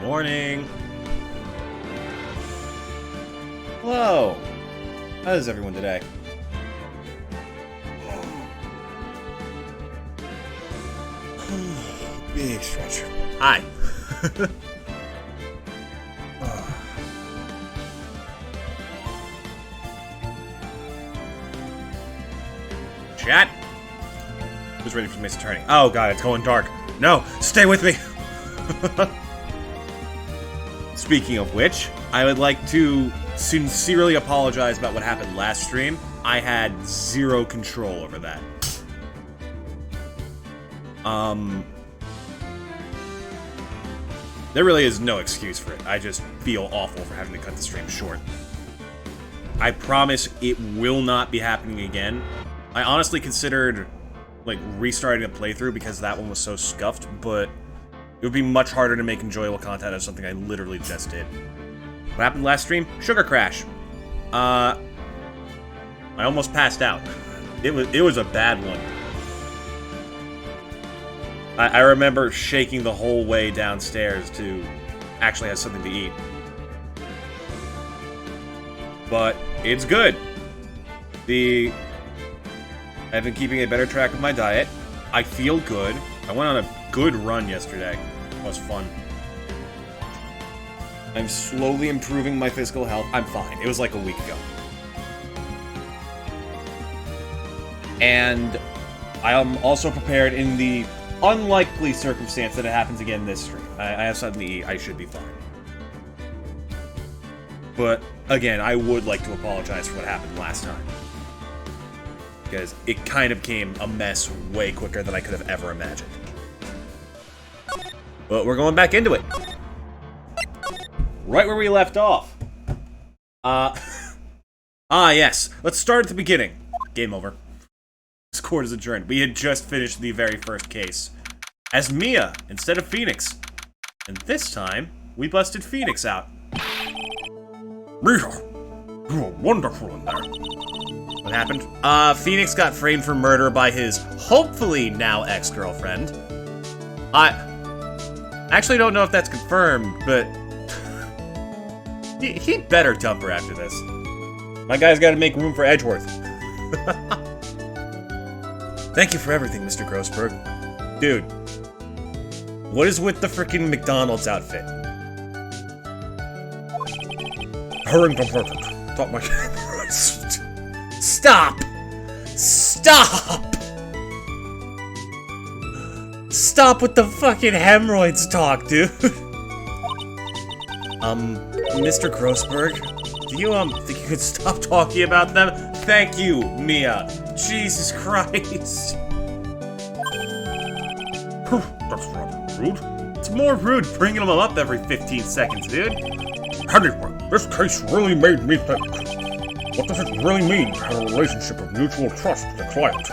Morning. Hello. How is everyone today? Big stretcher. Hi. Chat? Who's ready for Mace Turning? Oh god, it's going dark. No, stay with me! Speaking of which, I would like to sincerely apologize about what happened last stream. I had zero control over that. There really is no excuse for it. I just feel awful for having to cut the stream short. I promise it will not be happening again. I honestly considered, like, restarting a playthrough because that one was so scuffed, but it would be much harder to make enjoyable content out of something I literally just did. What happened last stream? Sugar crash. I almost passed out. It was a bad one. I remember shaking the whole way downstairs to actually have something to eat. But it's good. I've been keeping a better track of my diet. I feel good. I went on a good run yesterday. It was fun. I'm slowly improving my physical health. I'm fine. It was like a week ago. And I am also prepared in the unlikely circumstance that it happens again this stream. I have something to eat. I should be fine. But, again, I would like to apologize for what happened last time. Because it kind of became a mess way quicker than I could have ever imagined. But we're going back into it. Right where we left off. Yes. Let's start at the beginning. Game over. This court is adjourned. We had just finished the very first case. As Mia, instead of Phoenix. And this time, we busted Phoenix out. Mia, you were wonderful in there. What happened? Phoenix got framed for murder by his hopefully now ex-girlfriend. I actually don't know if that's confirmed, but he'd better dump her after this. My guy's gotta make room for Edgeworth. Thank you for everything, Mr. Grossberg. Dude, what is with the freaking McDonald's outfit? Harrington perfect. Thought my Stop! Stop! Stop with the fucking hemorrhoids talk, dude. Mr. Grossberg, do you, think you could stop talking about them? Thank you, Mia. Jesus Christ. That's rather rude. It's more rude bringing them up every 15 seconds, dude. Anyway, this case really made me think. What does it really mean to have a relationship of mutual trust with a client?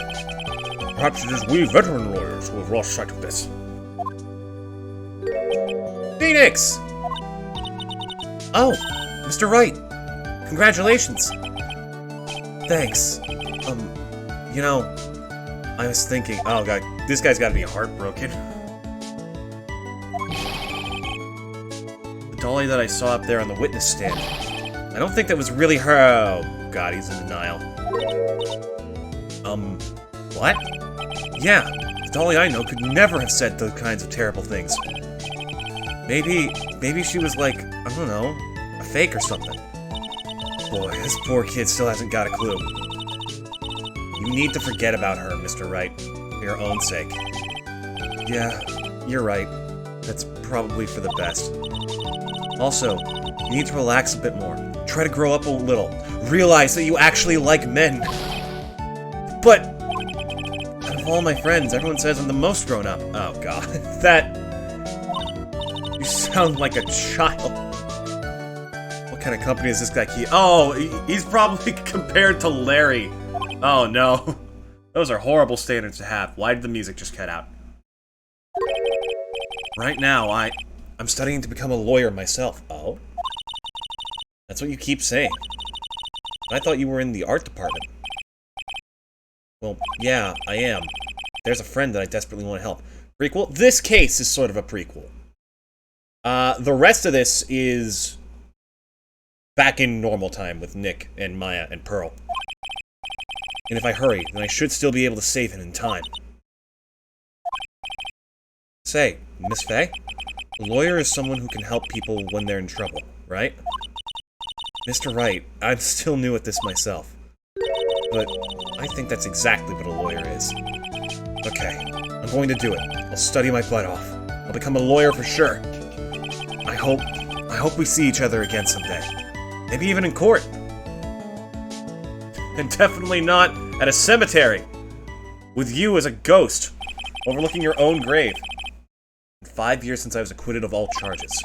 Perhaps it is we veteran lawyers who have lost sight of this. Phoenix! Oh, Mr. Wright. Congratulations. Thanks. You know, I was thinking, oh god, this guy's gotta be heartbroken. The dolly that I saw up there on the witness stand. I don't think that was really her. Oh god, he's in denial. What? Yeah, the dolly I know could never have said those kinds of terrible things. Maybe she was like, I don't know, a fake or something. Boy, this poor kid still hasn't got a clue. You need to forget about her, Mr. Wright, for your own sake. Yeah, you're right. That's probably for the best. Also, you need to relax a bit more. Try to grow up a little. Realize that you actually like men. But out of all my friends, everyone says I'm the most grown up. Oh god, that... You sound like a child. What kind of company is this guy keep? Oh, he's probably compared to Larry. Oh no. Those are horrible standards to have. Why did the music just cut out? Right now, I'm studying to become a lawyer myself. Oh? That's what you keep saying. I thought you were in the art department. Well, yeah, I am. There's a friend that I desperately want to help. Prequel? This case is sort of a prequel. The rest of this is back in normal time with Nick and Maya and Pearl. And if I hurry, then I should still be able to save him in time. Say, Miss Faye? A lawyer is someone who can help people when they're in trouble, right? Mr. Wright, I'm still new at this myself. But I think that's exactly what a lawyer is. Okay, I'm going to do it. I'll study my butt off. I'll become a lawyer for sure. I hope we see each other again someday. Maybe even in court. And definitely not at a cemetery. With you as a ghost, overlooking your own grave. 5 years since I was acquitted of all charges.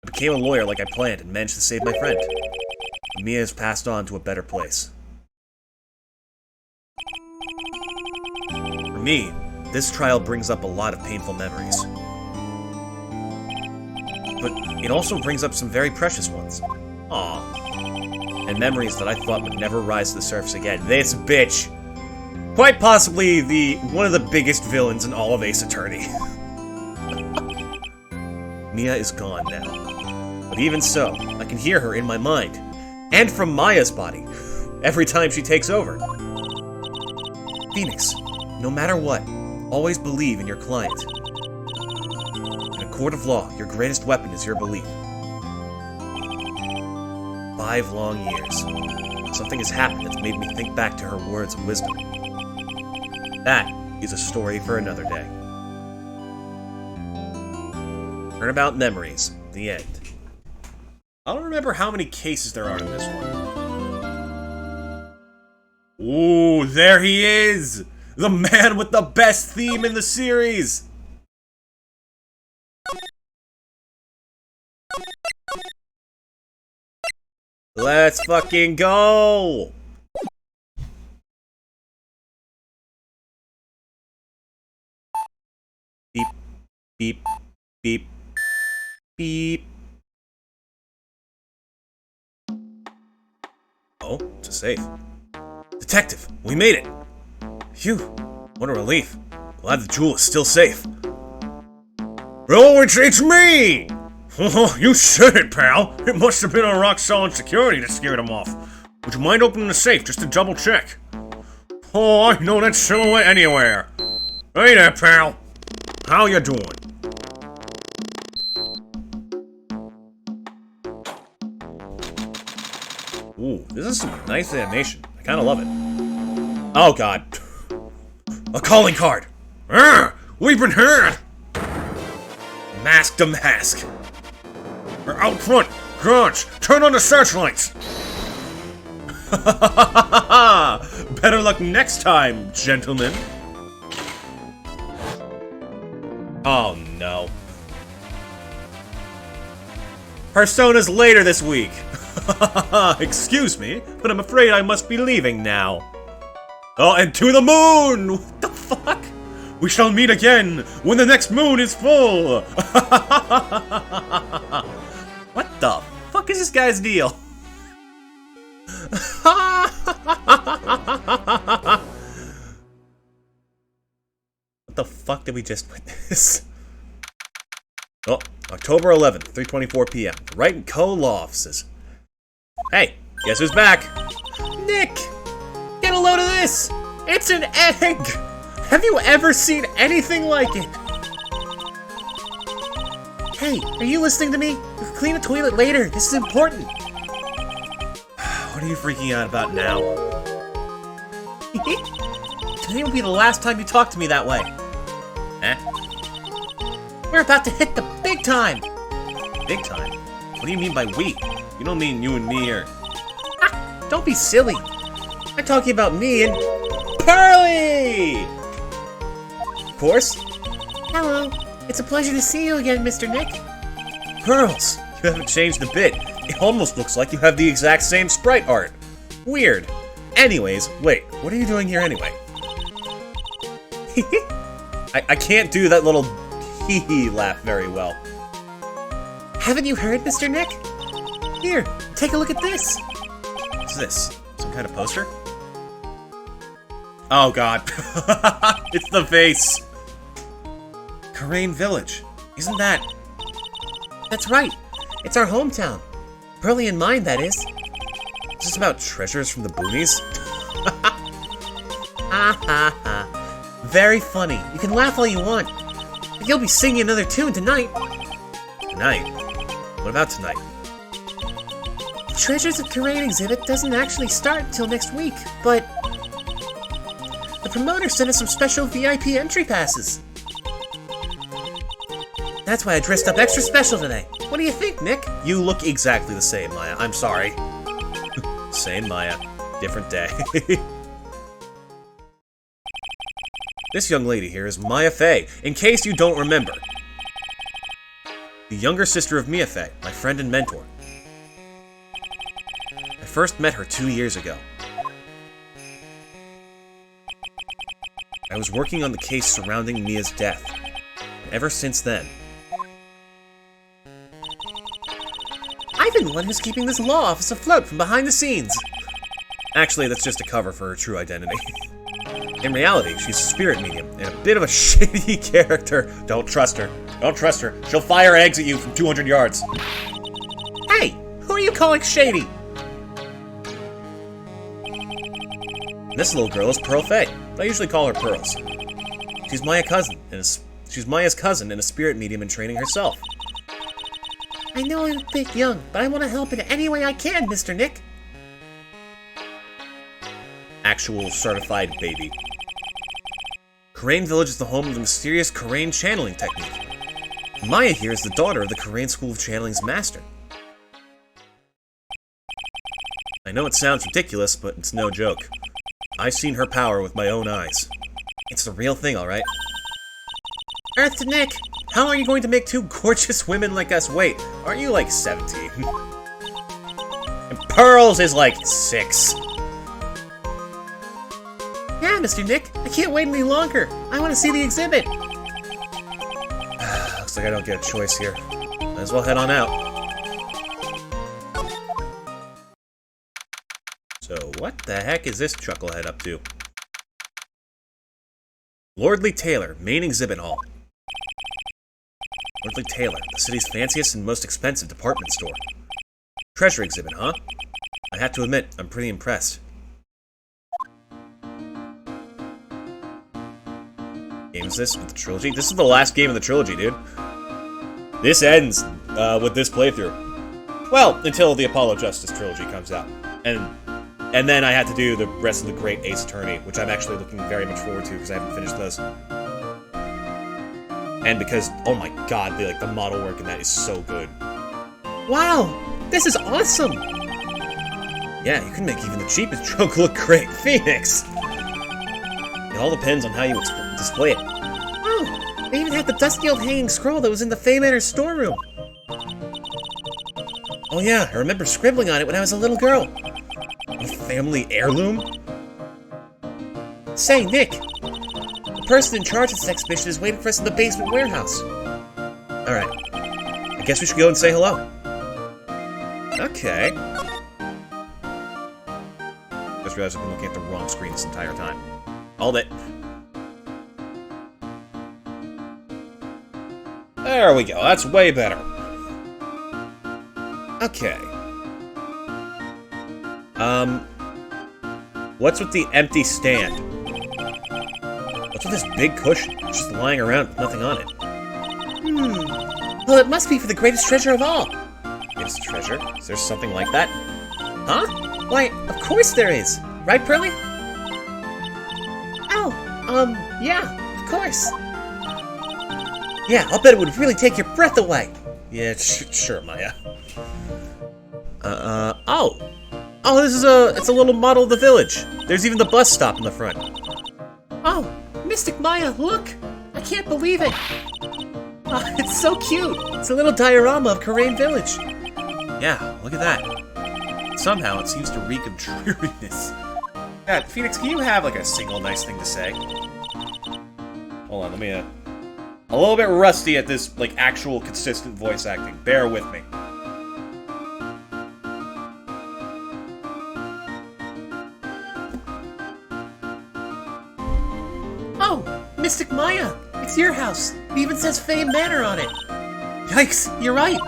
I became a lawyer like I planned and managed to save my friend. Mia has passed on to a better place. For me, this trial brings up a lot of painful memories. But it also brings up some very precious ones. Aww. And memories that I thought would never rise to the surface again. This bitch! Quite possibly one of the biggest villains in all of Ace Attorney. Mia is gone now. But even so, I can hear her in my mind. And from Maya's body. Every time she takes over. Phoenix, no matter what, always believe in your client. In a court of law, your greatest weapon is your belief. 5 long years. Something has happened that's made me think back to her words of wisdom. That is a story for another day. Turnabout Memories, the end. I don't remember how many cases there are in this one. Ooh, there he is! The man with the best theme in the series! Let's fucking go! Beep, beep, beep, beep. Oh, it's a safe. Detective, we made it! Phew, what a relief. Glad the jewel is still safe. Oh, it's me! Oh, you shouldn't, pal. It must have been our rock-solid security that scared him off. Would you mind opening the safe just to double-check? Oh, I know that silhouette anywhere. Hey there, pal. How you doing? Ooh, this is some nice animation. I kinda love it. Oh god. A calling card! We've been heard! Mask to mask. We're out front! Garage! Turn on the searchlights! Better luck next time, gentlemen. Oh no. Persona's later this week. Excuse me, but I'm afraid I must be leaving now. Oh, and to the moon! What the fuck? We shall meet again when the next moon is full! What the fuck is this guy's deal? What the fuck did we just witness? Oh, October 11th, 3:24 p.m. Wright & Co. Law Offices. Hey, guess who's back? Nick! Get a load of this! It's an egg! Have you ever seen anything like it? Hey, are you listening to me? We can clean the toilet later. This is important. What are you freaking out about now? Today will be the last time you talk to me that way. Eh? We're about to hit the big time! Big time? What do you mean by we? You don't mean you and me or... Ah, don't be silly. I'm talking about me and... Pearly! Of course. Hello. It's a pleasure to see you again, Mr. Nick. Pearls, you haven't changed a bit. It almost looks like you have the exact same sprite art. Weird. Anyways, wait, what are you doing here anyway? I can't do that little hee-hee laugh very well. Haven't you heard, Mr. Nick? Here, take a look at this. What's this? Some kind of poster? Oh god. It's the face. Karain Village. Isn't that... That's right. It's our hometown. Pearly and mine, that is. Is this about treasures from the boonies? Ha ha ha. Very funny. You can laugh all you want. But you'll be singing another tune tonight. Tonight? What about tonight? The Treasures of Terrain exhibit doesn't actually start until next week, but the promoter sent us some special VIP entry passes. That's why I dressed up extra special today. What do you think, Nick? You look exactly the same, Maya. I'm sorry. Same Maya. Different day. This young lady here is Maya Fey, in case you don't remember. The younger sister of Mia Fey, my friend and mentor. I first met her 2 years ago. I was working on the case surrounding Mia's death. And ever since then, I've been the one who's keeping this law office afloat from behind the scenes. Actually, that's just a cover for her true identity. In reality, she's a spirit medium and a bit of a shady character. Don't trust her. Don't trust her. She'll fire eggs at you from 200 yards. Hey, who are you calling shady? This little girl is Pearl Fey, but I usually call her Pearls. She's Maya's cousin and a spirit medium in training herself. I know I'm a bit young, but I want to help in any way I can, Mr. Nick. Actual certified baby. Karain Village is the home of the mysterious Karain channeling technique. Maya here is the daughter of the Karain School of Channeling's master. I know it sounds ridiculous, but it's no joke. I've seen her power with my own eyes. It's the real thing, alright? Earth to Nick! How are you going to make two gorgeous women like us wait? Aren't you like 17? And Pearls is like 6. Yeah, Mr. Nick, I can't wait any longer. I want to see the exhibit. Looks like I don't get a choice here. Might as well head on out. So, what the heck is this chucklehead up to? Lordly Taylor, main exhibit hall. Lordly Taylor, the city's fanciest and most expensive department store. Treasure exhibit, huh? I have to admit, I'm pretty impressed. Game is this with the trilogy? This is the last game of the trilogy, dude. This ends with this playthrough. Well, until the Apollo Justice trilogy comes out. And then I had to do the rest of the Great Ace Attorney, which I'm actually looking very much forward to because I haven't finished those. And because, oh my god, the model work in that is so good. Wow! This is awesome! Yeah, you can make even the cheapest joke look great. Phoenix! It all depends on how you display it. Oh, they even had the dusty old hanging scroll that was in the Fey Manor's storeroom. Oh yeah, I remember scribbling on it when I was a little girl. A family heirloom? Say, Nick, the person in charge of this exhibition is waiting for us in the basement warehouse. Alright, I guess we should go and say hello. Okay. Just realized I've been looking at the wrong screen this entire time. Hold it. There we go, that's way better. Okay. What's with the empty stand? What's with this big cushion? It's just lying around with nothing on it. Well, it must be for the greatest treasure of all. Greatest treasure? Is there something like that? Huh? Why, of course there is. Right, Pearly? Yeah, of course. Yeah, I'll bet it would really take your breath away. Yeah, sure, Maya. Oh, it's a little model of the village. There's even the bus stop in the front. Oh, Mystic Maya, look! I can't believe it. Oh, it's so cute. It's a little diorama of Karain Village. Yeah, look at that. Somehow it seems to reek of dreariness. Yeah, Phoenix, can you have like a single nice thing to say? Hold on, let me, a little bit rusty at this, like, actual consistent voice acting. Bear with me. Oh, Mystic Maya! It's your house! It even says Fey Manor on it! Yikes, you're right!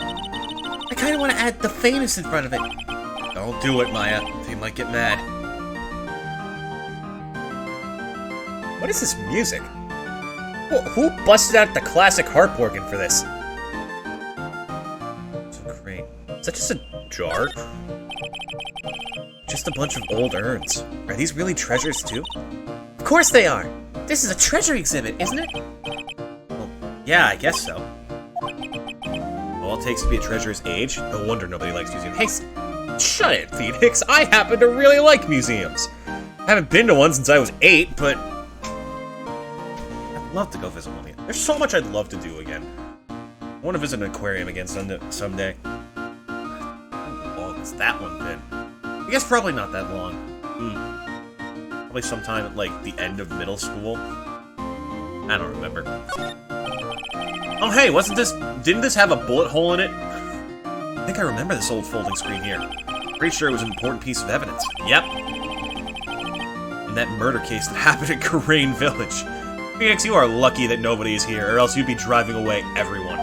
I kind of want to add the famous in front of it. Don't do it, Maya. They might get mad. What is this music? Who busted out the classic harp organ for this? It's a crane. Is that just a jar? Just a bunch of old urns. Are these really treasures too? Of course they are. This is a treasure exhibit, isn't it? Well, yeah, I guess so. All it takes to be a treasurer's age. No wonder nobody likes museums. Hey, shut it, Phoenix. I happen to really like museums. I haven't been to one since I was 8, but I'd love to go visit one again. There's so much I'd love to do again. I want to visit an aquarium again someday. How long has that one been? I guess probably not that long. Probably sometime at, like, the end of middle school. I don't remember. Oh, hey, didn't this have a bullet hole in it? I think I remember this old folding screen here. Pretty sure it was an important piece of evidence. Yep. In that murder case that happened at Karain Village. Phoenix, you are lucky that nobody is here, or else you'd be driving away everyone.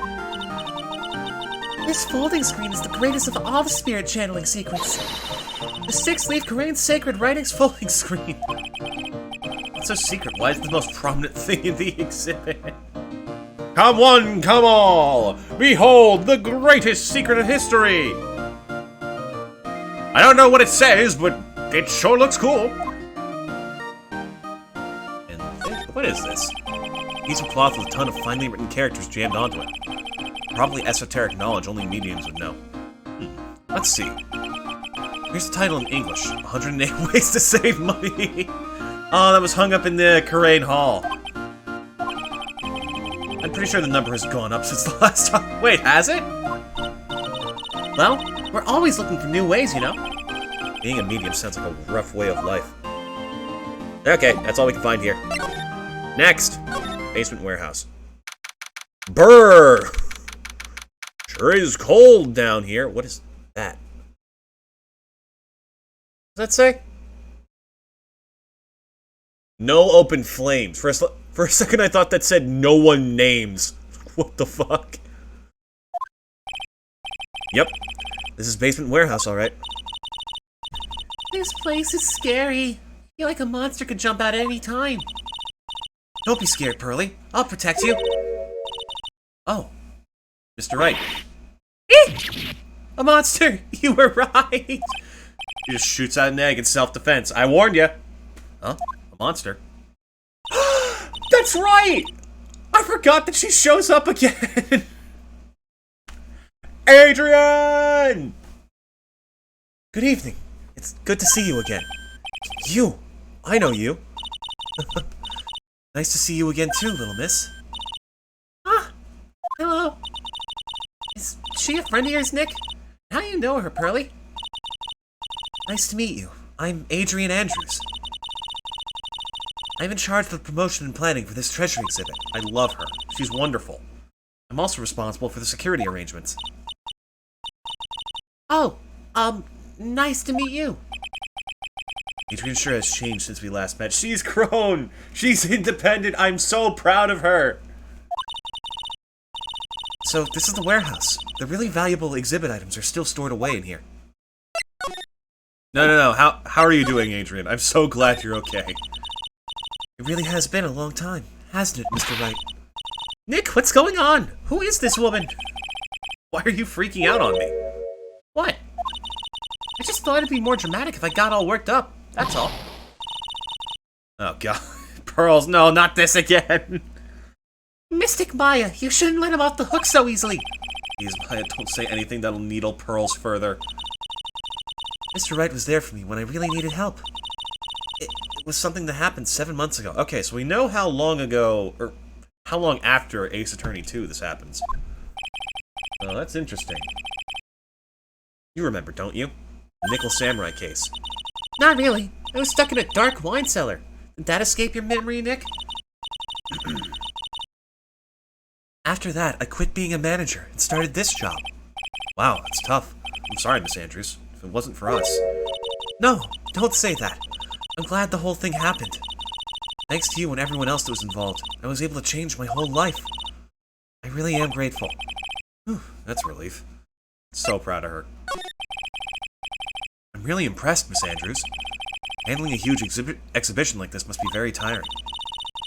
This folding screen is the greatest of all the spirit channeling secrets. The 6-leaf Karain Sacred Writings folding screen. What's so secret? Why is it the most prominent thing in the exhibit? Come one, come all! Behold the greatest secret in history! I don't know what it says, but it sure looks cool. And what is this? A piece of cloth with a ton of finely written characters jammed onto it. Probably esoteric knowledge only mediums would know. Let's see. Here's the title in English. 108 Ways to Save Money. Oh, that was hung up in the Karain Hall. I'm pretty sure the number has gone up since the last time. Wait, has it? Well, we're always looking for new ways, you know? Being a medium sounds like a rough way of life. Okay, that's all we can find here. Next! Basement warehouse. Brrr! Sure is cold down here. What is that? What does that say? No open flames. For a second I thought that said no one names. What the fuck? Yep. This is basement warehouse, alright. This place is scary. I feel like a monster could jump out at any time. Don't be scared, Pearly. I'll protect you. Oh. Mr. Wright. A monster! You were right! He just shoots out an egg in self-defense. I warned you. Huh? A monster? That's right! I forgot that she shows up again! Adrian! Good evening. It's good to see you again. You! I know you. Nice to see you again too, little miss. Ah! Hello. Is she a friend of yours, Nick? How do you know her, Pearly? Nice to meet you. I'm Adrian Andrews. I'm in charge of the promotion and planning for this treasure exhibit. I love her. She's wonderful. I'm also responsible for the security arrangements. Oh, nice to meet you. Adrian sure has changed since we last met. She's grown! She's independent! I'm so proud of her! So, this is the warehouse. The really valuable exhibit items are still stored away in here. No. How are you doing, Adrian? I'm so glad you're okay. It really has been a long time, hasn't it, Mr. Wright? Nick, what's going on? Who is this woman? Why are you freaking out on me? What? I just thought it'd be more dramatic if I got all worked up. That's all. Oh, God. Pearls, no, not this again. Mystic Maya, you shouldn't let him off the hook so easily. Please, Maya, don't say anything that'll needle Pearls further. Mr. Wright was there for me when I really needed help. It was something that happened 7 months ago. Okay, so we know how long ago, or how long after Ace Attorney 2 this happens. Oh, that's interesting. You remember, don't you? The Nickel Samurai case. Not really. I was stuck in a dark wine cellar. Did that escape your memory, Nick? After that, I quit being a manager and started this job. Wow, it's tough. I'm sorry, Miss Andrews. If it wasn't for us. No, don't say that. I'm glad the whole thing happened. Thanks to you and everyone else that was involved, I was able to change my whole life. I really am grateful. Whew, that's a relief. So proud of her. I'm really impressed, Miss Andrews. Handling a huge exhibition like this must be very tiring.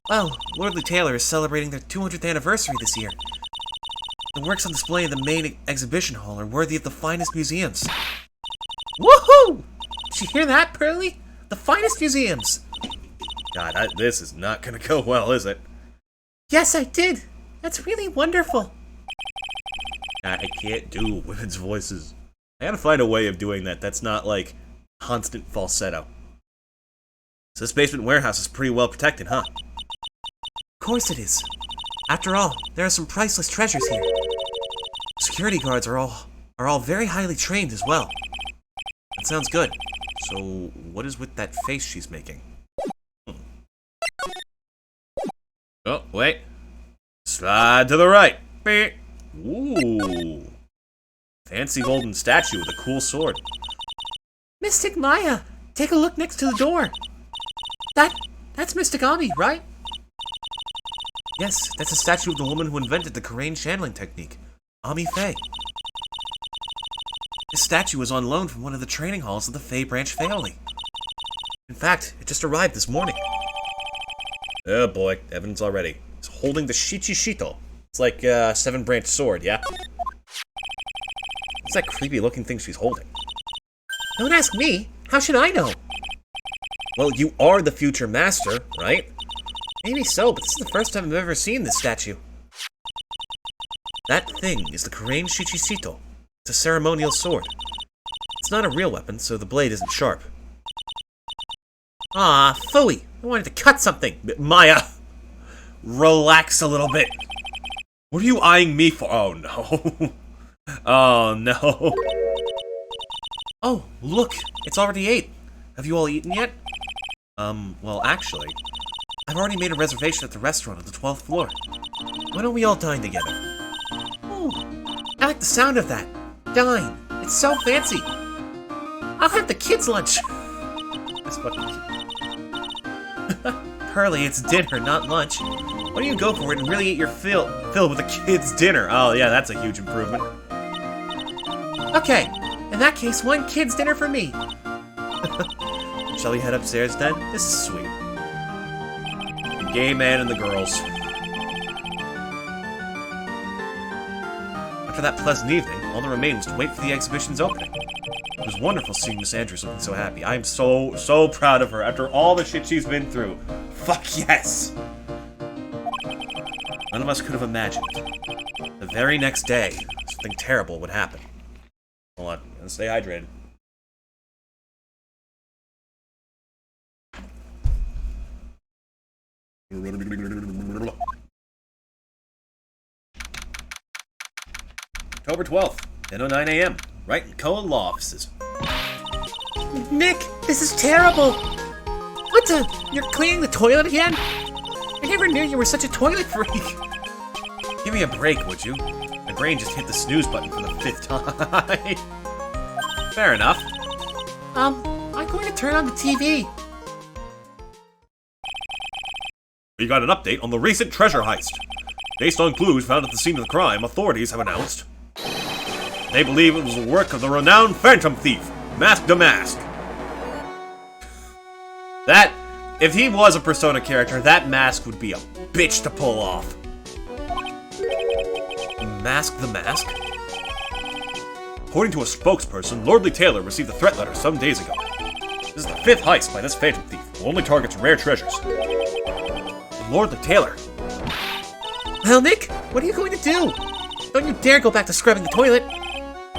Well, Lordly Taylor is celebrating their 200th anniversary this year. The works on display in the main exhibition hall are worthy of the finest museums. Woohoo! Did you hear that, Pearly? The finest museums. God, this is not gonna go well, is it? Yes, I did. That's really wonderful. I can't do women's voices. I gotta find a way of doing that that's not, like, constant falsetto. So this basement warehouse is pretty well protected, huh? Of course it is. After all, there are some priceless treasures here. Security guards are all very highly trained as well. That sounds good. So, what is with that face she's making? Oh, wait. Slide to the right. Beep. Ooh. Fancy golden statue with a cool sword. Mystic Maya, take a look next to the door. That's Mystic Ami, right? Yes, that's a statue of the woman who invented the Karain channeling technique, Ami Faye. This statue was on loan from one of the training halls of the Faye branch family. In fact, it just arrived this morning. Oh boy, evidence already. It's holding the Shichishito. It's like a 7-branch sword, yeah? What's that creepy looking thing she's holding? Don't ask me. How should I know? Well, you are the future master, right? Maybe so, but this is the first time I've ever seen this statue. That thing is the Karain Shichishito. It's a ceremonial sword. It's not a real weapon, so the blade isn't sharp. Ah, phooey. I wanted to cut something. Maya! Relax a little bit. What are you eyeing me for? Oh, no. Oh, no. Oh, look. It's already 8. Have you all eaten yet? Well, actually, I've already made a reservation at the restaurant on the 12th floor. Why don't we all dine together? Oh, I like the sound of that. Dine. It's so fancy. I'll have the kids' lunch. That's fucking cute. Pearly, it's dinner, not lunch. Why don't you go for it and really eat your fill with the kids' dinner? Oh, yeah, that's a huge improvement. Okay, in that case, one kid's dinner for me. Shall we head upstairs then? This is sweet. The gay man and the girls. After that pleasant evening, all that remained was to wait for the exhibition's opening. It was wonderful seeing Miss Andrews looking so happy. I am so proud of her after all the shit she's been through. Fuck yes! None of us could have imagined. The very next day, something terrible would happen. Hold on, let's stay hydrated. October 12th, 10:09 a.m. Right in Cohen Law Offices. Nick, this is terrible. What the? You're cleaning the toilet again? I never knew you were such a toilet freak. Give me a break, would you? My brain just hit the snooze button for the 5th time. Fair enough. I'm going to turn on the TV. We got an update on the recent treasure heist. Based on clues found at the scene of the crime, authorities have announced they believe it was the work of the renowned phantom thief, Mask the Mask. That, if he was a Persona character, that mask would be a bitch to pull off. Mask the Mask? According to a spokesperson, Lordly Taylor received a threat letter some days ago. This is the 5th heist by this phantom thief, who only targets rare treasures. Lordly Taylor. Well, Nick, what are you going to do? Don't you dare go back to scrubbing the toilet.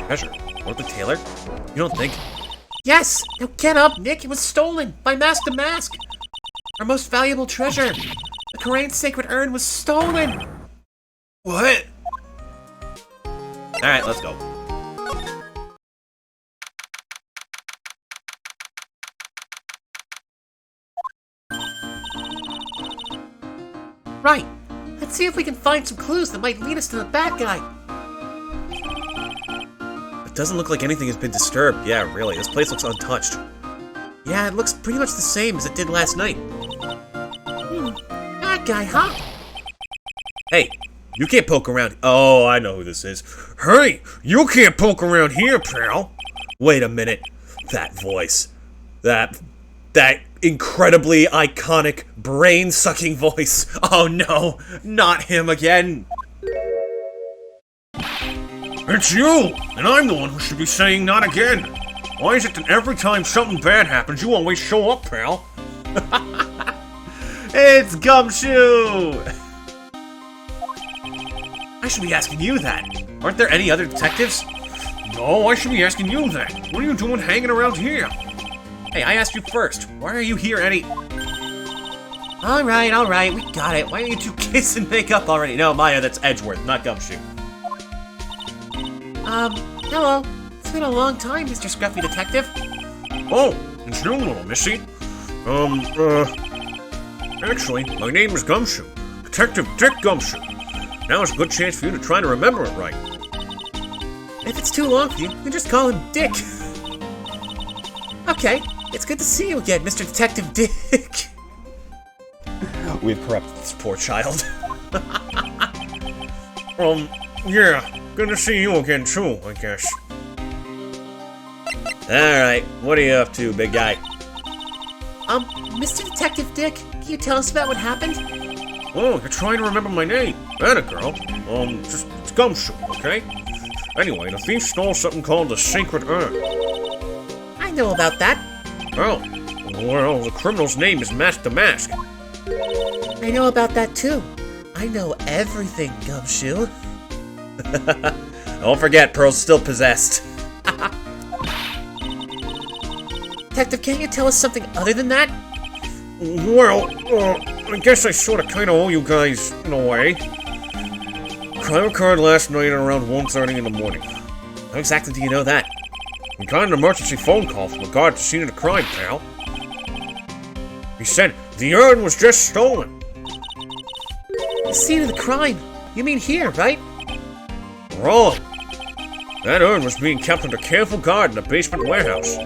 Treasure? Lordly Taylor? You don't think? Yes! Now get up, Nick! It was stolen by Mask the Mask! Our most valuable treasure! The Karain sacred urn was stolen! What? Alright, let's go. Right. Let's see if we can find some clues that might lead us to the bad guy. It doesn't look like anything has been disturbed. Yeah, really. This place looks untouched. Yeah, it looks pretty much the same as it did last night. Bad guy, huh? Hey, You can't poke around. Oh, I know who this is. Hey, you can't poke around here, pal. Wait a minute. That voice. That incredibly iconic, brain-sucking voice. Oh no, not him again. It's you! And I'm the one who should be saying not again. Why is it that every time something bad happens, you always show up, pal? It's Gumshoe! I should be asking you that. Aren't there any other detectives? No, I should be asking you that. What are you doing hanging around here? Hey, I asked you first. Why are you here any... Alright, we got it. Why don't you two kiss and make up already? No, Maya, that's Edgeworth, not Gumshoe. Hello. It's been a long time, Mr. Scruffy Detective. Oh, it's you, little missy. Actually, my name is Gumshoe. Detective Dick Gumshoe. Now is a good chance for you to try to remember it right. If it's too long for you, then just call him Dick. Okay, it's good to see you again, Mr. Detective Dick. We've corrupted this poor child. Yeah, good to see you again too, I guess. Alright, what are you up to, big guy? Mr. Detective Dick, can you tell us about what happened? Oh, you're trying to remember my name. That a girl. It's Gumshoe, okay? Anyway, the thief stole something called the Sacred Urn. I know about that. Oh, well, the criminal's name is Master Mask. I know about that too. I know everything, Gumshoe. Don't forget, Pearl's still possessed. Detective, can't you tell us something other than that? Well, I guess I sort of kind of owe you guys, in a way. Crime occurred last night at around 1:30 in the morning. How exactly do you know that? We got an emergency phone call from a guard at the scene of the crime, pal. He said the urn was just stolen. The scene of the crime. You mean here, right? Wrong. That urn was being kept under careful guard in the basement warehouse.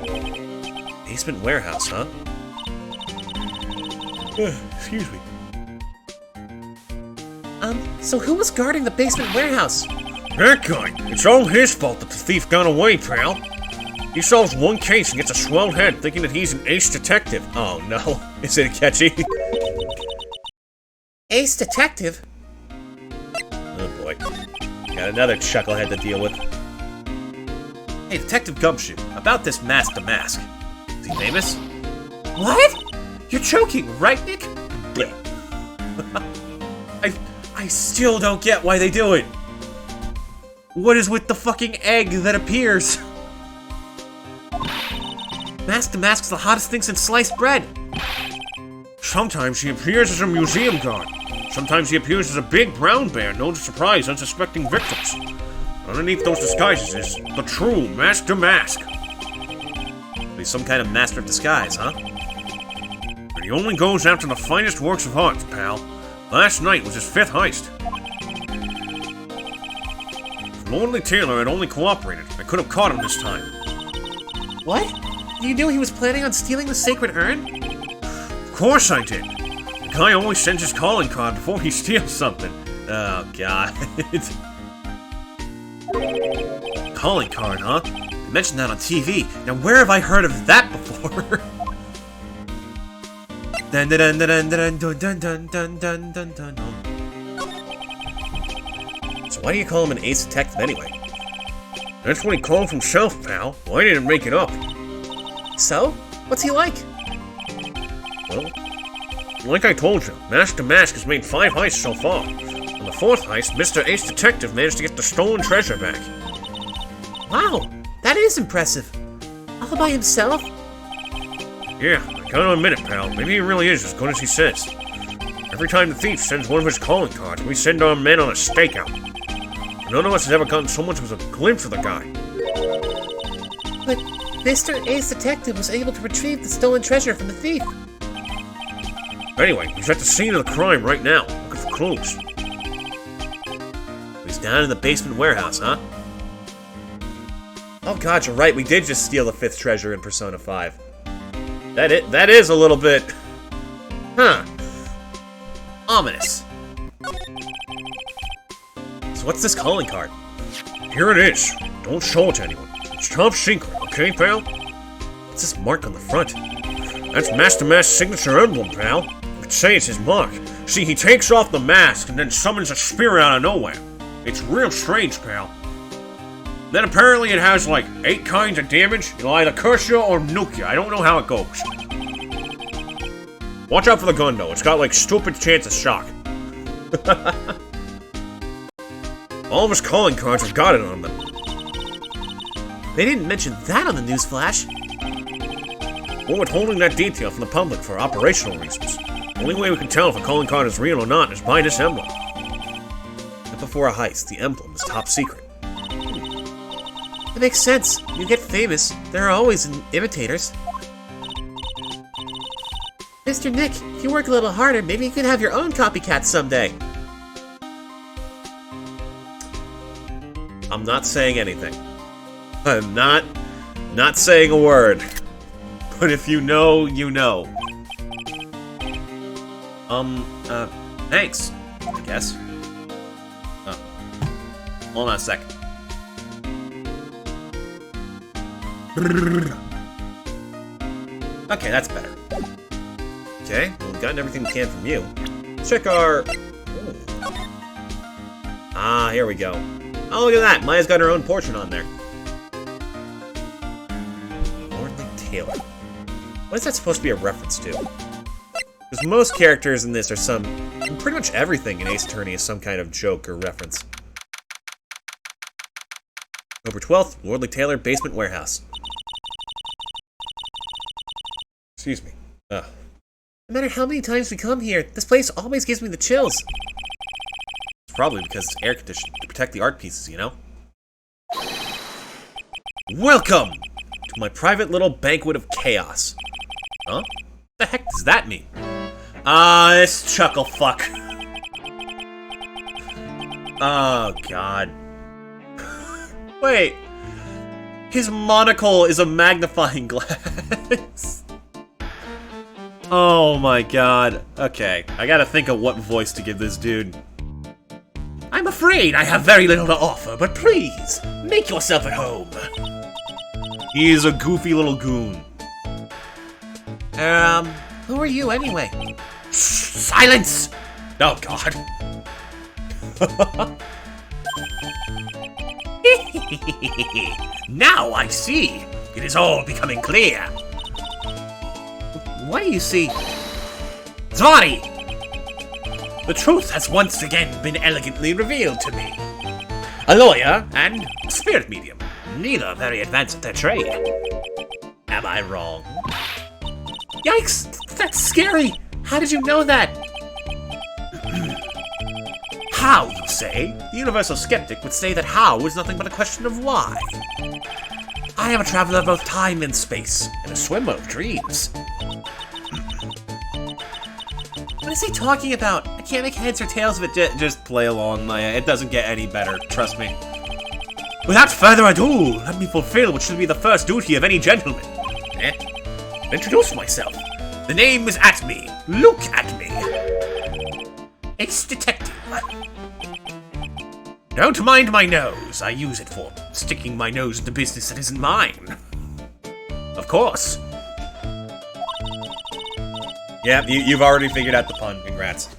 Basement warehouse, huh? Excuse me. So who was guarding the basement warehouse? That guy. It's all his fault that the thief got away, pal. He solves one case and gets a swell head thinking that he's an ace detective. Oh no. Is it catchy? Ace Detective? Oh boy. Got another chucklehead to deal with. Hey, Detective Gumshoe, about this Master Mask. Is he famous? What? You're joking, right, Nick? Yeah. I still don't get why they do it. What is with the fucking egg that appears? Master Mask's the hottest thing since sliced bread. Sometimes he appears as a museum guard. Sometimes he appears as a big brown bear known to surprise unsuspecting victims. Underneath those disguises is the true Master Mask. He's some kind of master of disguise, huh? But he only goes after the finest works of art, pal. Last night was his 5th heist. If Lordly Taylor had only cooperated, I could have caught him this time. What? You knew he was planning on stealing the sacred urn? Of course I did. The guy always sends his calling card before he steals something. Oh, God. Calling card, huh? They mentioned that on TV. Now, where have I heard of that before? Dun dun dun dun dun dun dun dun dun dun dun. So why do you call him an ace detective anyway? That's what he calls himself, pal. Well, I didn't make it up. So? What's he like? Well, like I told you, Master Mask has made 5 heists so far. On the 4th heist, Mr. Ace Detective managed to get the stolen treasure back. Wow, that is impressive. All by himself? Yeah, I gotta admit it, pal. Maybe he really is as good as he says. Every time the thief sends one of his calling cards, we send our men on a stakeout. None of us has ever gotten so much as a glimpse of the guy. But Mr. Ace Detective was able to retrieve the stolen treasure from the thief. Anyway, he's at the scene of the crime right now, looking for clues. He's down in the basement warehouse, huh? Oh god, you're right, we did just steal the 5th treasure in Persona 5. That is a little bit... Huh. Ominous. So what's this calling card? Here it is. Don't show it to anyone. It's top secret, okay, pal? What's this mark on the front? That's Master Mask's signature emblem, pal. You could say it's his mark. See, he takes off the mask and then summons a spirit out of nowhere. It's real strange, pal. Then apparently it has like 8 kinds of damage. It'll either curse you or nuke you. I don't know how it goes. Watch out for the gun, though. It's got like stupid chance of shock. All of his calling cards have got it on them. They didn't mention that on the news flash. We're withholding that detail from the public for operational reasons. The only way we can tell if a calling card is real or not is by this emblem. But before a heist, the emblem is top secret. That makes sense. You get famous, there are always imitators. Mr. Nick, if you work a little harder, maybe you can have your own copycat someday. I'm not saying anything. I'm not saying a word. But if you know, you know. Thanks, I guess. Oh. Hold on a second. Okay, that's better. Okay, well, we've gotten everything we can from you. Let's check our... Ooh. Ah, here we go. Oh, look at that! Maya's got her own portrait on there. Lordly Taylor. What is that supposed to be a reference to? Because most characters in this are some... Pretty much everything in Ace Attorney is some kind of joke or reference. October 12th, Lordly Taylor, Basement Warehouse. Excuse me. No matter how many times we come here, this place always gives me the chills. It's probably because it's air conditioned to protect the art pieces, you know? Welcome to my private little banquet of chaos. Huh? What the heck does that mean? Ah, this chuckle fuck. Oh, God. Wait. His monocle is a magnifying glass. Oh my god. Okay, I gotta think of what voice to give this dude. I'm afraid I have very little to offer, but please, make yourself at home. He is a goofy little goon. Who are you anyway? Silence! Oh god. Now I see. It is all becoming clear. What do you see? Zvani! The truth has once again been elegantly revealed to me. A lawyer and a spirit medium, neither very advanced at their trade. Am I wrong? Yikes! That's scary! How did you know that? How, you say? The universal skeptic would say that how is nothing but a question of why. I am a traveler of both time and space, and a swimmer of dreams. What is he talking about? I can't make heads or tails of it. Just play along, Maya. It doesn't get any better, trust me. Without further ado, let me fulfill what should be the first duty of any gentleman. Introduce myself. The name is At Me. Look at me. Ace Detective. Don't mind my nose. I use it for sticking my nose into business that isn't mine. Of course. Yeah, you've already figured out the pun. Congrats.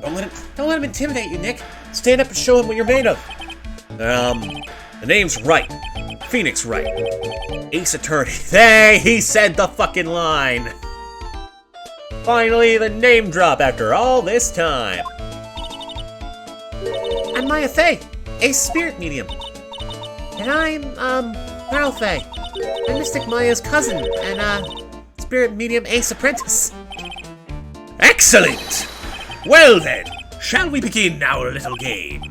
Don't let him intimidate you, Nick. Stand up and show him what you're made of. The name's Wright. Phoenix Wright. Ace Attorney. Hey, he said the fucking line. Finally, the name drop after all this time. I'm Maya Fey, Ace Spirit Medium. And I'm, Pearl Fey. I'm Mystic Maya's cousin, and, Spirit Medium Ace Apprentice. Excellent! Well then, shall we begin our little game?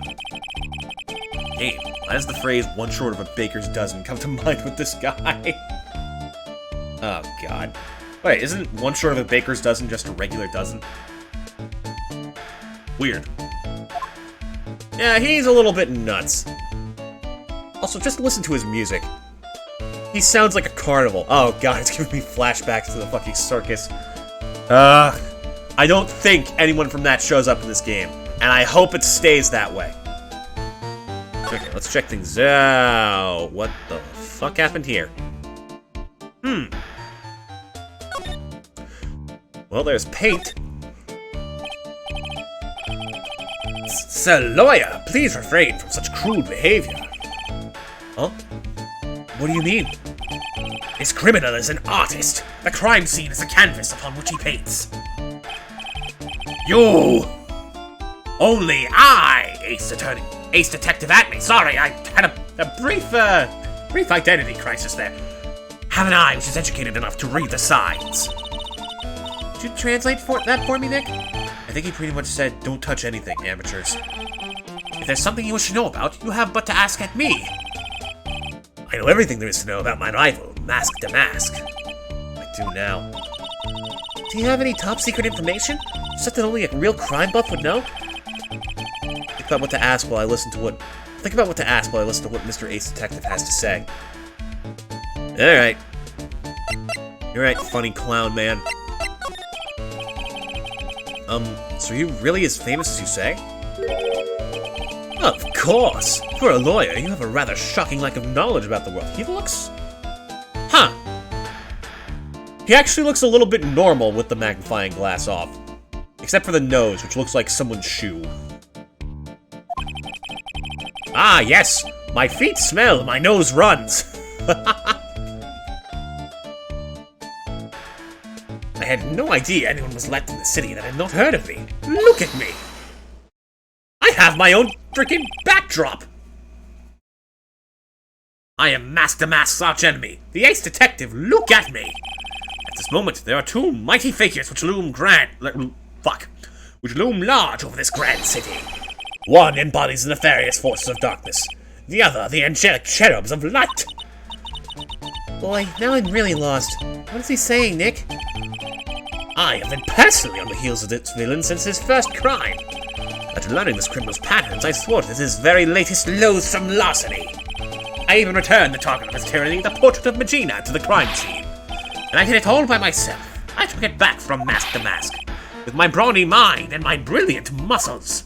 Game? Why does the phrase one short of a baker's dozen come to mind with this guy? Oh god. Wait, isn't one short of a baker's dozen just a regular dozen? Weird. Yeah, he's a little bit nuts. Also, just listen to his music. He sounds like a carnival. Oh god, it's giving me flashbacks to the fucking circus. I don't think anyone from that shows up in this game, and I hope it stays that way. Okay, let's check things out. What the fuck happened here? Well, there's paint. Sir Lawyer, please refrain from such crude behavior. Huh? What do you mean? This criminal is an artist. The crime scene is a canvas upon which he paints. You! Only I, Ace Detective Atme. Sorry, I had a brief identity crisis there. Have an eye which is educated enough to read the signs. Could you translate that for me, Nick? I think he pretty much said, don't touch anything, amateurs. If there's something you wish to know about, you have but to ask at me. I know everything there is to know about my rival, Mask to Mask. I do now. Do you have any top-secret information? Stuff that only a real crime buff would know? Think about what to ask while I listen to what Mr. Ace Detective has to say. Alright. You're right, funny clown man. So are you really as famous as you say? Of course! For a lawyer, you have a rather shocking lack of knowledge about the world. He looks... Huh. He actually looks a little bit normal with the magnifying glass off. Except for the nose, which looks like someone's shoe. Ah, yes! My feet smell, my nose runs! I had no idea anyone was left in the city that had not heard of me. Look at me! I have my own freaking backdrop! I am Master Mask's archenemy, the Ace Detective. Look at me! At this moment, there are two mighty figures which loom large over this grand city. One embodies the nefarious forces of darkness, the other the angelic cherubs of light. Boy, now I'm really lost. What is he saying, Nick? I have been personally on the heels of this villain since his first crime. After learning this criminal's patterns, I thwarted his very latest loathsome larceny. I even returned the target of his tyranny, the portrait of Magina, to the crime scene. And I did it all by myself. I took it back from Mask to Mask, with my brawny mind and my brilliant muscles.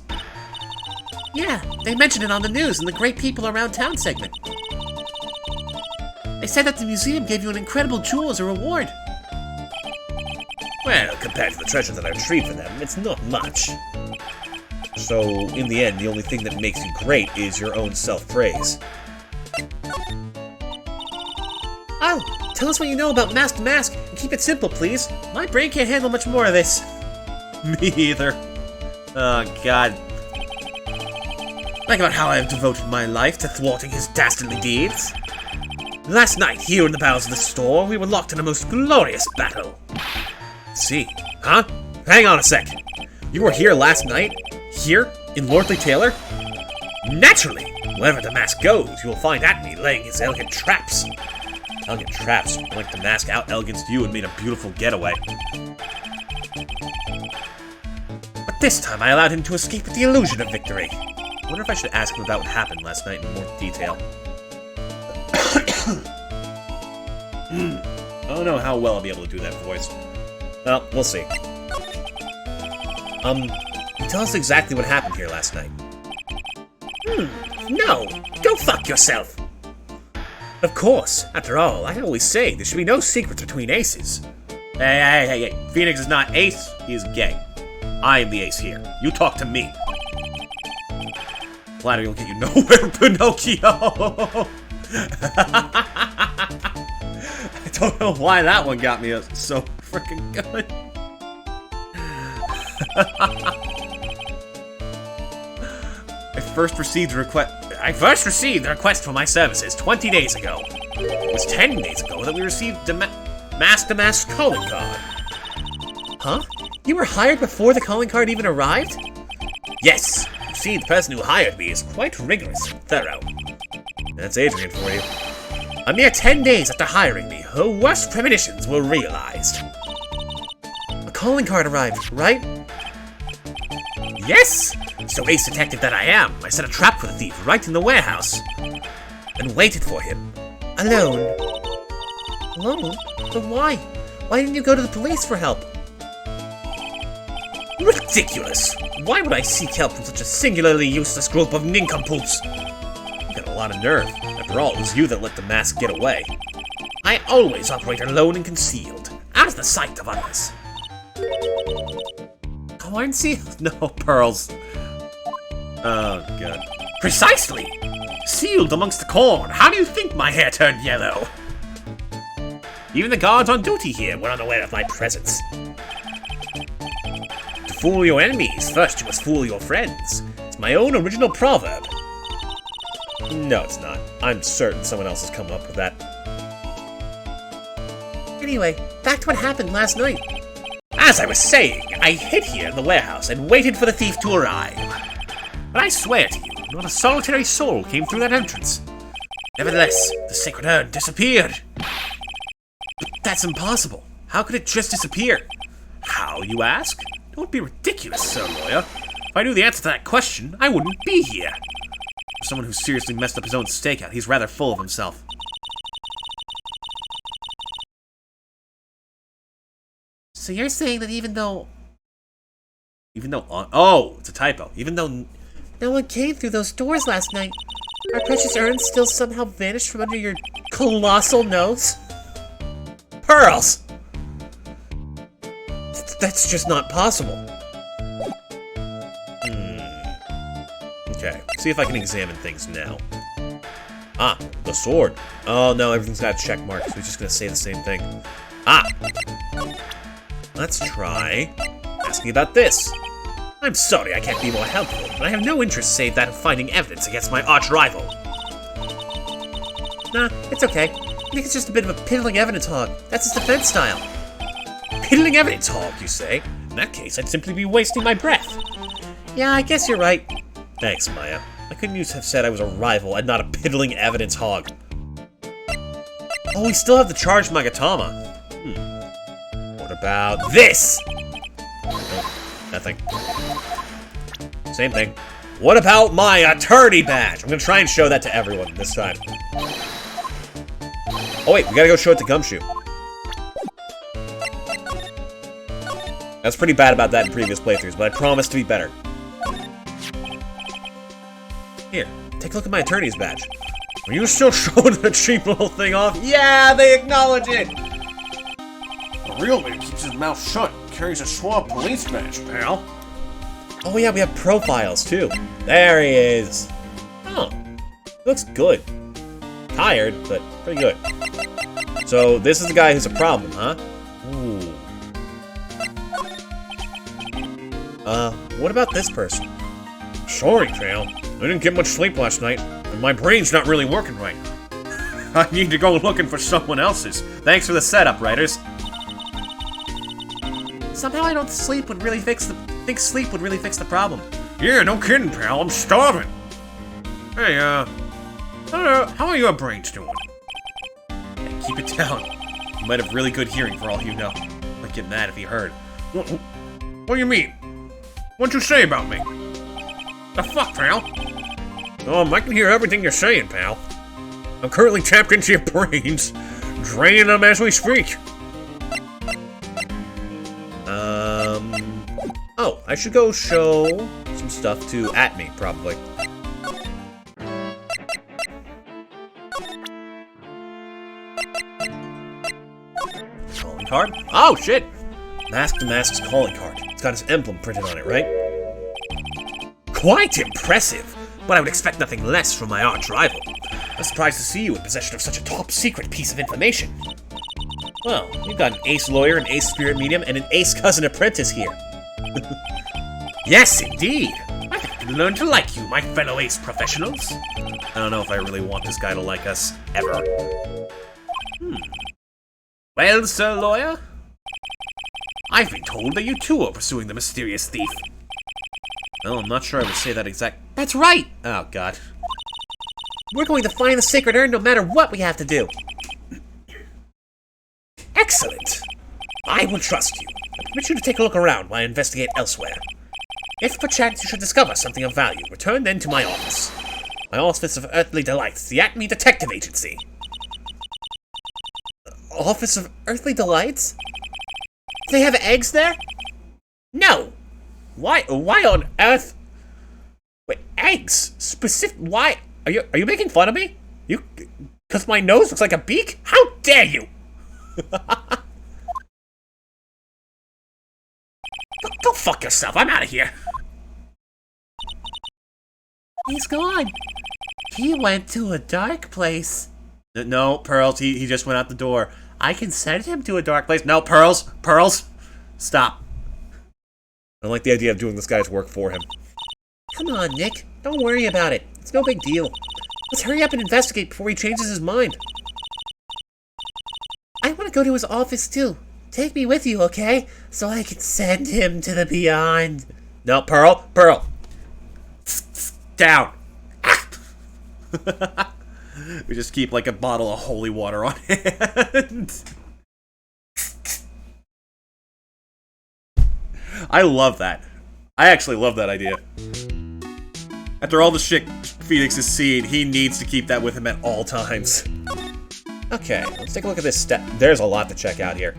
Yeah, they mentioned it on the news in the Great People Around Town segment. They said that the museum gave you an incredible jewel as a reward. Well, compared to the treasure that I retrieved for them, it's not much. So, in the end, the only thing that makes you great is your own self-praise. Oh, tell us what you know about Mask to Mask, and keep it simple, please. My brain can't handle much more of this. Me either. Oh, God. Like about how I have devoted my life to thwarting his dastardly deeds. Last night, here in the bowels of the store, we were locked in a most glorious battle. See? Huh? Hang on a sec. You were here last night? Here? In Lordly Taylor? Naturally! Wherever the mask goes, you will find Atme laying his elegant traps. Elegant traps? Like the mask out-eleganced you and made a beautiful getaway. But this time I allowed him to escape with the illusion of victory. I wonder if I should ask him about what happened last night in more detail. I don't know how well I'll be able to do that voice. Well, we'll see. Tell us exactly what happened here last night. No! Go fuck yourself! Of course. After all, I always say there should be no secrets between aces. Hey. Phoenix is not ace, he is gay. I am the ace here. You talk to me. Flattery will get you nowhere, Pinocchio! I don't know why that one got me so freaking good. I first received the request for my services 20 days ago. It was 10 days ago that we received the Mask to Mask calling card. Huh? You were hired before the calling card even arrived? Yes. You see, the person who hired me is quite rigorous and thorough. That's Adrian for you. A mere 10 days after hiring me, her worst premonitions were realized. A calling card arrived, right? Yes! So ace detective that I am, I set a trap for the thief right in the warehouse. And waited for him. Alone. Alone? But why? Why didn't you go to the police for help? Ridiculous! Why would I seek help from such a singularly useless group of nincompoops? lot of nerve. After all, it was you that let the mask get away. I always operate alone and concealed, out of the sight of others. Corn sealed? No, pearls. Oh, God. Precisely! Sealed amongst the corn. How do you think my hair turned yellow? Even the guards on duty here were unaware of my presence. To fool your enemies, first you must fool your friends. It's my own original proverb. No, it's not. I'm certain someone else has come up with that. Anyway, back to what happened last night. As I was saying, I hid here in the warehouse and waited for the thief to arrive. But I swear to you, not a solitary soul came through that entrance. Nevertheless, the sacred urn disappeared. But that's impossible. How could it just disappear? How, you ask? Don't be ridiculous, sir lawyer. If I knew the answer to that question, I wouldn't be here. For someone who seriously messed up his own stakeout, he's rather full of himself. So you're saying that even though, oh, it's a typo. Even though no one came through those doors last night, our precious urn still somehow vanished from under your colossal nose? Pearls! That's just not possible. Okay, see if I can examine things now. Ah, the sword. Oh no, everything's got a check mark, so we're just gonna say the same thing. Ah! Let's try asking about this. I'm sorry I can't be more helpful, but I have no interest save that of finding evidence against my arch-rival. Nah, it's okay. I think it's just a bit of a piddling evidence hog. That's his defense style. Piddling evidence hog, you say? In that case, I'd simply be wasting my breath. Yeah, I guess you're right. Thanks, Maya. I couldn't have said I was a rival and not a piddling evidence hog. Oh, we still have the charged Magatama. What about this? Nope, nothing. Same thing. What about my attorney badge? I'm gonna try and show that to everyone this time. Oh wait, we gotta go show it to Gumshoe. I was pretty bad about that in previous playthroughs, but I promise to be better. Here, take a look at my attorney's badge. Are you still showing the cheap little thing off? Yeah, they acknowledge it! The real man keeps his mouth shut and carries a swab police badge, pal. Oh yeah, we have profiles too. There he is. Oh, looks good. Tired, but pretty good. So this is the guy who's a problem, huh? Ooh. What about this person? Sorry, pal. I didn't get much sleep last night, and my brain's not really working right. I need to go looking for someone else's. Thanks for the setup, writers. Somehow I don't sleep would really fix the sleep would really fix the problem. Yeah, no kidding, pal. I'm starving. Hey, how are your brains doing? Hey, keep it down. You might have really good hearing for all you know. Might get mad if he heard. What do you mean? What'd you say about me? The fuck, pal? I can hear everything you're saying, pal. I'm currently tapped into your brains, draining them as we speak. Oh, I should go show some stuff to Atme, probably. Calling card? Oh, shit! Mask to Mask's calling card. It's got his emblem printed on it, right? Quite impressive, but I would expect nothing less from my arch-rival. I'm surprised to see you in possession of such a top-secret piece of information. Well, we've got an ace lawyer, an ace spirit medium, and an ace cousin apprentice here. Yes, indeed. I think I can learn to like you, my fellow ace professionals. I don't know if I really want this guy to like us, ever. Well, sir lawyer? I've been told that you too are pursuing the mysterious thief. Well, I'm not sure I would say that exact... That's right! Oh, God. We're going to find the sacred urn no matter what we have to do. Excellent. I will trust you. I permit you to take a look around while I investigate elsewhere. If perchance you should discover something of value, return then to my office. My Office of Earthly Delights, the Acme Detective Agency. Office of Earthly Delights? Do they have eggs there? No. Why on earth? Wait, eggs? Why? Are you making fun of me? You, because my nose looks like a beak? How dare you! Go fuck yourself. I'm out of here. He's gone. He went to a dark place. No, Pearls, he just went out the door. I can send him to a dark place. No, Pearls, stop. I don't like the idea of doing this guy's work for him. Come on, Nick. Don't worry about it. It's no big deal. Let's hurry up and investigate before he changes his mind. I want to go to his office too. Take me with you, okay? So I can send him to the beyond. No, Pearl. Down. We just keep like a bottle of holy water on hand. I love that. I actually love that idea. After all the shit Phoenix has seen, he needs to keep that with him at all times. Okay, let's take a look at this There's a lot to check out here.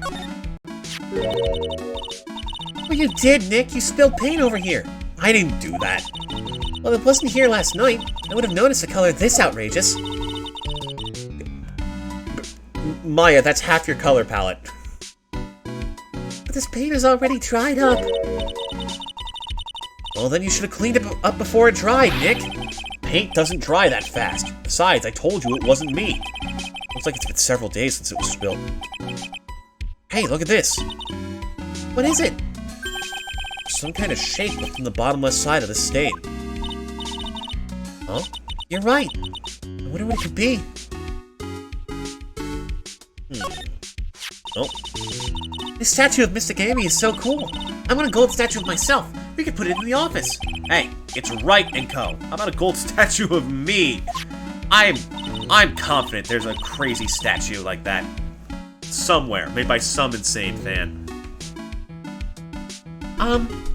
Well, you did, Nick. You spilled paint over here. I didn't do that. Well, it wasn't here last night. I would have noticed a color this outrageous. Maya, that's half your color palette. But this paint is already dried up. Well, then you should have cleaned it up before it dried, Nick. Paint doesn't dry that fast. Besides, I told you it wasn't me. Looks like it's been several days since it was spilled. Hey, look at this. What is it? Some kind of shape from the bottom left side of the stain. Huh? You're right. I wonder what it could be. Oh. This statue of Mystic Amy is so cool. I want a gold statue of myself. We could put it in the office. Hey, it's Wright & Co. How about a gold statue of me? I'm confident there's a crazy statue like that somewhere, made by some insane fan.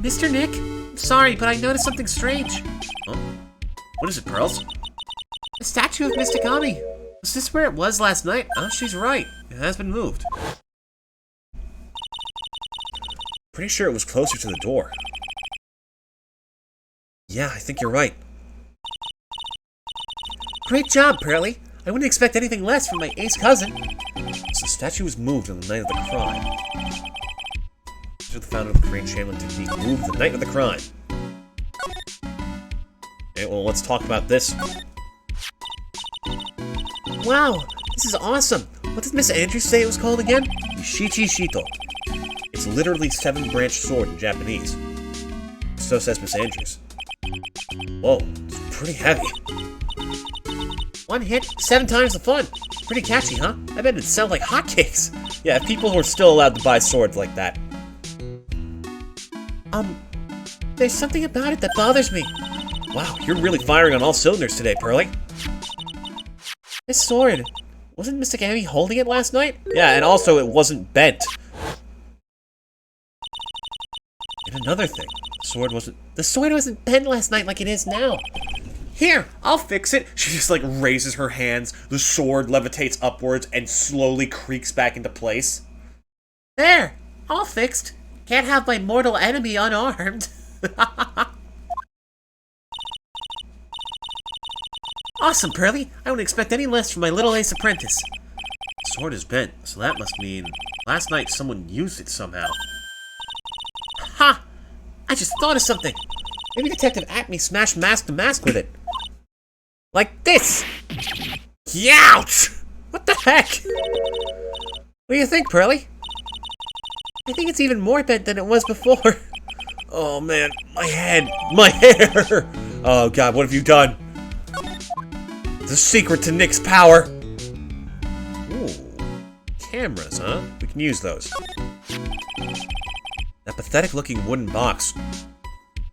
Mr. Nick? Sorry, but I noticed something strange. Huh? What is it, Pearls? The statue of Mystic Amy. Was this where it was last night? Oh, she's right. It has been moved. Pretty sure it was closer to the door. Yeah, I think you're right. Great job, Pearly. I wouldn't expect anything less from my ace cousin. So the statue was moved on the night of the crime. The founder of the Crane Chamberlain technique moved the night of the crime. Okay, well, let's talk about this. Wow, this is awesome. What did Miss Andrews say it was called again? Ishichi Shito. It's literally 7-branched sword in Japanese. So says Miss Andrews. Whoa, it's pretty heavy. One hit, 7 times the fun. Pretty catchy, huh? I bet it'd sell like hotcakes. Yeah, if people were still allowed to buy swords like that. There's something about it that bothers me. Wow, you're really firing on all cylinders today, Pearly. This sword, wasn't Mystic Amy holding it last night? Yeah, and also it wasn't bent. And another thing, the sword wasn't bent last night like it is now. Here, I'll fix it. She just like raises her hands, the sword levitates upwards and slowly creaks back into place. There, all fixed. Can't have my mortal enemy unarmed. Awesome, Pearly. I wouldn't expect any less from my little ace apprentice. The sword is bent, so that must mean last night someone used it somehow. Ha! I just thought of something. Maybe Detective Acme smashed mask to mask with it. Like this! Youch! What the heck? What do you think, Pearly? I think it's even more bent than it was before. Oh man, my head, my hair! Oh god, what have you done? The secret to Nick's power! Ooh, cameras, huh? We can use those. That pathetic-looking wooden box.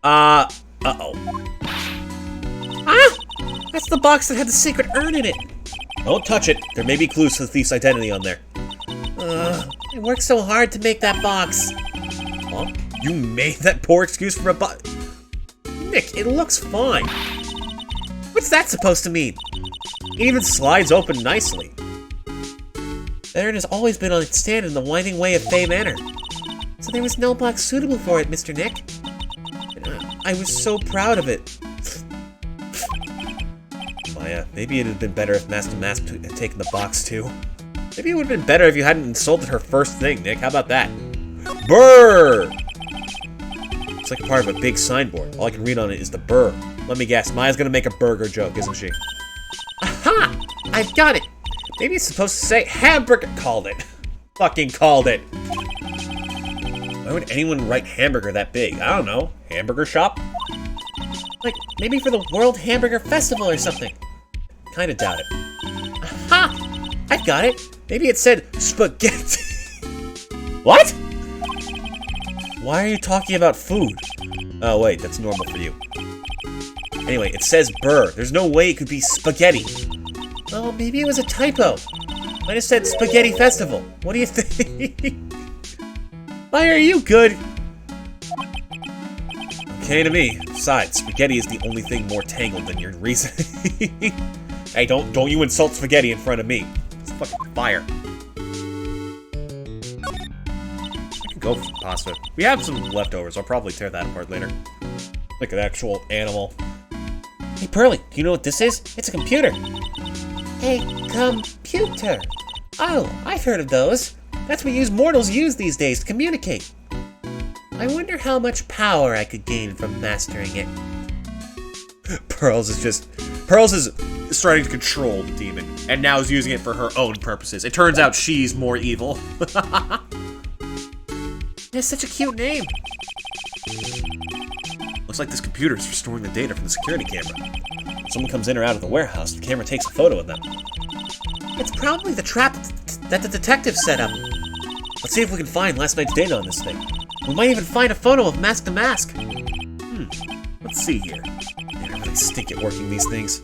Uh-oh. Ah! That's the box that had the secret urn in it. Don't touch it. There may be clues to the thief's identity on there. I worked so hard to make that box. Huh? You made that poor excuse for a box? Nick, it looks fine. What's that supposed to mean? It even slides open nicely. The urn has always been on its stand in the winding way of Fey Manor. So there was no box suitable for it, Mr. Nick. I was so proud of it. Maya. Maybe it'd have been better if Master Mask had taken the box, too. Maybe it would have been better if you hadn't insulted her first thing, Nick. How about that? Brr! It's like part of a big signboard. All I can read on it is the burr. Let me guess. Maya's gonna make a burger joke, isn't she? Aha! I've got it! Maybe it's supposed to say hamburger. Called it. Fucking called it. Why would anyone write hamburger that big? I don't know. Hamburger shop? Like, maybe for the World Hamburger Festival or something. Kinda doubt it. Aha! I've got it! Maybe it said spaghetti. What? Why are you talking about food? Oh, wait, that's normal for you. Anyway, it says burr. There's no way it could be spaghetti. Oh, maybe it was a typo. Might have said spaghetti festival. What do you think? Why are you good? Okay to me. Besides, spaghetti is the only thing more tangled than your reasoning. Hey, don't you insult spaghetti in front of me. It's fucking fire. I can go for some pasta. We have some leftovers. I'll probably tear that apart later. Like an actual animal. Hey, Pearly, do you know what this is? It's a computer. A computer. Oh, I've heard of those. That's what mortals use these days to communicate. I wonder how much power I could gain from mastering it. Pearls is starting to control the demon, and now is using it for her own purposes. It turns out she's more evil. That's such a cute name. Looks like this computer is storing the data from the security camera. When someone comes in or out of the warehouse, the camera takes a photo of them. It's probably the trap that the detective set up. Let's see if we can find last night's data on this thing. We might even find a photo of Mask the Mask. Let's see here. Man, I really stink at working these things.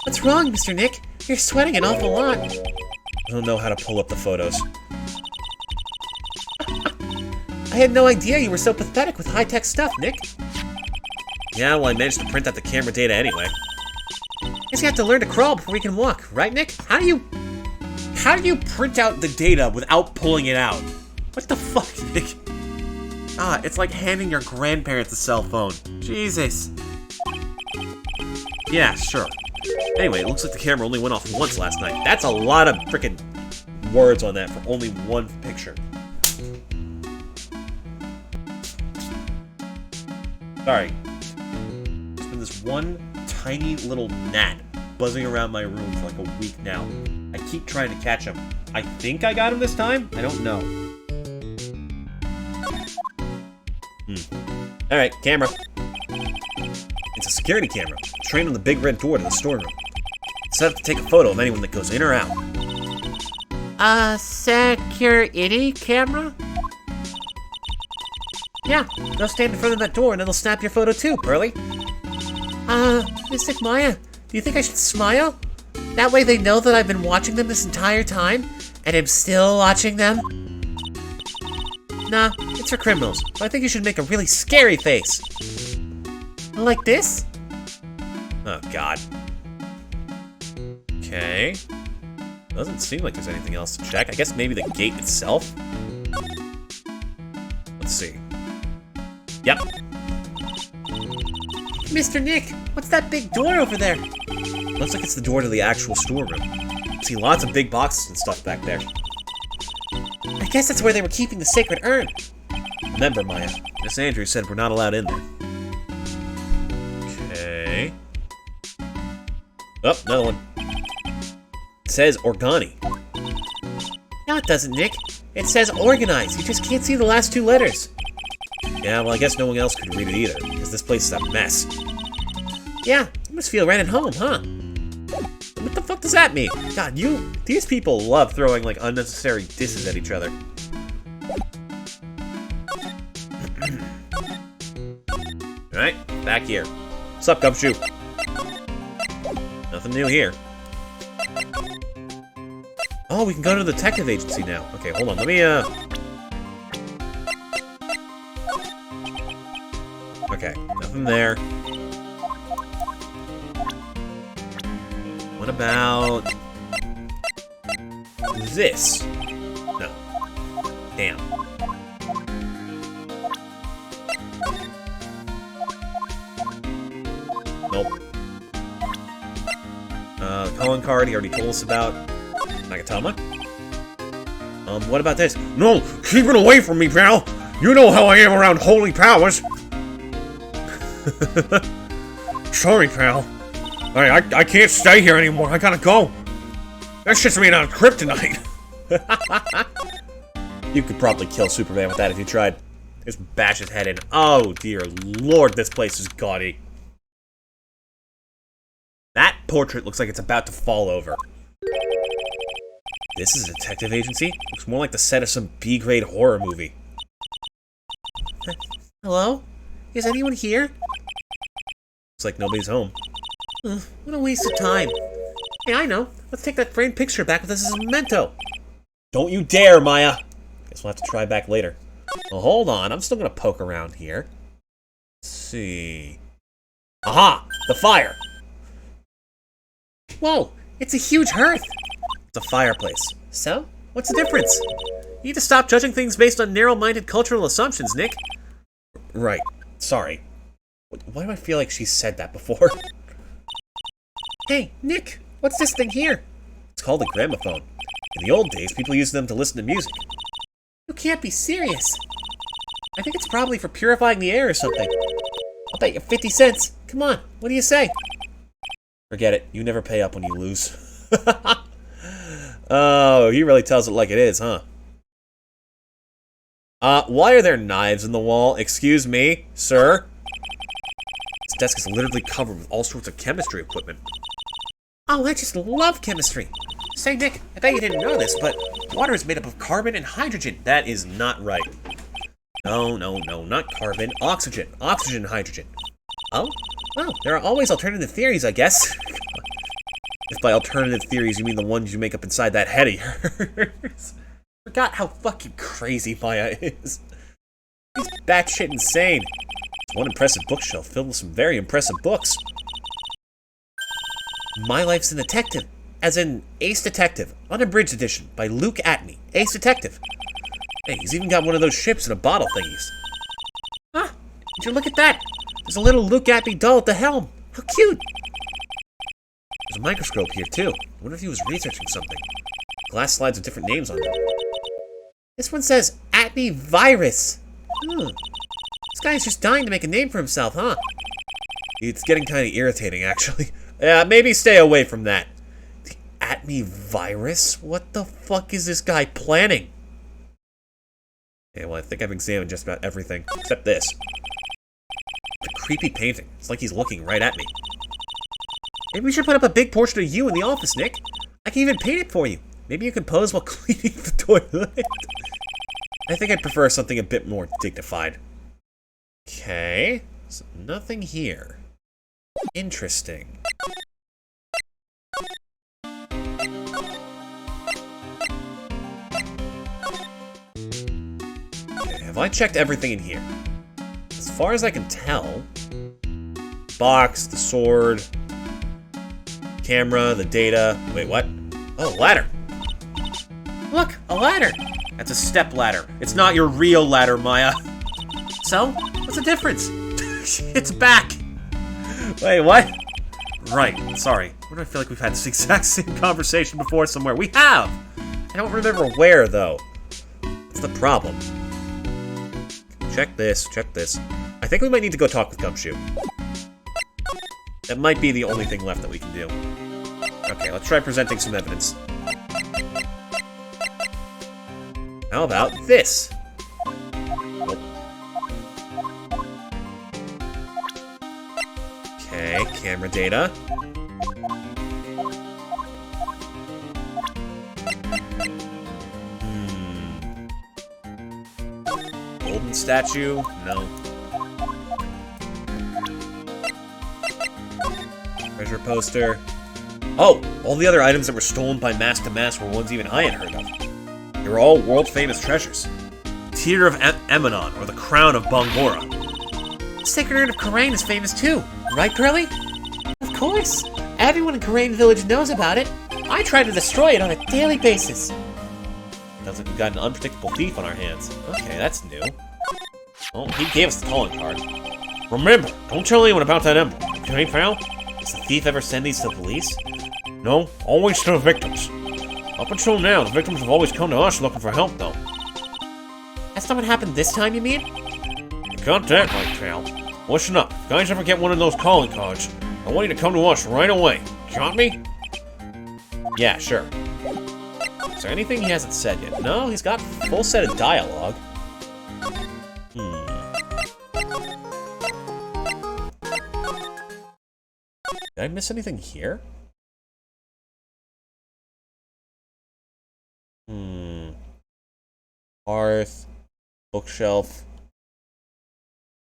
What's wrong, Mr. Nick? You're sweating an awful lot. I don't know how to pull up the photos. I had no idea you were so pathetic with high-tech stuff, Nick. Yeah, well, I managed to print out the camera data anyway. Guess you have to learn to crawl before you can walk, right, Nick? How do you print out the data without pulling it out? What the fuck, Nick? It's like handing your grandparents a cell phone. Jesus. Yeah, sure. Anyway, it looks like the camera only went off once last night. That's a lot of frickin' words on that for only one picture. Sorry. There's been this one tiny little gnat buzzing around my room for like a week now. I keep trying to catch him. I think I got him this time? I don't know. Alright, camera. It's a security camera, trained on the big red door to the storeroom. It's set up to take a photo of anyone that goes in or out. Security camera? Yeah, go stand in front of that door and it'll snap your photo too, Pearly. Mystic Maya, do you think I should smile? That way they know that I've been watching them this entire time, and I'm still watching them? Nah, it's for criminals, but I think you should make a really scary face. Like this? Oh, God. Okay. Doesn't seem like there's anything else to check. I guess maybe the gate itself? Let's see. Yep. Mr. Nick, what's that big door over there? Looks like it's the door to the actual storeroom. I see lots of big boxes and stuff back there. I guess that's where they were keeping the sacred urn. Remember, Maya, Miss Andrews said we're not allowed in there. Okay. Oh, another one. It says Organi. No, it doesn't, Nick. It says organize. You just can't see the last two letters. Yeah, well, I guess no one else could read it either, because this place is a mess. Yeah, you must feel right at home, huh? What the fuck does that mean? God, these people love throwing, like, unnecessary disses at each other. Alright, back here. What's up, Gumshoe? Nothing new here. Oh, we can go to the detective agency now. Okay, hold on, let me, Okay, nothing there. What about this? No. Damn. Nope. Calling card, he already told us about. Nakatama? What about this? No! Keep it away from me, pal! You know how I am around holy powers! Sorry, pal. I can't stay here anymore. I gotta go. That shit's made out of kryptonite. You could probably kill Superman with that if you tried. Just bash his head in. Oh, dear lord, this place is gaudy. That portrait looks like it's about to fall over. This is a detective agency? Looks more like the set of some B-grade horror movie. Hello? Is anyone here? Looks like nobody's home. What a waste of time. Hey, I know. Let's take that framed picture back with us as a memento. Don't you dare, Maya! Guess we'll have to try back later. Well, hold on. I'm still gonna poke around here. Let's see... Aha! The fire! Whoa! It's a huge hearth! It's a fireplace. So? What's the difference? You need to stop judging things based on narrow-minded cultural assumptions, Nick. Right. Sorry. Why do I feel like she said that before? Hey, Nick! What's this thing here? It's called a gramophone. In the old days, people used them to listen to music. You can't be serious. I think it's probably for purifying the air or something. I'll bet you 50 cents. Come on, what do you say? Forget it. You never pay up when you lose. Oh, he really tells it like it is, huh? Why are there knives in the wall? Excuse me, sir? This desk is literally covered with all sorts of chemistry equipment. Oh, I just love chemistry. Say, Nick, I bet you didn't know this, but water is made up of carbon and hydrogen. That is not right. No, not carbon. Oxygen. Oxygen, hydrogen. Oh? Well, there are always alternative theories, I guess. If by alternative theories you mean the ones you make up inside that head of yours. Forgot how fucking crazy Maya is. He's batshit insane. It's one impressive bookshelf filled with some very impressive books. My Life's a Detective, as in Ace Detective, unabridged edition by Luke Atney, Ace Detective. Hey, he's even got one of those ships in a bottle thingies. Ah, would you look at that? There's a little Luke Atney doll at the helm. How cute! There's a microscope here, too. I wonder if he was researching something. Glass slides with different names on them. This one says Atney Virus. This guy's just dying to make a name for himself, huh? It's getting kind of irritating, actually. Yeah, maybe stay away from that. The Atney Virus? What the fuck is this guy planning? Okay, well, I think I've examined just about everything, except this. A creepy painting. It's like he's looking right at me. Maybe we should put up a big portrait of you in the office, Nick. I can even paint it for you. Maybe you can pose while cleaning the toilet. I think I'd prefer something a bit more dignified. Okay, so nothing here. Interesting. Okay, have I checked everything in here? As far as I can tell, box, the sword, camera, the data. Wait, what? Oh, ladder. Look, a ladder. That's a step ladder. It's not your real ladder, Maya. So, what's the difference? It's back. Wait, what? Right, sorry. Where do I feel like we've had this exact same conversation before somewhere? We have! I don't remember where, though. That's the problem. Check this, check this. I think we might need to go talk with Gumshoe. That might be the only thing left that we can do. Okay, let's try presenting some evidence. How about this? Nope. Okay, camera data. Golden statue? No. Treasure poster. Oh! All the other items that were stolen by Mask to Mask were ones even I had heard of. They were all world-famous treasures. The Tear of Emanon, or the Crown of Bongora. The Sacred Urn of Karain is famous too, right, Curly? Of course. Everyone in Karain Village knows about it. I try to destroy it on a daily basis. Sounds like we've got an unpredictable thief on our hands. Okay, that's new. Well, he gave us the calling card. Remember, don't tell anyone about that emblem. Okay, pal? Does the thief ever send these to the police? No, always to the victims. Up until now, the victims have always come to us looking for help, though. That's not what happened this time, you mean? You got that right, pal. Listen up. If guys ever get one of those calling cards, I want you to come to us right away. Got me? Yeah, sure. Is there anything he hasn't said yet? No, he's got a full set of dialogue. Did I miss anything here? Hearth, bookshelf,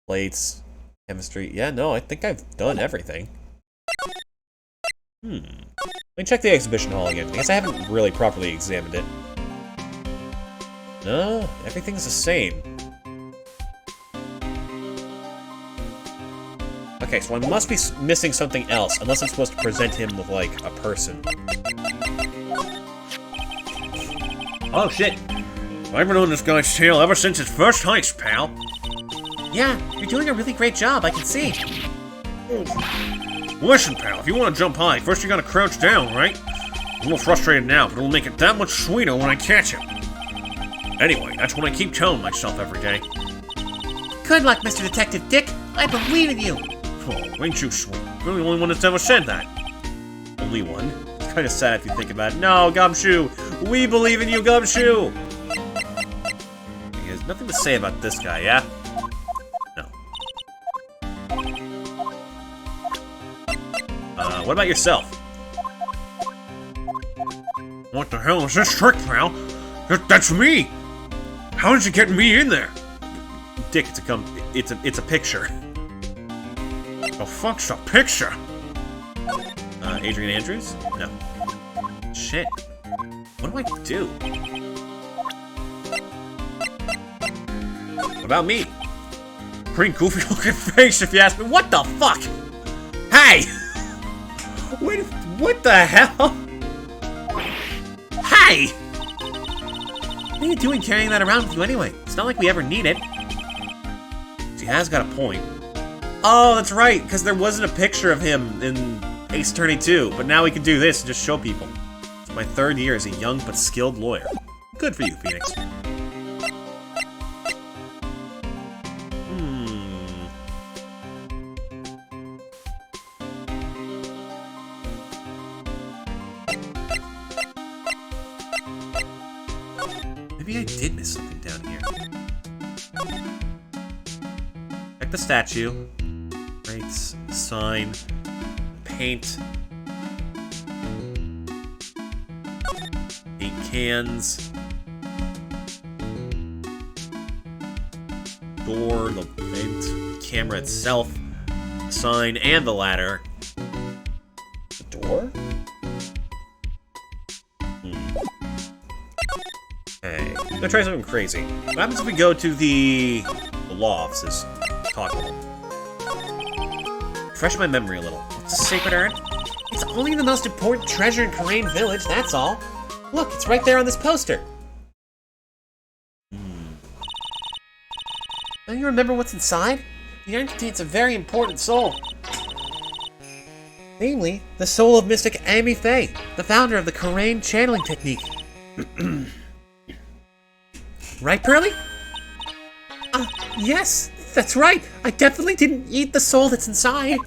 plates, chemistry. Yeah, no, I think I've done everything. Let me check the exhibition hall again. I guess I haven't really properly examined it. No, everything's the same. Okay, so I must be missing something else, unless I'm supposed to present him with, like, a person. Oh shit! I've been on this guy's tail ever since his first heist, pal. Yeah, you're doing a really great job, I can see. Listen, pal, if you want to jump high, first you gotta crouch down, right? I'm a little frustrated now, but it'll make it that much sweeter when I catch him. Anyway, that's what I keep telling myself every day. Good luck, Mr. Detective Dick. I believe in you. Oh, ain't you sweet? You're the only one that's ever said that. Only one? It's kind of sad if you think about it. No, Gumshoe! We believe in you, Gumshoe! He has nothing to say about this guy, yeah? No. What about yourself? What the hell is this trick, pal? That's me! How did you get me in there? Dick, it's a picture. The fuck's a picture? Adrian Andrews? No. Shit. What do I do? What about me? Pretty goofy looking face if you ask me. What the fuck? Hey! Wait, what the hell? Hey! What are you doing carrying that around with you anyway? It's not like we ever need it. She has got a point. Oh, that's right, because there wasn't a picture of him in Ace Attorney 2, but now we can do this and just show people. It's my 3rd year as a young but skilled lawyer. Good for you, Phoenix. Maybe I did miss something down here. Check the statue. Rates, sign, paint. 8 cans. Door, the vent, camera itself, the sign, and the ladder. The door? Hey, I'm gonna try something crazy. What happens if we go to the law offices? Talk to them. Refresh my memory a little. What's the sacred urn? It's only the most important treasure in Karain Village, that's all. Look, it's right there on this poster. Don't you remember what's inside? The urn contains a very important soul. Namely, the soul of Mystic Amy Faye, the founder of the Karain channeling technique. Right, Pearly? Yes, that's right. I definitely didn't eat the soul that's inside.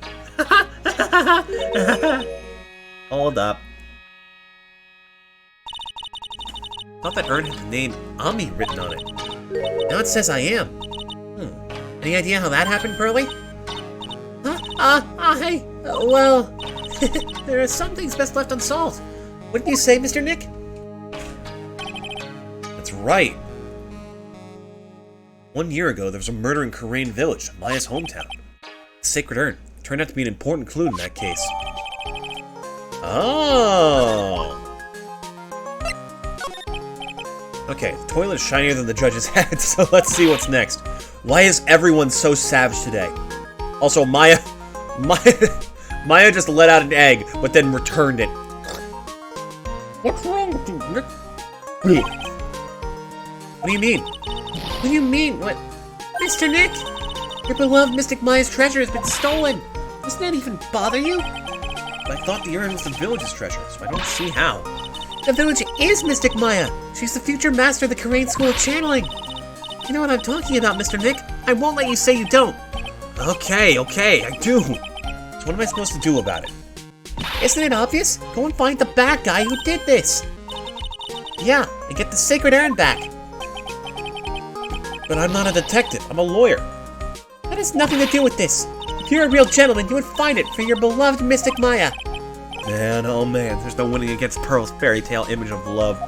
Hold up. Thought that urn had the name Ami written on it. Now it says I am. Any idea how that happened, Pearly? Well, there are some things best left unsolved. What did you say, Mr. Nick? That's right. 1 year ago, there was a murder in Karain Village, Maya's hometown. The sacred urn turned out to be an important clue in that case. Oh! Okay, the toilet is shinier than the judge's head, so let's see what's next. Why is everyone so savage today? Also, Maya just let out an egg, but then returned it. What's wrong with you, Nick? What do you mean? What do you mean? What? Mr. Nick! Your beloved Mystic Maya's treasure has been stolen! Doesn't that even bother you? I thought the urn was the village's treasure, so I don't see how. The village is Mystic Maya. She's the future master of the Korean School of Channeling. You know what I'm talking about, Mr. Nick. I won't let you say you don't. Okay, I do. So what am I supposed to do about it? Isn't it obvious? Go and find the bad guy who did this. Yeah, and get the sacred urn back. But I'm not a detective, I'm a lawyer. That has nothing to do with this. If you're a real gentleman, you would find it for your beloved Mystic Maya. Man, oh man, there's no winning against Pearl's fairy tale image of love.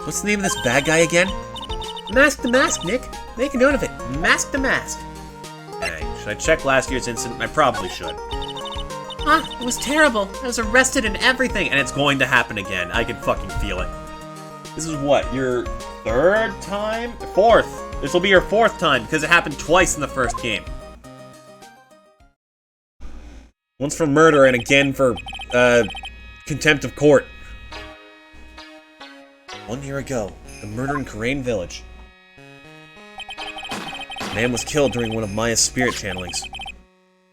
What's the name of this bad guy again? Mask the Mask, Nick. Make a note of it. Mask the Mask. Dang, should I check last year's incident? I probably should. It was terrible. I was arrested and everything. And it's going to happen again. I can fucking feel it. This is what, your third time? Fourth. This will be your fourth time because it happened twice in the first game. Once for murder and again for, contempt of court. 1 year ago, the murder in Korean village. A man was killed during one of Maya's spirit channelings.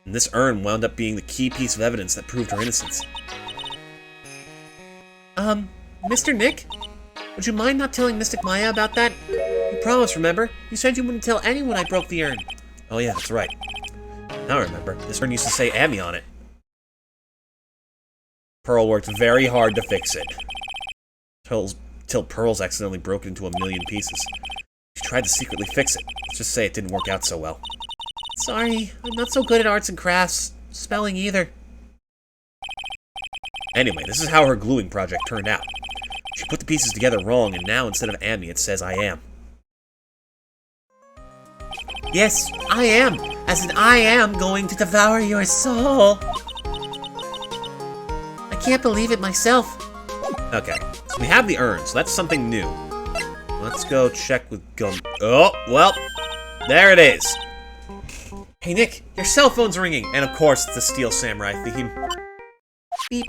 And this urn wound up being the key piece of evidence that proved her innocence. Mr. Nick? Would you mind not telling Mystic Maya about that? You promised, remember? You said you wouldn't tell anyone I broke the urn. Oh yeah, that's right. Now I remember. This urn used to say Amy on it. Pearl worked very hard to fix it. Till Pearl's accidentally broke it into a million pieces. She tried to secretly fix it. Let's just say it didn't work out so well. Sorry, I'm not so good at arts and crafts. Spelling either. Anyway, this is how her gluing project turned out. She put the pieces together wrong, and now instead of Amy, it says I am. Yes, I am. As in, I am going to devour your soul. I can't believe it myself. Okay, so we have the urn, so that's something new. Let's go check with Gum. Oh, well, there it is. Hey Nick, your cell phone's ringing, and of course it's the Steel Samurai theme. Beep.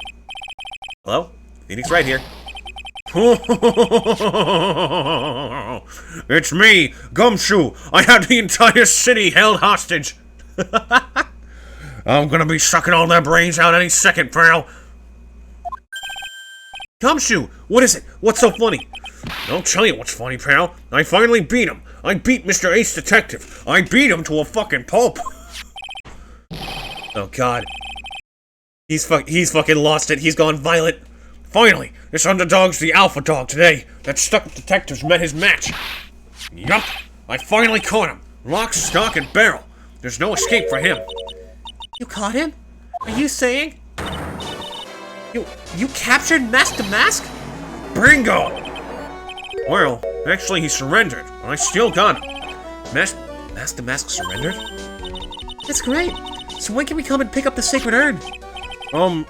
Hello? Phoenix right here. It's me, Gumshoe. I had the entire city held hostage. I'm gonna be sucking all their brains out any second, pal. Gumshoe, what is it? What's so funny? I'll tell you what's funny, pal. I finally beat him. I beat Mr. Ace Detective. I beat him to a fucking pulp. Oh god. He's fucking lost it. He's gone violent. Finally, this underdog's the alpha dog today. That stuck detective's met his match. Yup, I finally caught him. Lock, stock, and barrel. There's no escape for him. You caught him? Are you saying... You captured Mask the Mask? Bingo! Well, actually he surrendered, but I still got him. Mask the Mask surrendered? That's great. So when can we come and pick up the sacred urn? Well,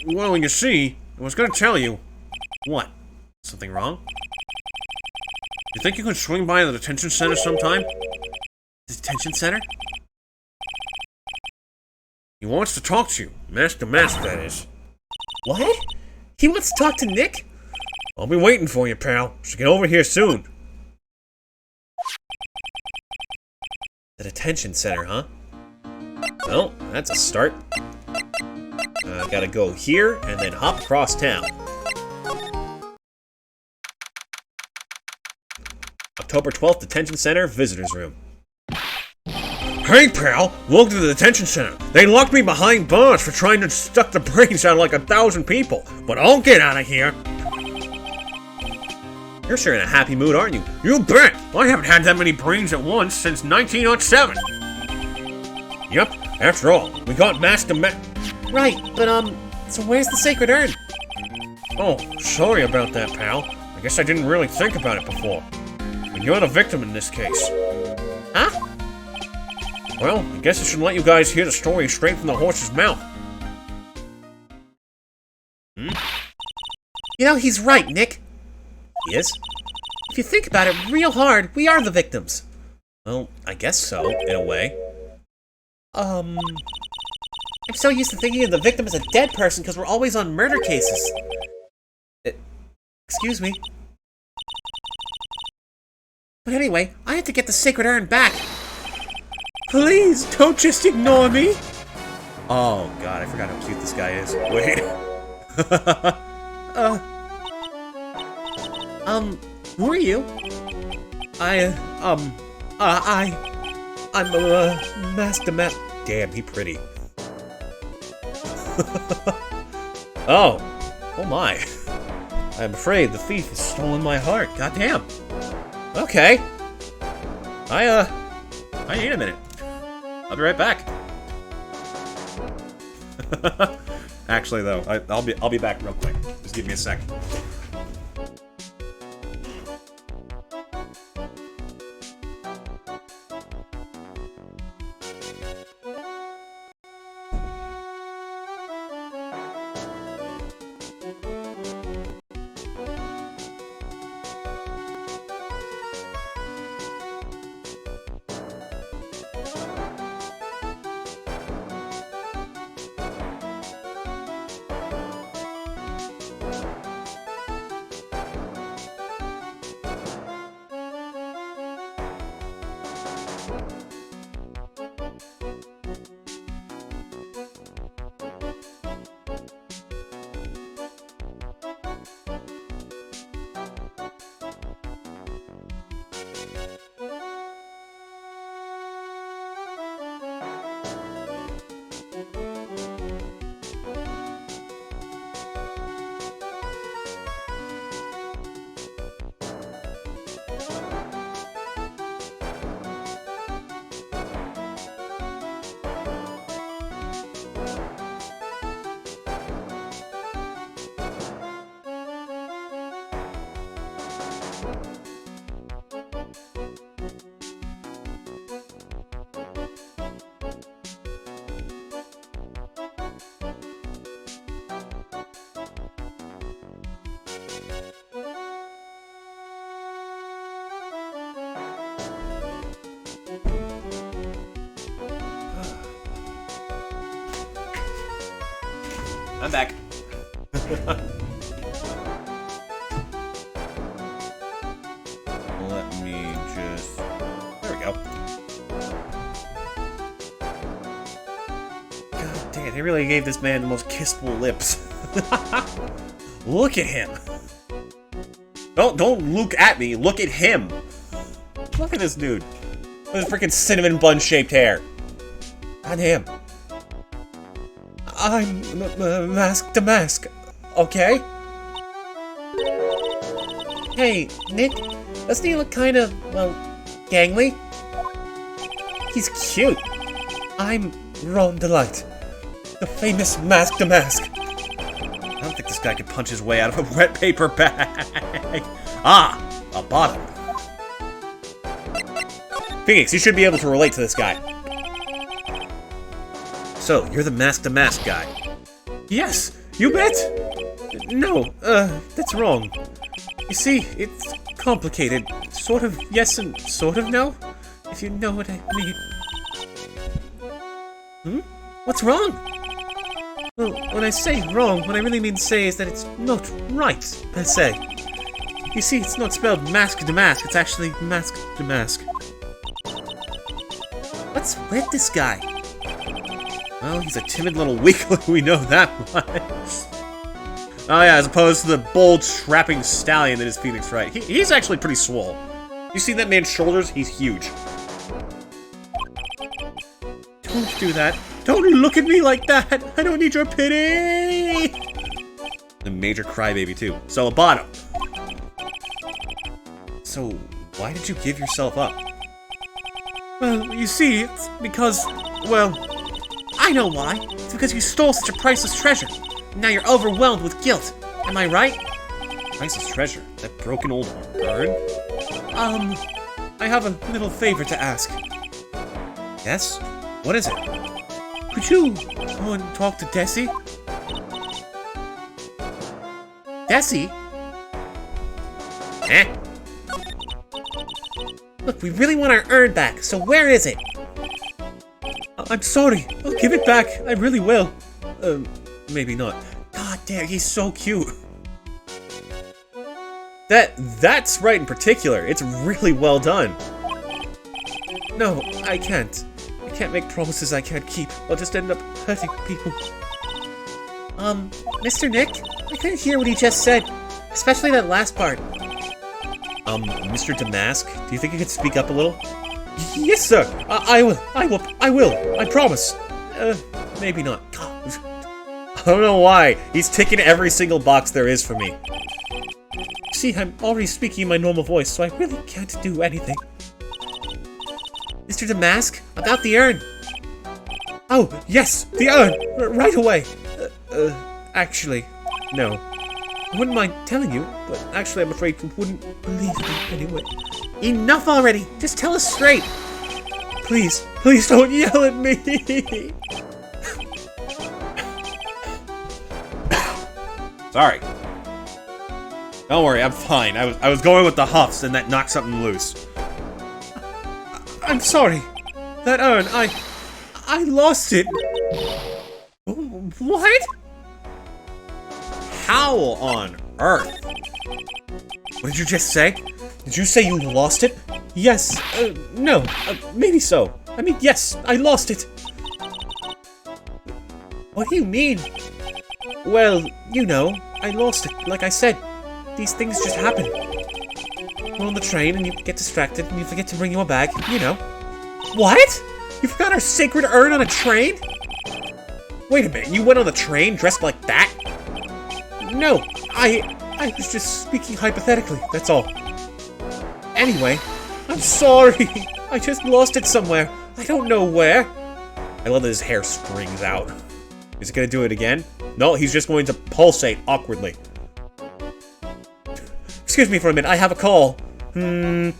you see, I was gonna tell you. What? Something wrong? You think you could swing by the detention center sometime? Detention center? He wants to talk to you. Mask the Mask, that is. What? He wants to talk to Nick? I'll be waiting for you, pal. So get over here soon. The detention center, huh? Well, that's a start. Gotta go here, and then hop across town. October 12th, Detention Center, Visitors Room. Hey, pal! Welcome to the detention center. They locked me behind bars for trying to suck the brains out of like 1,000 people. But I'll get out of here. You're sure in a happy mood, aren't you? You bet! I haven't had that many brains at once since 1907. Yep, after all, we got Mask the Mask. Right, but so where's the sacred urn? Oh, sorry about that, pal. I guess I didn't really think about it before. But you're the victim in this case. Huh? Well, I guess I should let you guys hear the story straight from the horse's mouth. You know, he's right, Nick. He is? If you think about it real hard, we are the victims. Well, I guess so, in a way. I'm so used to thinking of the victim as a dead person because we're always on murder cases. Excuse me. But anyway, I have to get the sacred urn back. Please, don't just ignore me! Oh god, I forgot how cute this guy is. Wait. Who are you? I'm Master Map. Damn, he pretty. Oh my. I'm afraid the thief has stolen my heart. Goddamn. Okay. I need a minute. I'll be right back. Actually, though, I'll be back real quick. Just give me a second. I'm back. Let me just... There we go. God damn, they really gave this man the most kissable lips. Look at him. Don't look at me. Look at him. Look at this dude. With his freaking cinnamon bun-shaped hair. God damn. I'm Mask to Mask, okay? Hey, Nick, doesn't he look kind of, well, gangly? He's cute. I'm Delite, the famous Mask to Mask. I don't think this guy could punch his way out of a wet paper bag. Ah, a bottom. Phoenix, you should be able to relate to this guy. So, you're the Mask to Mask guy. Yes, you bet! No, that's wrong. You see, it's complicated. Sort of yes and sort of no, if you know what I mean. Hmm? What's wrong? Well, when I say wrong, what I really mean to say is that it's not right, per se. You see, it's not spelled mask to mask, it's actually mask to mask. What's with this guy? Well, he's a timid little weakling, we know that much. Oh yeah, as opposed to the bold, strapping stallion that is Phoenix Wright. He's actually pretty swole. You see that man's shoulders? He's huge. Don't do that. Don't look at me like that! I don't need your pity! A major crybaby, too. So, a bottom. So, why did you give yourself up? Well, you see, it's because, well... I know why. It's because you stole such a priceless treasure. Now you're overwhelmed with guilt. Am I right? Priceless treasure? That broken old bird? I have a little favor to ask. Yes? What is it? Could you go and talk to Desi? Desi? Eh? Look, we really want our urn back, so where is it? I'm sorry. I'll give it back. I really will. Maybe not. God damn, he's so cute. That's right in particular. It's really well done. No, I can't. can't make promises I can't keep. I'll just end up hurting people. Mr. Nick? I couldn't hear what he just said. Especially that last part. Mr. Damask, do you think you could speak up a little? Yes, sir. I will. I promise. Maybe not. I don't know why. He's ticking every single box there is for me. See, I'm already speaking in my normal voice, so I really can't do anything. Mr. Damask, about the urn. Oh, yes, the urn! Right away! Actually, no. I wouldn't mind telling you, but actually I'm afraid you wouldn't believe me anyway. Enough already! Just tell us straight! Please don't yell at me! Sorry. Don't worry, I'm fine. I was going with the huffs and that knocked something loose. I'm sorry. That urn, I lost it. What? How on earth? What did you just say? Did you say you lost it? Yes. No. Maybe so. I mean, yes, I lost it. What do you mean? Well, you know, I lost it, like I said. These things just happen. We're on the train and you get distracted and you forget to bring your bag, you know. What? You forgot our sacred urn on a train? Wait a minute, you went on the train dressed like that? No, I was just speaking hypothetically, that's all. Anyway, I'm sorry. I just lost it somewhere. I don't know where. I love that his hair springs out. Is he gonna do it again? No, he's just going to pulsate awkwardly. Excuse me for a minute, I have a call. This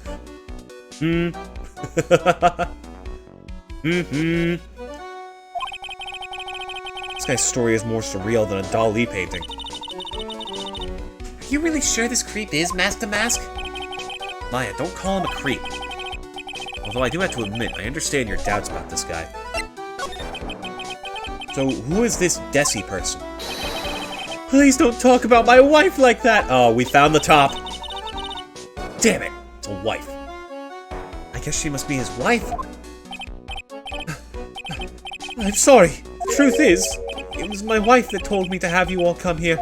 guy's story is more surreal than a Dali painting. Are you really sure this creep is Mask Damask? Maya, don't call him a creep. Although I do have to admit, I understand your doubts about this guy. So, who is this Desi person? Please don't talk about my wife like that! Oh, we found the top. Damn it, it's a wife. I guess she must be his wife. I'm sorry. The truth is, it was my wife that told me to have you all come here.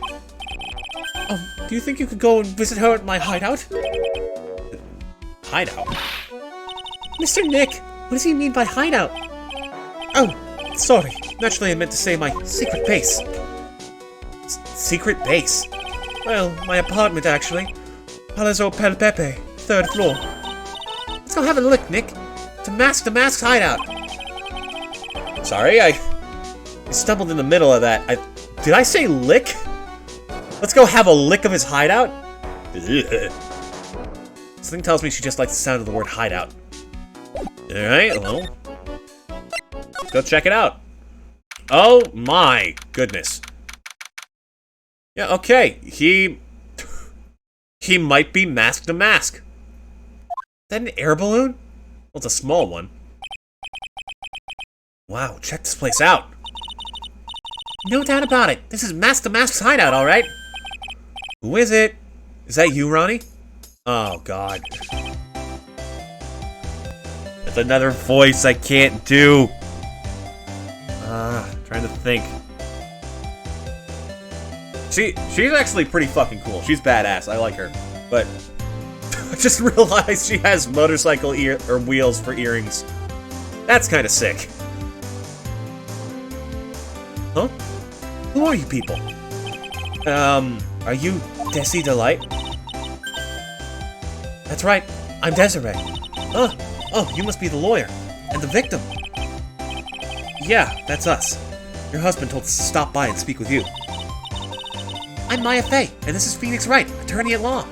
Do you think you could go and visit her at my hideout? Hideout? Mr. Nick, what does he mean by hideout? Oh, sorry. Naturally, I meant to say my secret base. Secret base? Well, my apartment, actually. Palazzo Pel Pepe, 3rd floor. Let's go have a look, Nick. To Mask Damask's hideout. Sorry, I stumbled in the middle of that. Did I say lick? Let's go have a lick of his hideout? Something tells me she just likes the sound of the word hideout. Alright, well. Let's go check it out. Oh my goodness. Yeah, okay. He might be Mask Damask. Is that an air balloon? Well, it's a small one. Wow, check this place out. No doubt about it. This is Mask Damask's hideout, alright? Who is it? Is that you, Ronnie? Oh, God. That's another voice I can't do. Trying to think. She's actually pretty fucking cool. She's badass. I like her. But I just realized she has motorcycle wheels for earrings. That's kind of sick. Huh? Who are you people? Are you Desi Delite? That's right. I'm Desiree. Oh, you must be the lawyer. And the victim. Yeah, that's us. Your husband told us to stop by and speak with you. I'm Maya Fey, and this is Phoenix Wright, attorney at law.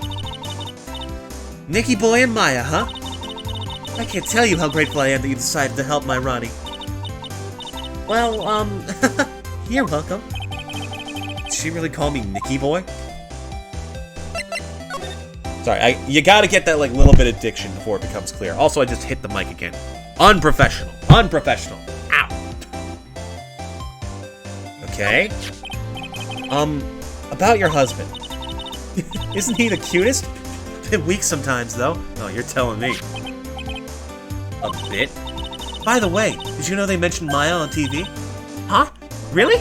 Nicky Boy and Maya, huh? I can't tell you how grateful I am that you decided to help my Ronnie. Well, you're welcome. Did she really call me Nicky Boy? Sorry, you gotta get that like little bit of diction before it becomes clear. Also, I just hit the mic again. Unprofessional. Unprofessional. Ow. Okay. About your husband. Isn't he the cutest? A bit weak sometimes, though. Oh, you're telling me. A bit? By the way, did you know they mentioned Maya on TV? Huh? Really?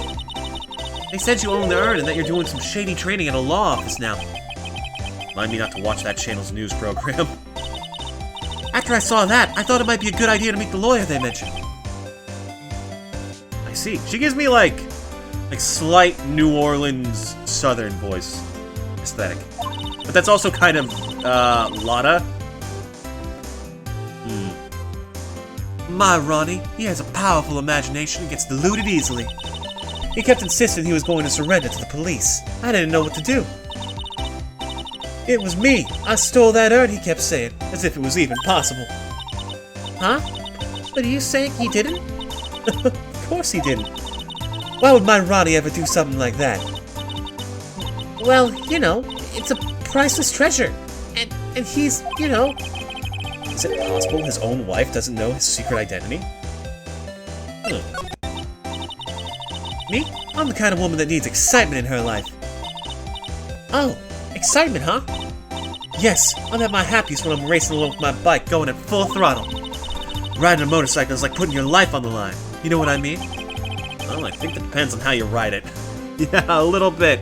They said you own the urn and that you're doing some shady training at a law office now. Remind me not to watch that channel's news program. After I saw that, I thought it might be a good idea to meet the lawyer they mentioned. I see. She gives me like slight New Orleans Southern voice aesthetic. But that's also kind of, Lotta. My Ronnie, he has a powerful imagination and gets deluded easily. He kept insisting he was going to surrender to the police. I didn't know what to do. It was me. I stole that urn, he kept saying, as if it was even possible. Huh? But are you saying he didn't? Of course he didn't. Why would my Ronnie ever do something like that? Well, you know, it's a priceless treasure. And he's, you know... Is it possible his own wife doesn't know his secret identity? Me? I'm the kind of woman that needs excitement in her life. Oh, excitement, huh? Yes, I'm at my happiest when I'm racing along with my bike going at full throttle. Riding a motorcycle is like putting your life on the line. You know what I mean? Well, I think it depends on how you ride it. Yeah, a little bit.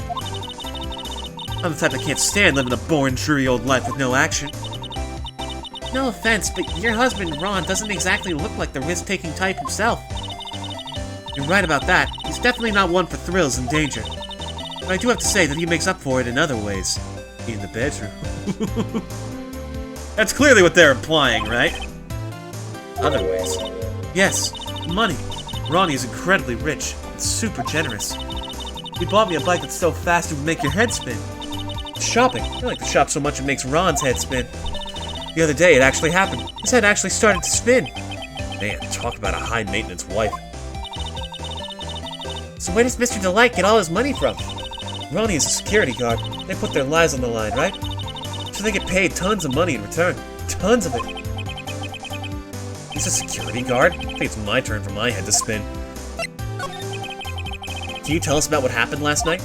I'm the type that can't stand living a boring, dreary old life with no action. No offense, but your husband, Ron, doesn't exactly look like the risk-taking type himself. You're right about that. He's definitely not one for thrills and danger. But I do have to say that he makes up for it in other ways. In the bedroom. That's clearly what they're implying, right? Other ways? Yes, money. Ronnie is incredibly rich and super generous. He bought me a bike that's so fast it would make your head spin. Shopping. I like to shop so much it makes Ron's head spin. The other day, it actually happened. His head actually started to spin. Man, talk about a high-maintenance wife. So where does Mr. Delite get all his money from? Ronnie is a security guard. They put their lives on the line, right? So they get paid tons of money in return. Tons of it. He's a security guard? I think it's my turn for my head to spin. Can you tell us about what happened last night?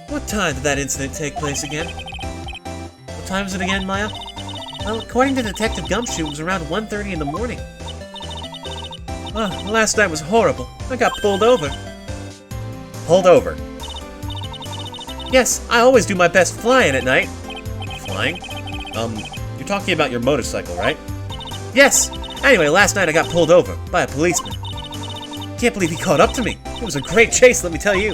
What time did that incident take place again? What time is it again, Maya? Well, according to Detective Gumshoe, it was around 1:30 in the morning. Last night was horrible. I got pulled over. Pulled over? Yes, I always do my best flying at night. Flying? You're talking about your motorcycle, right? Yes! Anyway, last night I got pulled over by a policeman. Can't believe he caught up to me. It was a great chase, let me tell you.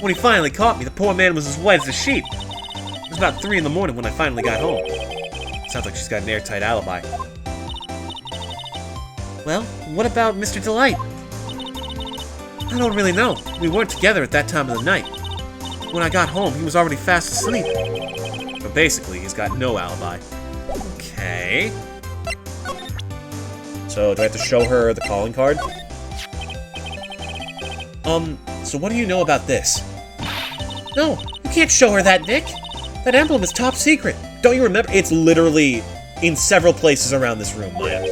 When he finally caught me, the poor man was as white as a sheet. It was about 3 in the morning when I finally got home. Sounds like she's got an airtight alibi. Well, what about Mr. Delite? I don't really know. We weren't together at that time of the night. When I got home, he was already fast asleep. But basically, he's got no alibi. Okay. So, do I have to show her the calling card? So what do you know about this? No, you can't show her that, Nick. That emblem is top secret. Don't you remember? It's literally in several places around this room, Maya.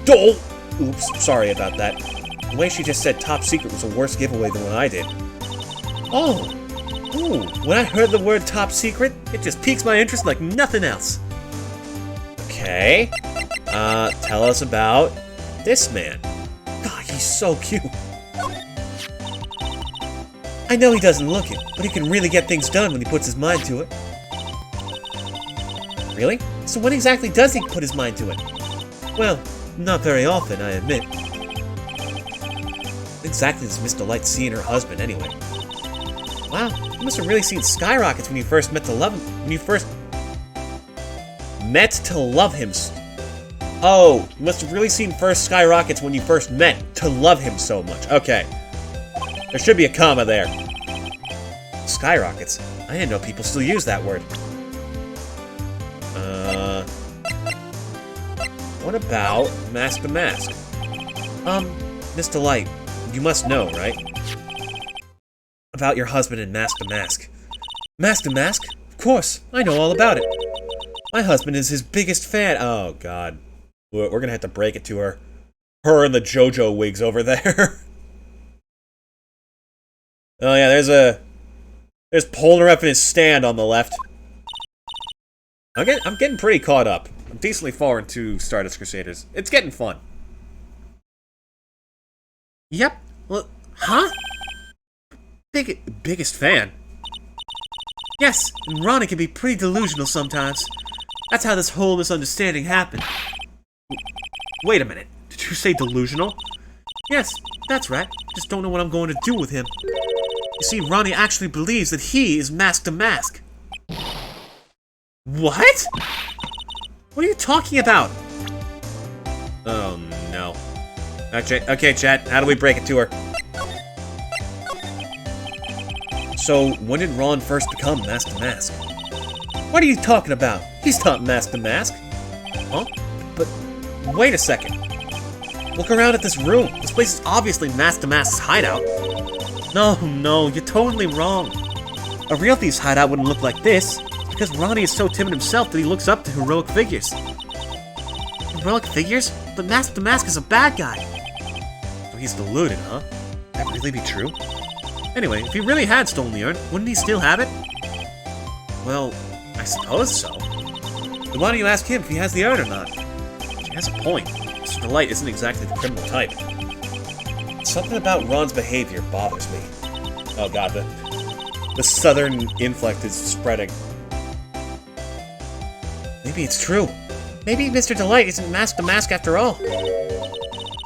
Oh! Oops, sorry about that. The way she just said top secret was a worse giveaway than what I did. Oh! Ooh, when I heard the word top secret, it just piques my interest like nothing else. Okay. Tell us about this man. God, he's so cute. I know he doesn't look it, but he can really get things done when he puts his mind to it. Really? So when exactly does he put his mind to it? Well, not very often, I admit. What exactly does Miss Delite see in her husband, anyway? Wow, you must have really seen skyrockets when you first met to love him. When you first met to love him. Oh, you must have really seen first skyrockets when you first met to love him so much. Okay. There should be a comma there. Skyrockets? I didn't know people still use that word. What about Mask the Mask? Miss Delite, you must know, right? About your husband and Mask the Mask. Mask the Mask? Of course, I know all about it. My husband is his biggest fan. Oh, God. We're gonna have to break it to her. Her and the JoJo wigs over there. Oh yeah, there's Polnareff in his stand on the left. I'm getting pretty caught up. I'm decently far into Stardust Crusaders. It's getting fun. Yep. Well, huh? Biggest fan. Yes, and Ronnie can be pretty delusional sometimes. That's how this whole misunderstanding happened. Wait a minute. Did you say delusional? Yes, that's right. Just don't know what I'm going to do with him. You see, Ronnie actually believes that he is Mask to Mask. What? What are you talking about? Oh, no. Okay, chat. How do we break it to her? So, when did Ron first become Mask to Mask? What are you talking about? He's not Mask to Mask. Huh? But, wait a second. Look around at this room. This place is obviously Mask to Mask's hideout. No, you're totally wrong. A real thief's hideout wouldn't look like this, because Ronnie is so timid himself that he looks up to heroic figures. Heroic figures? But Mask to Mask is a bad guy. So he's deluded, huh? Could that really be true? Anyway, if he really had stolen the urn, wouldn't he still have it? Well, I suppose so. Then why don't you ask him if he has the urn or not? She has a point. Mr. Delite isn't exactly the criminal type. Something about Ron's behavior bothers me. Oh god, the southern inflect is spreading. Maybe it's true. Maybe Mr. Delite isn't Mask to Mask after all.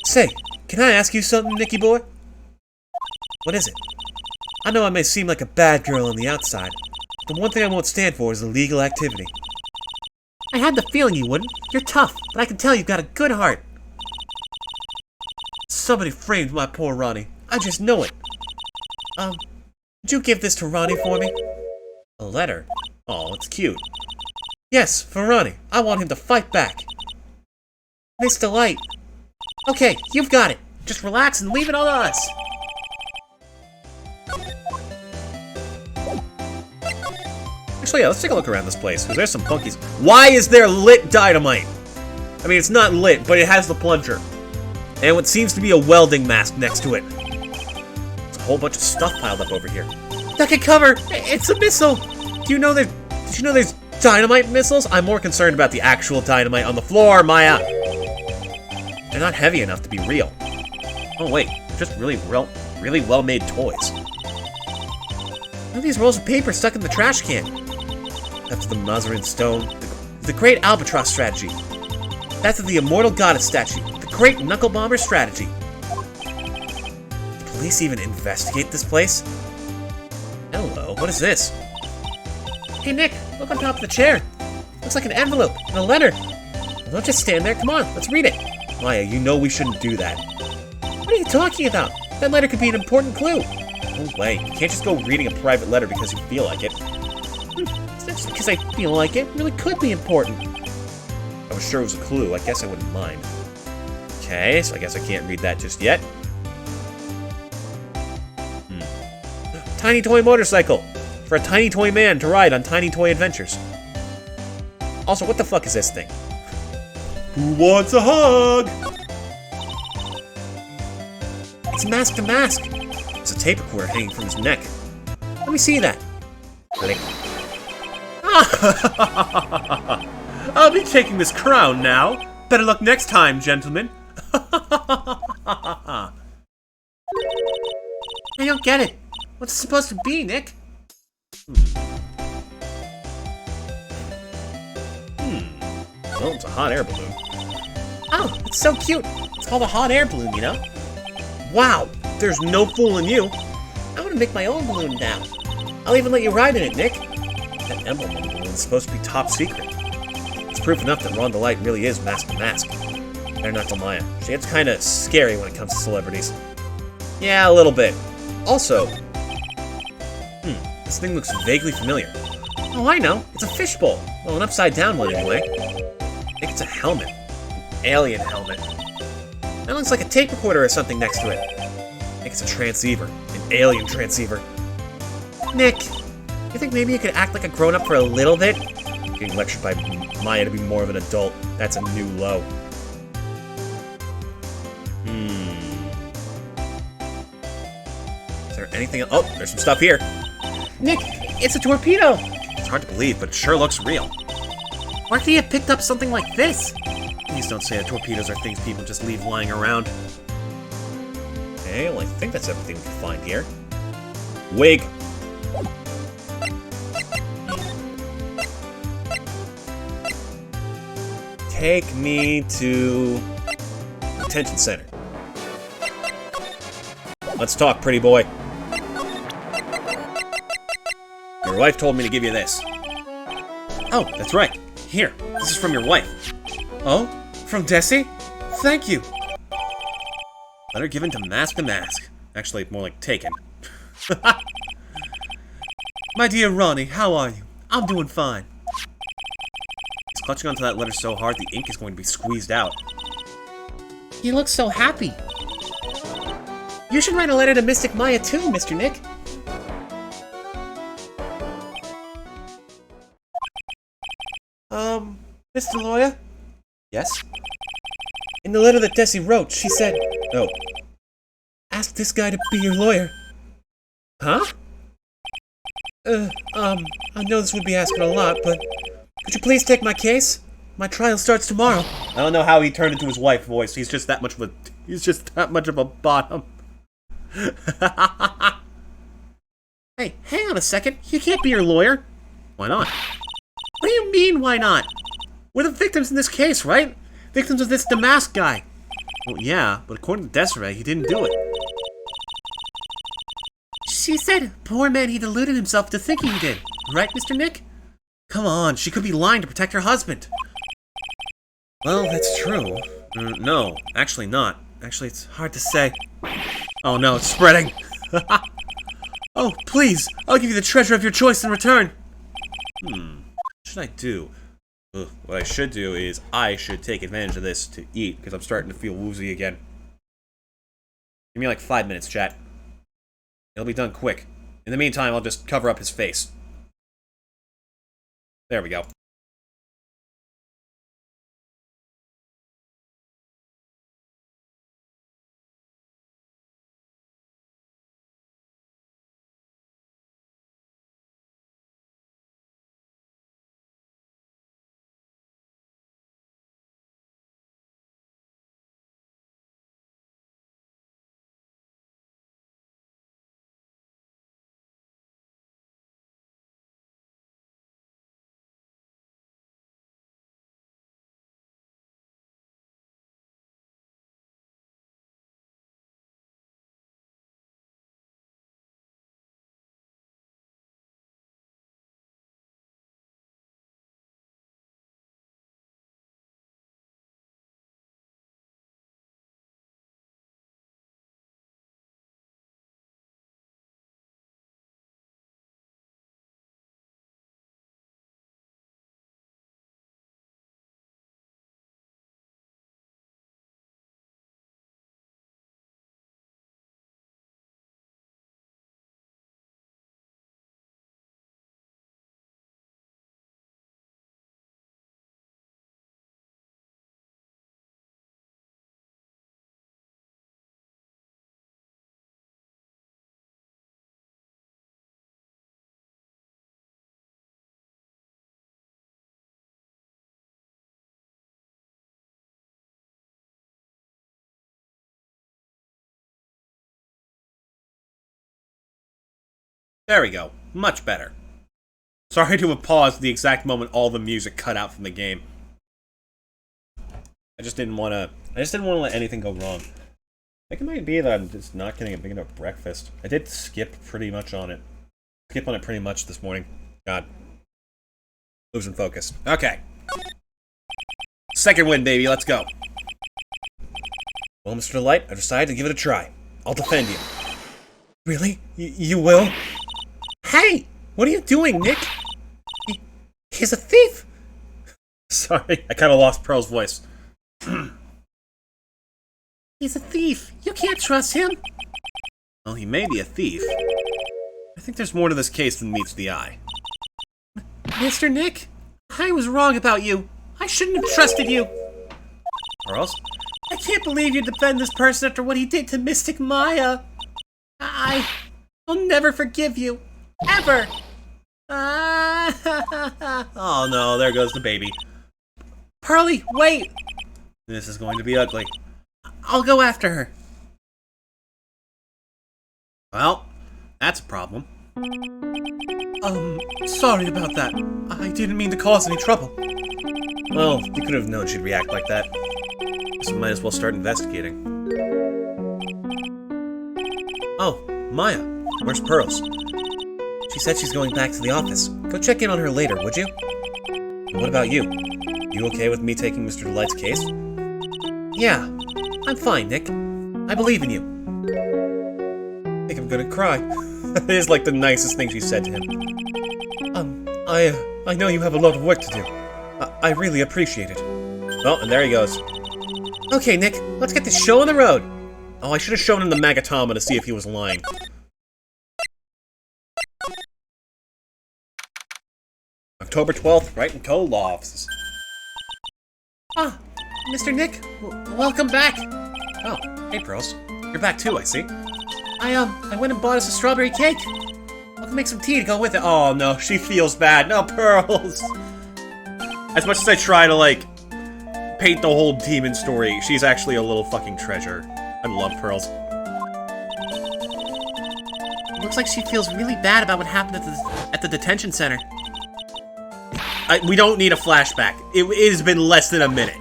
Say, can I ask you something, Nicky boy? What is it? I know I may seem like a bad girl on the outside, but the one thing I won't stand for is illegal activity. I had the feeling you wouldn't. You're tough, but I can tell you've got a good heart. Somebody framed my poor Ronnie. I just know it. Would you give this to Ronnie for me? A letter? Oh, it's cute. Yes, for Ronnie. I want him to fight back. Miss Delite. Okay, you've got it. Just relax and leave it all to us. Actually, yeah, let's take a look around this place, because there's some funkies. Why is there lit dynamite? I mean, it's not lit, but it has the plunger. And what seems to be a welding mask next to it. There's a whole bunch of stuff piled up over here. That could cover. It's a missile. Did you know there's dynamite missiles? I'm more concerned about the actual dynamite on the floor, Maya. They're not heavy enough to be real. Oh wait, they're just really well-made toys. What are these rolls of paper stuck in the trash can? After the Mazarin stone, The Great Albatross Strategy. That's the Immortal Goddess Statue. The Great Knuckle Bomber Strategy. the police even investigate this place? Hello, what is this? Hey Nick, look on top of the chair. Looks like an envelope and a letter. Well, don't just stand there. Come on, let's read it. Maya, you know we shouldn't do that. What are you talking about? That letter could be an important clue. No way. You can't just go reading a private letter because you feel like it. It's not just because I feel like it. It really could be important. I was sure it was a clue. I guess I wouldn't mind. Okay, so I guess I can't read that just yet. Tiny toy motorcycle. For a tiny toy man to ride on tiny toy adventures. Also, what the fuck is this thing? Who wants a hug? It's Mask to Mask. There's a tape recorder hanging from his neck. Let me see that. Blink. I'll be taking this crown now. Better luck next time, gentlemen. I don't get it. What's it supposed to be, Nick? Well, it's a hot air balloon. Oh, it's so cute. It's called a hot air balloon, you know? Wow, there's no fooling you. I want to make my own balloon now. I'll even let you ride in it, Nick. That emblem on the balloon is supposed to be top secret. It's proof enough that Ron Delite really is Mask to Mask. Better not tell Maya. She gets kinda scary when it comes to celebrities. Yeah, a little bit. Also, this thing looks vaguely familiar. Oh, I know. It's a fishbowl. Well, an upside-down one anyway. I think it's a helmet. An alien helmet. That looks like a tape recorder or something next to it. I think it's a transceiver. An alien transceiver. Nick, you think maybe you could act like a grown-up for a little bit? Getting lectured by Maya to be more of an adult. That's a new low. Is there anything else? Oh, there's some stuff here. Nick, it's a torpedo! It's hard to believe, but it sure looks real. Where could he have picked up something like this? Please don't say that torpedoes are things people just leave lying around. Okay, well, I think that's everything we can find here. Wig! Take me to the detention center. Let's talk, pretty boy. Your wife told me to give you this. Oh, that's right. Here, this is from your wife. Oh? From Desi? Thank you. Letter given to Mask the Mask. Actually, more like taken. My dear Ronnie, how are you? I'm doing fine. He's clutching onto that letter so hard the ink is going to be squeezed out. He looks so happy. You should write a letter to Mystic Maya too, Mr. Nick. Mr. Lawyer? Yes? In the letter that Desi wrote, she said... Oh. Ask this guy to be your lawyer. Huh? I know this would be asking a lot, but... Could you please take my case? My trial starts tomorrow. I don't know how he turned into his wife voice. He's just that much of a... He's just that much of a bottom. Hey, hang on a second. You can't be your lawyer. Why not? What do you mean, why not? We're the victims in this case, right? Victims of this Damask guy. Well, yeah, but according to Desiree, he didn't do it. She said, poor man, he deluded himself to thinking he did. Right, Mr. Nick? Come on, she could be lying to protect her husband. Well, that's true. No, actually not. Actually, it's hard to say. Oh no, it's spreading. Oh, please, I'll give you the treasure of your choice in return. What should I do? What I should do is I should take advantage of this to eat, because I'm starting to feel woozy again. Give me like 5 minutes, chat. It'll be done quick. In the meantime, I'll just cover up his face. There we go. There we go. Much better. Sorry to have paused the exact moment all the music cut out from the game. I just didn't want to let anything go wrong. I think it might be that I'm just not getting a big enough breakfast. I did skip pretty much on it. Skip on it pretty much this morning. God. Losing focus. Okay. Second win, baby. Let's go. Well, Mr. Delite, I've decided to give it a try. I'll defend you. Really? You will? Hey! What are you doing, Nick? He's a thief! Sorry, I kind of lost Pearl's voice. He's a thief. You can't trust him. Well, he may be a thief. I think there's more to this case than meets the eye. Mr. Nick, I was wrong about you. I shouldn't have trusted you. Pearls? I can't believe you defend this person after what he did to Mystic Maya. I'll never forgive you. Ever! Oh no, there goes the baby. Pearly, wait! This is going to be ugly. I'll go after her. Well, that's a problem. Sorry about that. I didn't mean to cause any trouble. Well, you could have known she'd react like that. So we might as well start investigating. Oh, Maya. Where's Pearls? She said she's going back to the office. Go check in on her later, would you? And what about you? You okay with me taking Mr. Delite's case? Yeah, I'm fine, Nick. I believe in you. I think I'm gonna cry. That is like the nicest thing she said to him. I know you have a lot of work to do. I really appreciate it. Oh, and there he goes. Okay, Nick, let's get this show on the road. Oh, I should have shown him the Magatama to see if he was lying. October 12th, Brighton Co. Law Offices. Ah, Mr. Nick, welcome back. Oh, hey, Pearls. You're back too, I see. I went and bought us a strawberry cake. I'll make some tea to go with it. Oh no, she feels bad. No, Pearls! As much as I try to, like, paint the whole demon story, she's actually a little fucking treasure. I love Pearls. It looks like she feels really bad about what happened at the detention center. We don't need a flashback. It has been less than a minute.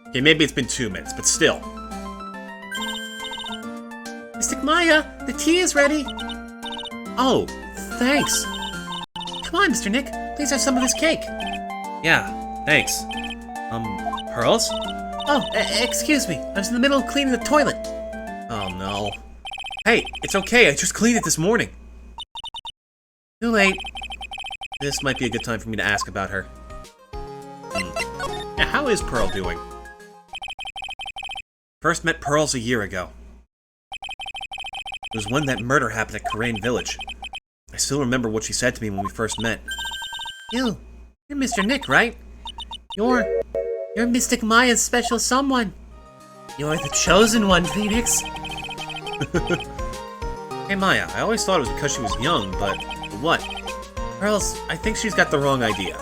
Okay, maybe it's been 2 minutes, but still. Mystic Maya, the tea is ready. Oh, thanks. Come on, Mr. Nick. Please have some of this cake. Yeah, thanks. Pearls? Oh, excuse me. I was in the middle of cleaning the toilet. Oh no. Hey, it's okay. I just cleaned it this morning. Too late. This might be a good time for me to ask about her. Now, how is Pearl doing? First met Pearls a year ago. It was when that murder happened at Karain Village. I still remember what she said to me when we first met. You're Mr. Nick, right? You're Mystic Maya's special someone. You're the chosen one, Phoenix. Hey Maya, I always thought it was because she was young, but what? Pearls, I think she's got the wrong idea.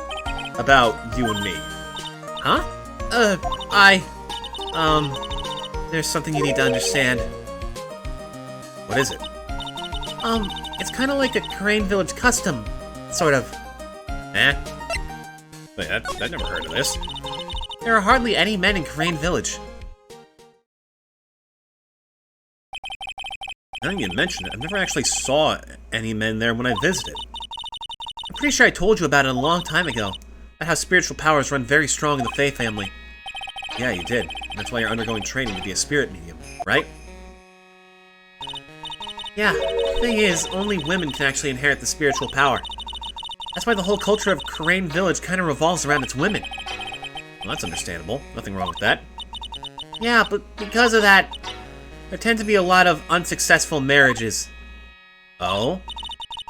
About you and me. Huh? There's something you need to understand. What is it? It's kind of like a Karain Village custom, sort of. Eh? Wait, I've never heard of this. There are hardly any men in Karain Village. Now you mention it, I never actually saw any men there when I visited. I'm pretty sure I told you about it a long time ago. About how spiritual powers run very strong in the Fae family. Yeah, you did. That's why you're undergoing training to be a spirit medium, right? Yeah, thing is, only women can actually inherit the spiritual power. That's why the whole culture of Karain Village kind of revolves around its women. Well, that's understandable. Nothing wrong with that. Yeah, but because of that, there tend to be a lot of unsuccessful marriages. Oh?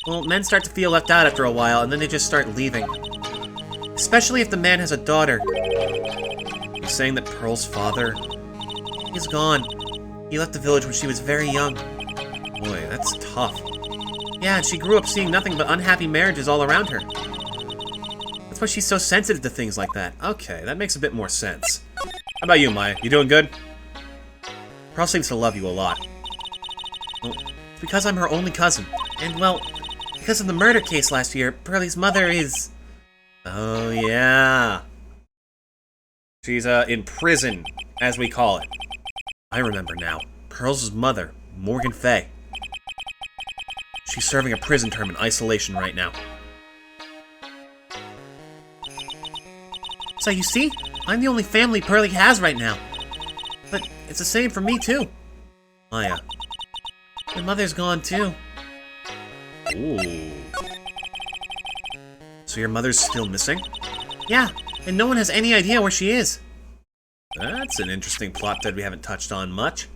Well, men start to feel left out after a while, and then they just start leaving. Especially if the man has a daughter. You're saying that Pearl's father... He's gone. He left the village when she was very young. Boy, that's tough. Yeah, and she grew up seeing nothing but unhappy marriages all around her. That's why she's so sensitive to things like that. Okay, that makes a bit more sense. How about you, Maya? You doing good? Pearl seems to love you a lot. Well, it's because I'm her only cousin. And, well, because of the murder case last year, Pearlie's mother is... Oh, yeah. She's, in prison, as we call it. I remember now. Pearl's mother, Morgan Fay. She's serving a prison term in isolation right now. So you see, I'm the only family Pearlie has right now. But it's the same for me, too. Maya. My mother's gone, too. Ooh. So your mother's still missing? Yeah, and no one has any idea where she is. That's an interesting plot thread we haven't touched on much.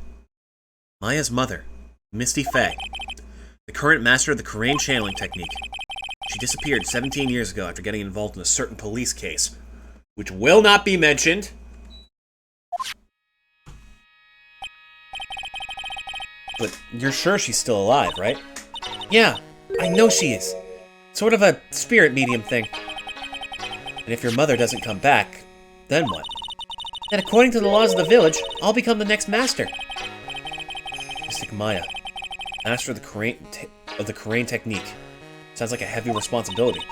Maya's mother, Misty Fay, the current master of the Karain channeling technique. She disappeared 17 years ago after getting involved in a certain police case, which will not be mentioned. But you're sure she's still alive, right? Yeah, I know she is. Sort of a spirit medium thing. And if your mother doesn't come back, then what? Then according to the laws of the village, I'll become the next master. Mystic Maya. Master of the Karain technique. Sounds like a heavy responsibility.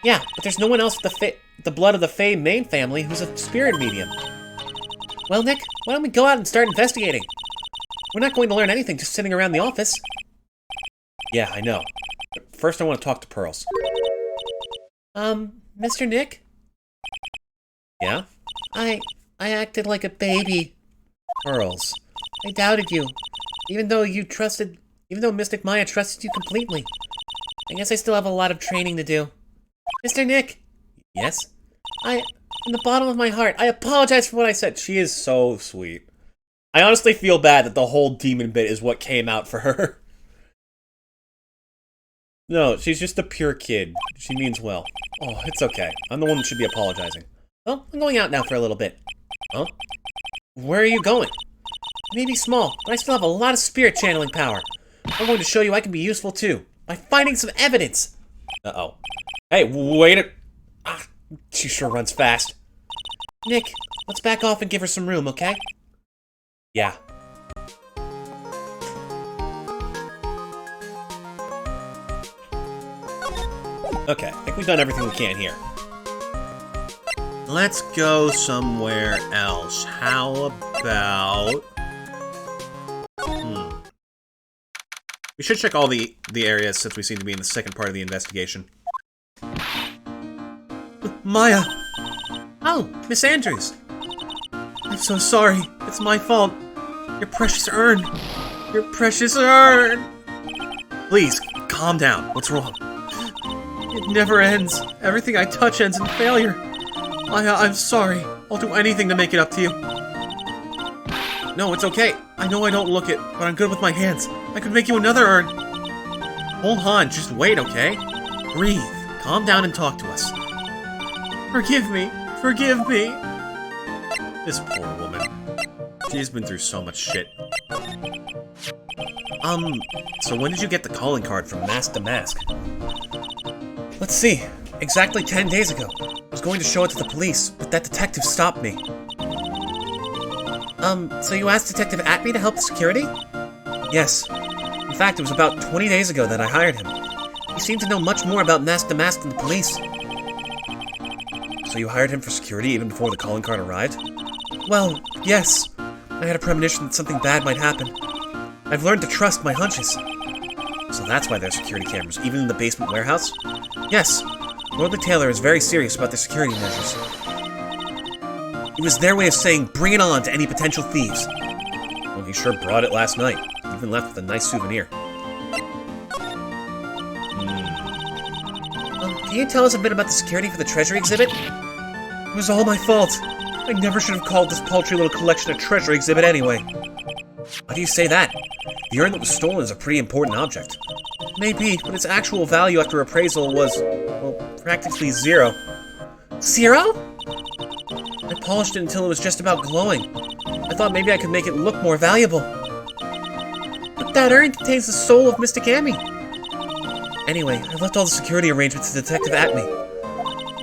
Yeah, but there's no one else with the blood of the Fey main family who's a spirit medium. Well, Nick, why don't we go out and start investigating? We're not going to learn anything just sitting around the office. Yeah, I know. But first I want to talk to Pearls. Mr. Nick? Yeah? I acted like a baby. Pearls. I doubted you. Even though Mystic Maya trusted you completely. I guess I still have a lot of training to do. Mr. Nick! Yes? In the bottom of my heart, I apologize for what I said. She is so sweet. I honestly feel bad that the whole demon bit is what came out for her. No, she's just a pure kid. She means well. Oh, it's okay. I'm the one that should be apologizing. Well, I'm going out now for a little bit. Huh? Where are you going? Maybe small, but I still have a lot of spirit channeling power. I'm going to show you I can be useful too, by finding some evidence. Uh-oh. Hey, wait a... Ah, she sure runs fast. Nick, let's back off and give her some room, okay? Yeah. Okay, I think we've done everything we can here. Let's go somewhere else. How about... We should check all the areas since we seem to be in the second part of the investigation. Maya! Oh, Miss Andrews! I'm so sorry. It's my fault. Your precious urn. Your precious urn! Please, calm down. What's wrong? It never ends. Everything I touch ends in failure. Maya, I'm sorry. I'll do anything to make it up to you. No, it's okay. I know I don't look it, but I'm good with my hands. I could make you another urn. Hold on, just wait, okay? Breathe. Calm down and talk to us. Forgive me. Forgive me. This poor woman. She's been through so much shit. So when did you get the calling card from Mask to Mask? Let's see. Exactly 10 days ago. I was going to show it to the police, but that detective stopped me. So you asked Detective Atme to help the security? Yes. In fact, it was about 20 days ago that I hired him. He seemed to know much more about Mask to Mask than the police. So you hired him for security even before the calling card arrived? Well, yes. I had a premonition that something bad might happen. I've learned to trust my hunches. So that's why there's security cameras, even in the basement warehouse? Yes. Lord Taylor is very serious about their security measures. It was their way of saying, bring it on to any potential thieves. Well, he sure brought it last night. Even left with a nice souvenir. Can you tell us a bit about the security for the treasure exhibit? It was all my fault. I never should have called this paltry little collection a treasure exhibit anyway. Why do you say that? The urn that was stolen is a pretty important object. Maybe, but its actual value after appraisal was, well, practically zero. Zero? I polished it until it was just about glowing. I thought maybe I could make it look more valuable. But that urn contains the soul of Mystic Amy. Anyway, I left all the security arrangements to Detective Atme.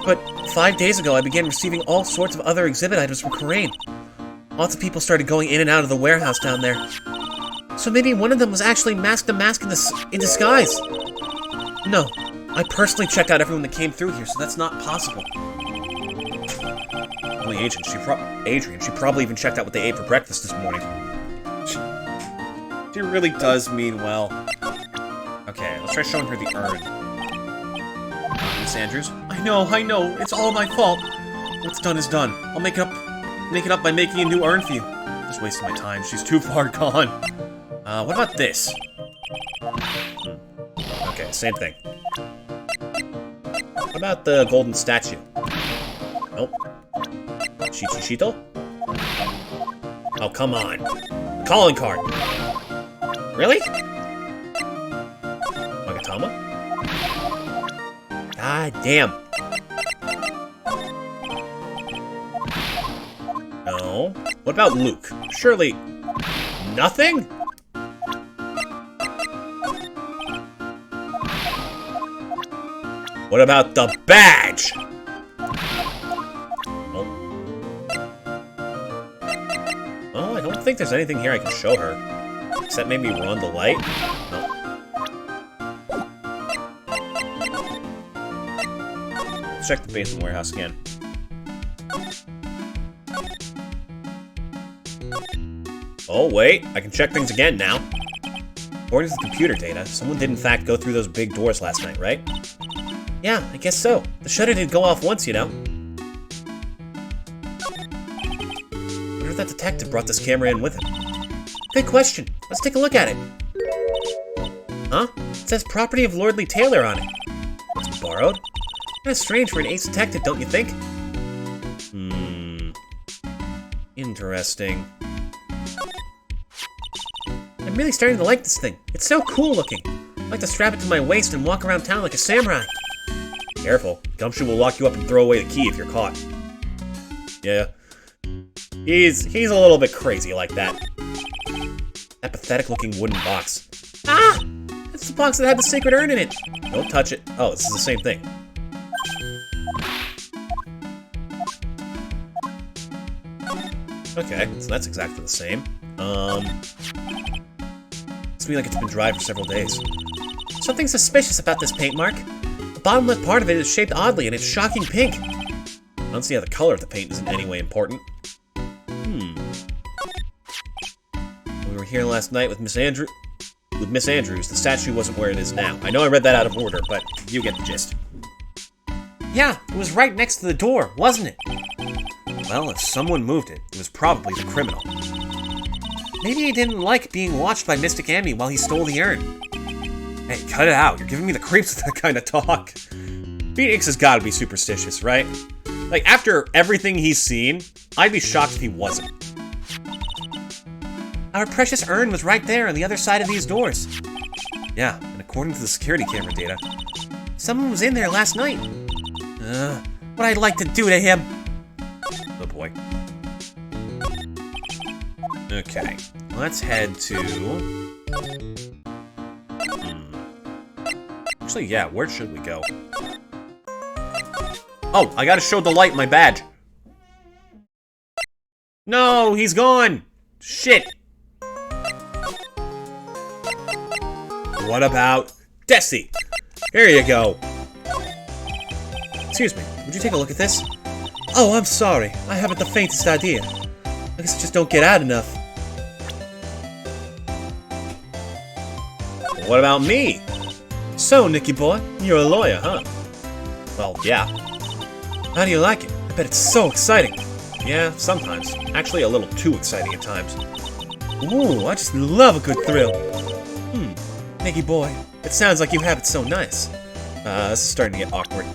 But 5 days ago, I began receiving all sorts of other exhibit items from Karain. Lots of people started going in and out of the warehouse down there. So maybe one of them was actually Mask to Mask in disguise. No, I personally checked out everyone that came through here, so that's not possible. Only Adrian, she probably even checked out what they ate for breakfast this morning. She really does mean well. Okay, let's try showing her the urn. Miss Andrews? I know, it's all my fault. What's done is done. I'll make it up by making a new urn for you. Just wasting my time, she's too far gone. What about this? Okay, same thing. What about the golden statue? Nope. Shichishito? Oh, come on. Calling card! Really? Magatama? God damn. No. What about Luke? Surely... nothing? What about the badge? Oh, I don't think there's anything here I can show her. Except maybe run the light? No. Let's check the basement warehouse again. Oh, wait. I can check things again now. According to the computer data, someone did in fact go through those big doors last night, right? Yeah, I guess so. The shutter did go off once, you know. Wonder if that detective brought this camera in with him. Good question. Let's take a look at it. Huh? It says property of Lordly Taylor on it. Must be borrowed. Kinda strange for an ace detective, don't you think? Interesting. I'm really starting to like this thing. It's so cool looking. I'd like to strap it to my waist and walk around town like a samurai. Careful. Gumshoe will lock you up and throw away the key if you're caught. Yeah. He's a little bit crazy like that. That pathetic-looking wooden box. Ah! That's the box that had the sacred urn in it. Don't touch it. Oh, this is the same thing. Okay, so that's exactly the same. Looks to me like it's been dry for several days. Something suspicious about this paint, Mark. The bottom left part of it is shaped oddly, and it's shocking pink. I don't see how the color of the paint is in any way important. We were here last night with Miss Andrews, the statue wasn't where it is now. I know I read that out of order, but you get the gist. Yeah, it was right next to the door, wasn't it? Well, if someone moved it, it was probably the criminal. Maybe he didn't like being watched by Mystic Amy while he stole the urn. Hey, cut it out. You're giving me the creeps with that kind of talk. Phoenix has got to be superstitious, right? Like, after everything he's seen, I'd be shocked if he wasn't. Our precious urn was right there on the other side of these doors. Yeah, and according to the security camera data, someone was in there last night. What I'd like to do to him. Oh boy. Okay, let's head to... Actually, yeah, where should we go? Oh, I gotta show Delite my badge. No, he's gone! Shit! What about Desi? Here you go. Excuse me, would you take a look at this? Oh, I'm sorry. I haven't the faintest idea. I guess I just don't get out enough. What about me? So, Nicky boy, you're a lawyer, huh? Well, yeah. How do you like it? I bet it's so exciting. Yeah, sometimes. Actually, a little too exciting at times. Ooh, I just love a good thrill. Nicky boy, it sounds like you have it so nice. This is starting to get awkward.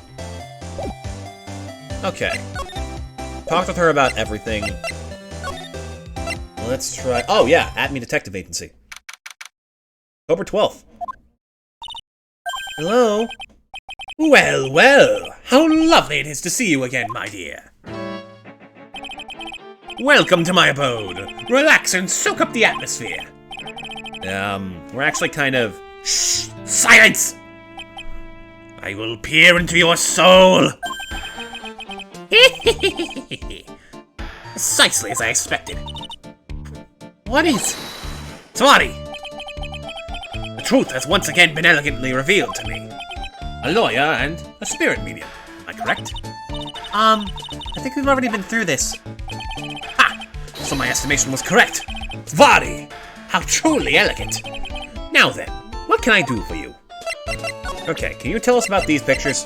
Okay. Talked with her about everything. Let's try... Oh, yeah, @me Detective Agency. October 12th. Hello? Well, well, how lovely it is to see you again, my dear. Welcome to my abode. Relax and soak up the atmosphere. We're actually kind of... Shh! Silence! I will peer into your soul. Precisely as I expected. What is... Somebody! The truth has once again been elegantly revealed to me. A lawyer and a spirit medium. Am I correct? I think we've already been through this. Ha! So my estimation was correct. Svary! How truly elegant. Now then, what can I do for you? Okay, can you tell us about these pictures?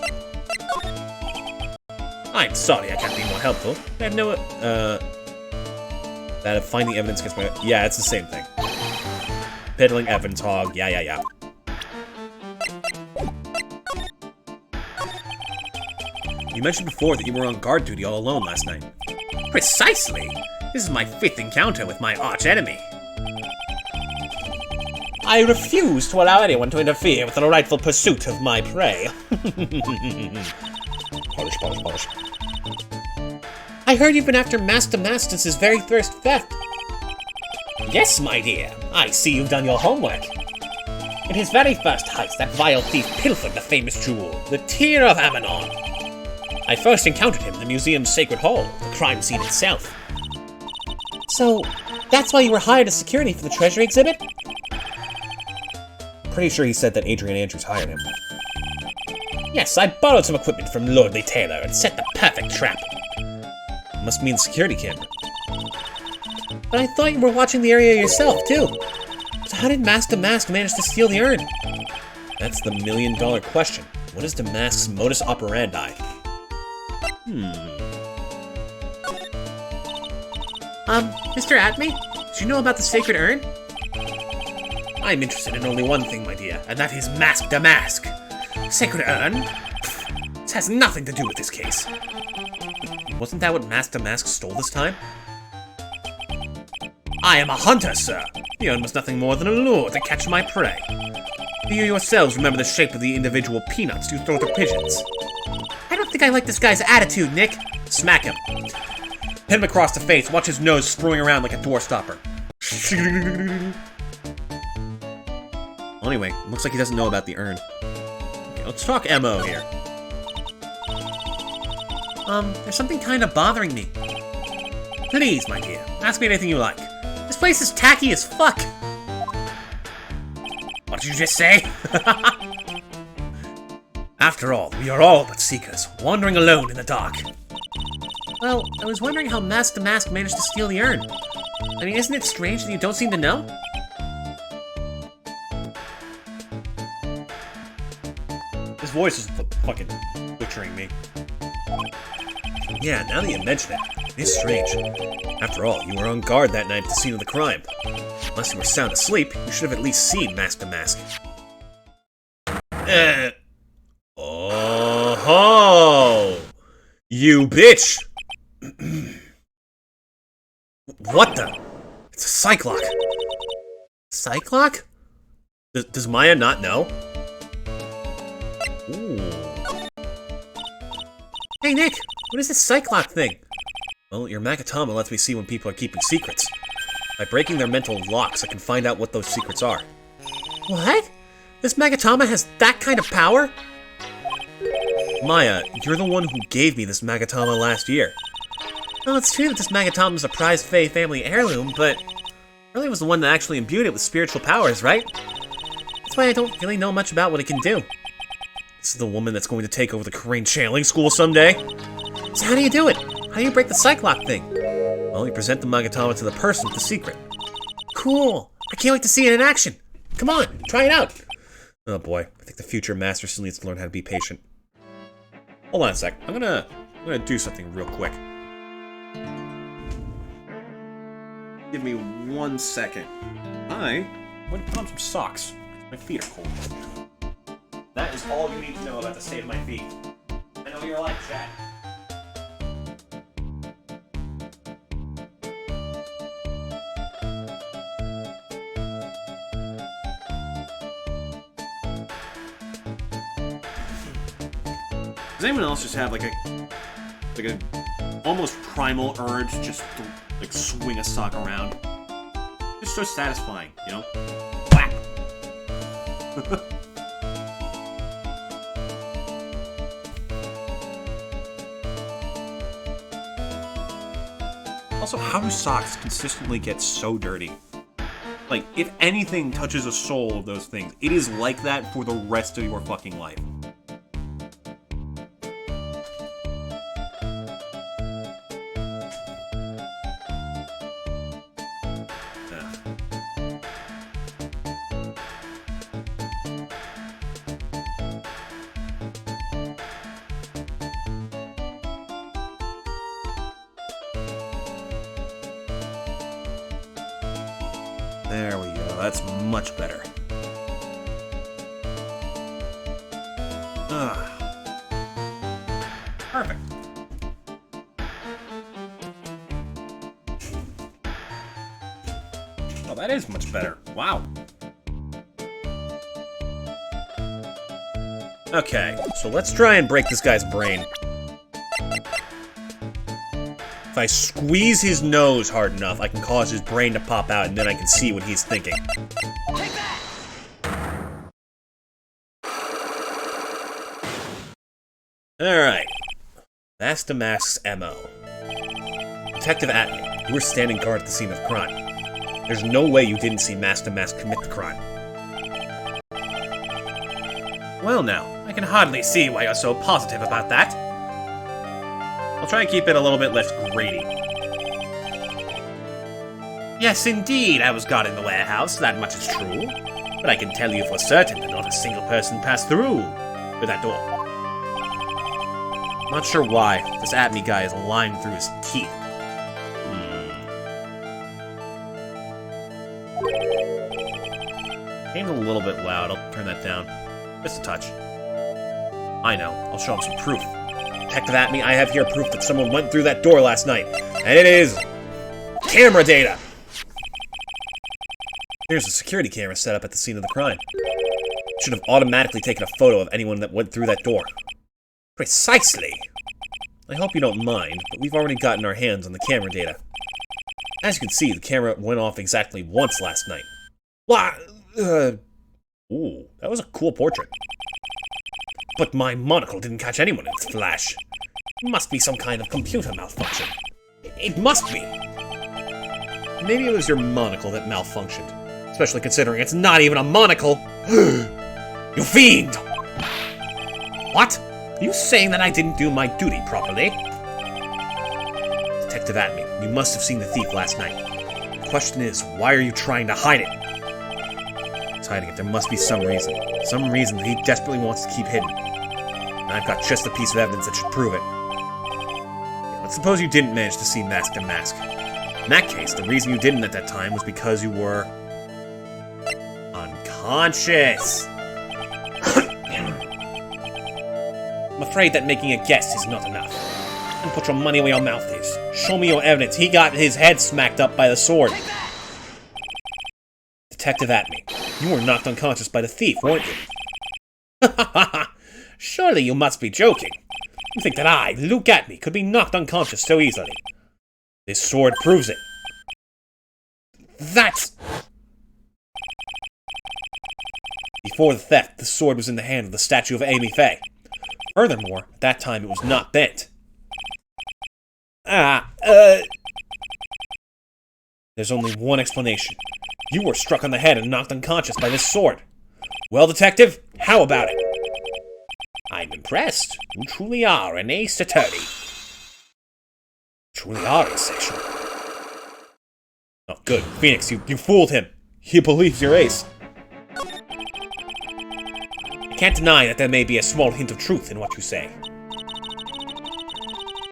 I'm sorry I can't be more helpful. I have no, that of finding evidence against my... Yeah, it's the same thing. Piddling evidence hog, yeah. You mentioned before that you were on guard duty all alone last night. Precisely! This is my 5th encounter with my arch-enemy. I refuse to allow anyone to interfere with the rightful pursuit of my prey. Polish. I heard you've been after Master Mastus's very first theft. Yes, my dear. I see you've done your homework. In his very first heist, that vile thief pilfered the famous jewel, the Tear of Ammonon. I first encountered him in the museum's sacred hall, the crime scene itself. So, that's why you were hired as security for the treasure exhibit? Pretty sure he said that Adrian Andrews hired him. Yes, I borrowed some equipment from Lordly Taylor and set the perfect trap. Must mean the security camera. But I thought you were watching the area yourself, too. So how did Mask manage to steal the urn? That's the million-dollar question. What is Damask's modus operandi? Mr. Atme, did you know about the sacred urn? I'm interested in only one thing, my dear, and that is Mask Damask. Sacred urn? Pfft, this has nothing to do with this case. Wasn't that what Mask Damask stole this time? I am a hunter, sir. The urn was nothing more than a lure to catch my prey. Do you yourselves remember the shape of the individual peanuts you throw to pigeons? I don't think I like this guy's attitude, Nick. Smack him. Hit him across the face, watch his nose screwing around like a door stopper. Well, anyway, looks like he doesn't know about the urn. Okay, let's talk MO here. There's something kind of bothering me. Please, my dear, ask me anything you like. This place is tacky as fuck. What did you just say? After all, we are all but seekers, wandering alone in the dark. Well, I was wondering how Mask Damask managed to steal the urn. I mean, isn't it strange that you don't seem to know? His voice is fucking butchering me. Yeah, now that you mention it, it's strange. After all, you were on guard that night at the scene of the crime. Unless you were sound asleep, you should have at least seen Mask Damask. Oh-ho! You bitch! What the? It's a Cyclock! Cyclock? Does Maya not know? Ooh. Hey, Nick, what is this Cyclock thing? Well, your Magatama lets me see when people are keeping secrets. By breaking their mental locks, I can find out what those secrets are. What? This Magatama has that kind of power? Maya, you're the one who gave me this Magatama last year. Well, it's true that this Magatama is a prized Fae family heirloom, but Curly was the one that actually imbued it with spiritual powers, right? That's why I don't really know much about what it can do. This is the woman that's going to take over the Crane Channeling School someday. So how do you do it? How do you break the Cyclock thing? Well, you present the Magatama to the person with the secret. Cool. I can't wait to see it in action. Come on, try it out. Oh boy, I think the future master still needs to learn how to be patient. Hold on a sec. I'm gonna do something real quick. Give me 1 second. I went and put on some socks. My feet are cold. That is all you need to know about the state of my feet. I know you're like, Chad. Does anyone else just have like a almost primal urge just to like swing a sock around? It's so satisfying, you know? Whack! Also, how do socks consistently get so dirty? Like, if anything touches a sole of those things, it is like that for the rest of your fucking life. There we go, that's much better. Perfect. Oh, that is much better. Wow. Okay, so let's try and break this guy's brain. If I squeeze his nose hard enough, I can cause his brain to pop out, and then I can see what he's thinking. Take that! Alright. Mask to Mask's MO. Detective Atney, you were standing guard at the scene of the crime. There's no way you didn't see Mask to Mask commit the crime. Well now, I can hardly see why you're so positive about that. I'll try and keep it a little bit less grating. Yes, indeed, I was guarding the warehouse, that much is true. But I can tell you for certain that not a single person passed through with that door. I'm not sure why this Atney guy is lying through his teeth. Game's a little bit loud, I'll turn that down. Just a touch. I know, I'll show him some proof. Detective Atney, I have here proof that someone went through that door last night. And it is... camera data! Here's a security camera set up at the scene of the crime. It should have automatically taken a photo of anyone that went through that door. Precisely! I hope you don't mind, but we've already gotten our hands on the camera data. As you can see, the camera went off exactly once last night. Ooh, that was a cool portrait. But my monocle didn't catch anyone in its flash. It must be some kind of computer malfunction. It must be! Maybe it was your monocle that malfunctioned. Especially considering it's not even a monocle! You fiend! What? Are you saying that I didn't do my duty properly? Detective Atney, you must have seen the thief last night. The question is, why are you trying to hide it? He's hiding it. There must be some reason. Some reason that he desperately wants to keep hidden. And I've got just the piece of evidence that should prove it. Yeah, let's suppose you didn't manage to see Mask to Mask. In that case, the reason you didn't at that time was because you were... unconscious! I'm afraid that making a guess is not enough. And put your money where your mouth is. Show me your evidence. He got his head smacked up by the sword. Detective Atney, you were knocked unconscious by the thief, weren't you? Ha ha ha! Surely you must be joking. You think that I, Luke Atney, could be knocked unconscious so easily? This sword proves it. That's... Before the theft, the sword was in the hand of the statue of Amy Faye. Furthermore, at that time it was not bent. There's only one explanation. You were struck on the head and knocked unconscious by this sword. Well, Detective, how about it? I'm impressed. You truly are an ace attorney. Truly are asexual. Oh, good. Phoenix, you fooled him. He believes you're ace. I can't deny that there may be a small hint of truth in what you say.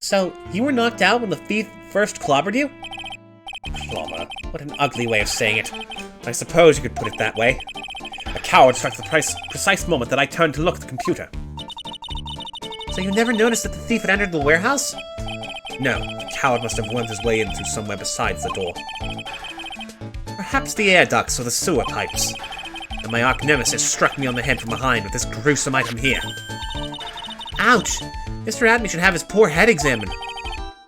So, you were knocked out when the thief first clobbered you? Clobber. What an ugly way of saying it. I suppose you could put it that way. A coward struck the precise moment that I turned to look at the computer. So you never noticed that the thief had entered the warehouse? No, the coward must have wormed his way in through somewhere besides the door. Perhaps the air ducts or the sewer pipes. And my arch nemesis struck me on the head from behind with this gruesome item here. Ouch! Mr. Atney should have his poor head examined.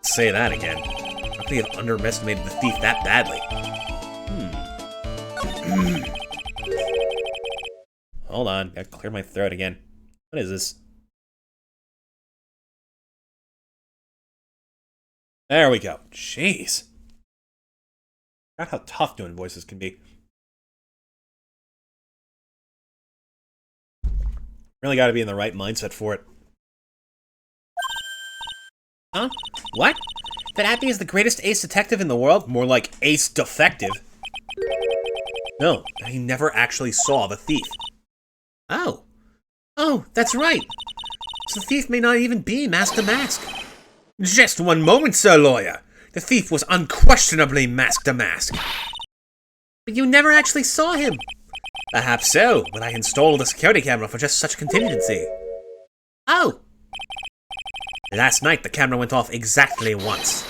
Say that again. How could he have underestimated the thief that badly? Hold on, gotta clear my throat again. What is this? There we go. Jeez. Forgot how tough doing voices can be. Really gotta be in the right mindset for it. Huh? What? That Atney is the greatest ace detective in the world? More like ace defective. No, he never actually saw the thief. Oh. Oh, that's right. So the thief may not even be Mask to Mask. Just one moment, Sir Lawyer. The thief was unquestionably Mask to Mask. But you never actually saw him. Perhaps so, but I installed a security camera for just such a contingency. Oh. Last night, the camera went off exactly once.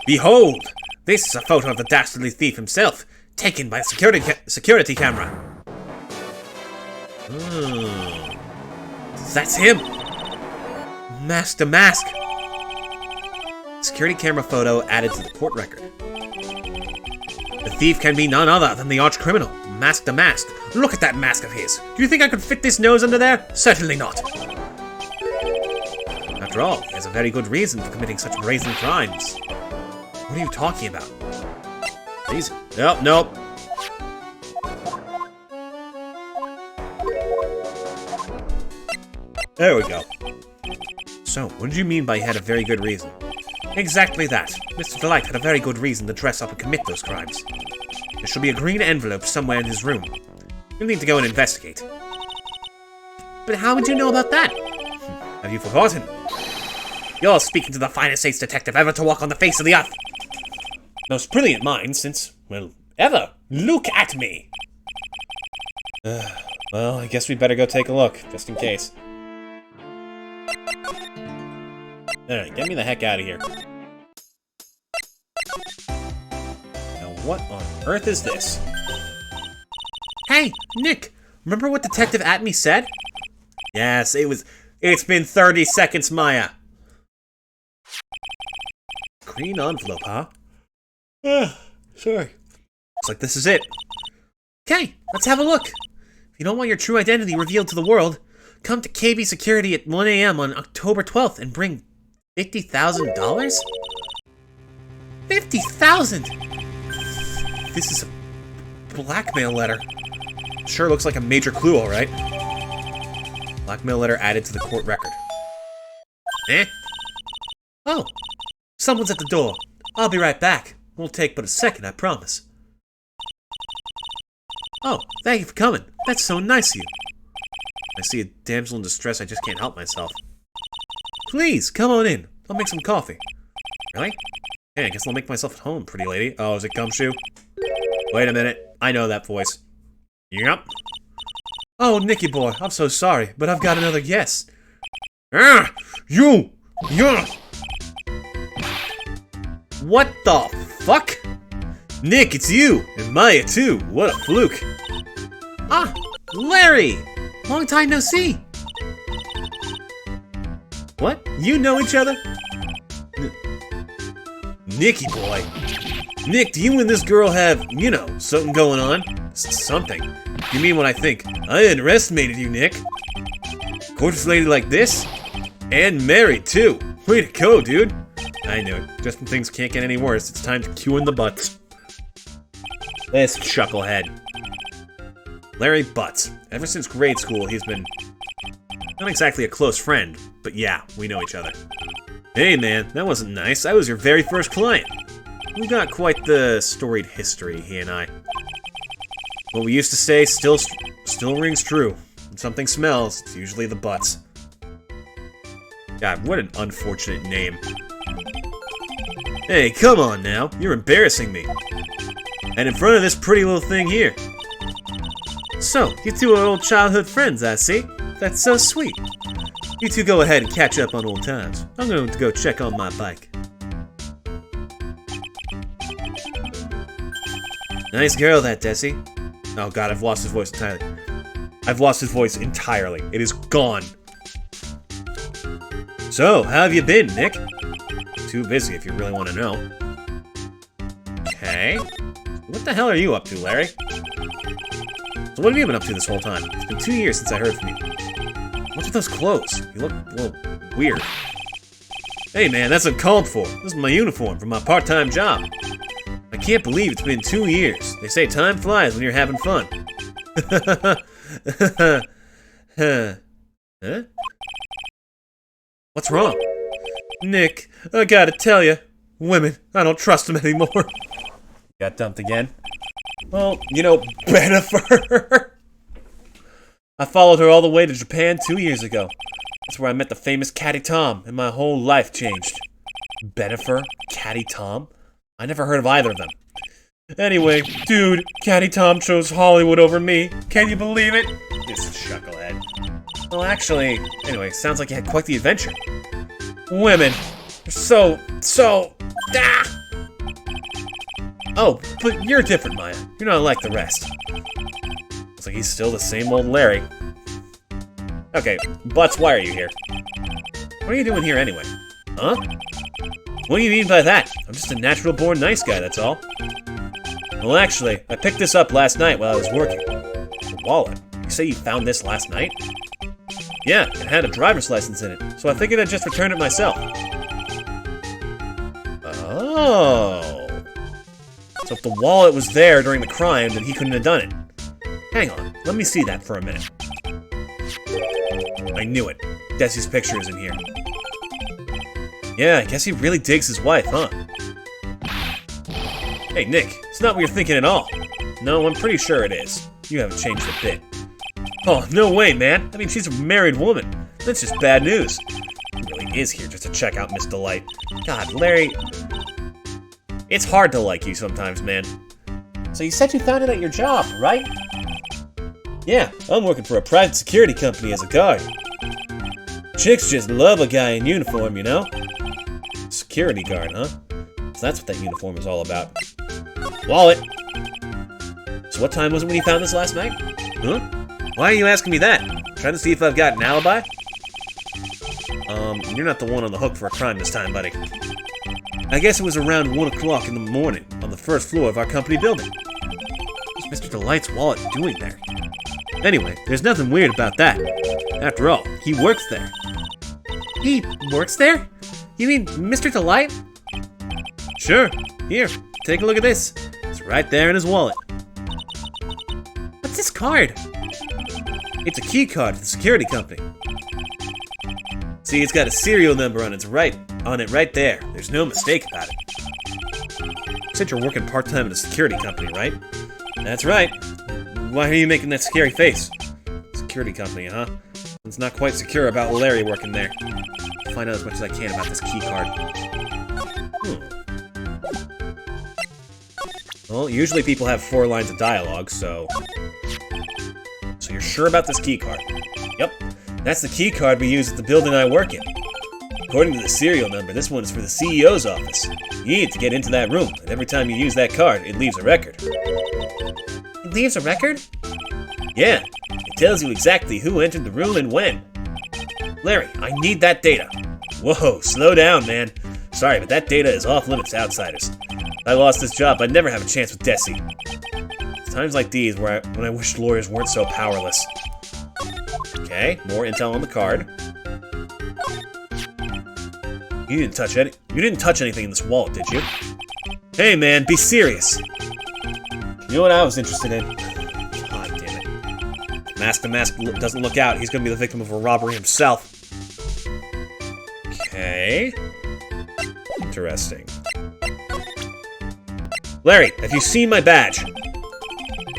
Behold! This is a photo of the dastardly thief himself, taken by a security camera. That's him! Mask to Mask! Security camera photo added to the court record. The thief can be none other than the arch criminal, Mask to Mask. Look at that mask of his. Do you think I could fit this nose under there? Certainly not. After all, he has a very good reason for committing such brazen crimes. What are you talking about? Reason? Nope, nope. There we go. So, what did you mean by he had a very good reason? Exactly that. Mr. Delite had a very good reason to dress up and commit those crimes. There should be a green envelope somewhere in his room. You'll need to go and investigate. But how would you know about that? Have you forgotten? You're speaking to the finest ace detective ever to walk on the face of the earth. Most brilliant mind since, well, ever. Look at me! Well, I guess we better go take a look, just in case. Alright, get me the heck out of here. Now what on earth is this? Hey, Nick! Remember what Detective Atme said? Yes, it's been 30 seconds, Maya! Green envelope, huh? Sorry. Looks like this is it. Okay, let's have a look. If you don't want your true identity revealed to the world, come to KB Security at 1 AM on October 12th and bring $50,000? 50,000! This is a blackmail letter. Sure looks like a major clue, alright. Blackmail letter added to the court record. Eh? Oh, someone's at the door. I'll be right back. Won't take but a second, I promise. Oh, thank you for coming. That's so nice of you. I see a damsel in distress, I just can't help myself. Please, come on in. I'll make some coffee. Really? Hey, I guess I'll make myself at home, pretty lady. Oh, is it Gumshoe? Wait a minute. I know that voice. Yep. Oh, Nicky boy, I'm so sorry, but I've got another yes. Ah! You! Yeah! What the fuck? Nick, it's you! And Maya, too! What a fluke! Ah! Larry! Long time no see! What? You know each other? Nicky boy! Nick, do you and this girl have, you know, something going on? Something? You mean what I think? I underestimated you, Nick. Gorgeous lady like this? And married, too! Way to go, dude! I knew it. Just when things can't get any worse, it's time to cue in the butts. This chucklehead. Larry Butts. Ever since grade school, he's been not exactly a close friend, but yeah, we know each other. Hey man, that wasn't nice. I was your very first client. We got quite the storied history, he and I. What we used to say still rings true. When something smells, it's usually the butts. God, what an unfortunate name. Hey, come on now. You're embarrassing me. And in front of this pretty little thing here. So, you two are old childhood friends, I see. That's so sweet. You two go ahead and catch up on old times. I'm going to go check on my bike. Nice girl, that Desi. Oh god, I've lost his voice entirely. I've lost his voice entirely. It is gone. So, how have you been, Nick? Too busy if you really want to know. Okay. What the hell are you up to, Larry? So what have you been up to this whole time? It's been 2 years since I heard from you. What's with those clothes? You look a little weird. Hey man, that's uncalled for. This is my uniform for my part-time job. I can't believe it's been 2 years. They say time flies when you're having fun. Huh? What's wrong? Nick, I gotta tell you, women, I don't trust them anymore. Got dumped again? Well, you know, Benifer. I followed her all the way to Japan 2 years ago. That's where I met the famous Catty Tom, and my whole life changed. Benifer? Catty Tom? I never heard of either of them. Anyway, dude, Catty Tom chose Hollywood over me. Can you believe it? This is chucklehead. Well, actually, anyway, sounds like you had quite the adventure. Women. So... Ah! Oh, but you're different, Maya. You're not like the rest. Looks like he's still the same old Larry. Okay, Butts, why are you here? What are you doing here anyway? Huh? What do you mean by that? I'm just a natural-born nice guy, that's all. Well, actually, I picked this up last night while I was working. The wallet. You say you found this last night? Yeah, it had a driver's license in it, so I figured I'd just return it myself. Oh. So if the wallet was there during the crime, then he couldn't have done it. Hang on, let me see that for a minute. I knew it. Desi's picture is in here. Yeah, I guess he really digs his wife, huh? Hey, Nick, it's not what you're thinking at all. No, I'm pretty sure it is. You haven't changed a bit. Oh, no way, man. I mean, she's a married woman. That's just bad news. He really is here just to check out Miss Delite. God, Larry... It's hard to like you sometimes, man. So you said you found it at your job, right? Yeah, I'm working for a private security company as a guard. Chicks just love a guy in uniform, you know? Security guard, huh? So that's what that uniform is all about. Wallet! So what time was it when you found this last night? Huh? Why are you asking me that? Trying to see if I've got an alibi? You're not the one on the hook for a crime this time, buddy. I guess it was around 1 o'clock in the morning on the first floor of our company building. What's Mr. Delite's wallet doing there? Anyway, there's nothing weird about that. After all, he works there. He works there? You mean Mr. Delite? Sure. Here, take a look at this. It's right there in his wallet. What's this card? It's a key card for the security company. See, it's got a serial number on it right there. There's no mistake about it. You said you're working part-time at a security company, right? That's right. Why are you making that scary face? Security company, huh? It's not quite secure about Larry working there. I'll find out as much as I can about this key card. Well, usually people have 4 lines of dialogue, so you're sure about this key card? Yep. That's the key card we use at the building I work in. According to the serial number, this one is for the CEO's office. You need to get into that room, and every time you use that card, it leaves a record. It leaves a record? Yeah, it tells you exactly who entered the room and when. Larry, I need that data. Whoa, slow down, man. Sorry, but that data is off limits to outsiders. If I lost this job, I'd never have a chance with Desi. It's times like these when I wish lawyers weren't so powerless. Okay, more intel on the card. You didn't touch anything in this wallet, did you? Hey man, be serious. You know what I was interested in? God damn it. If the Mask doesn't look out, he's gonna be the victim of a robbery himself. Okay. Interesting. Larry, have you seen my badge?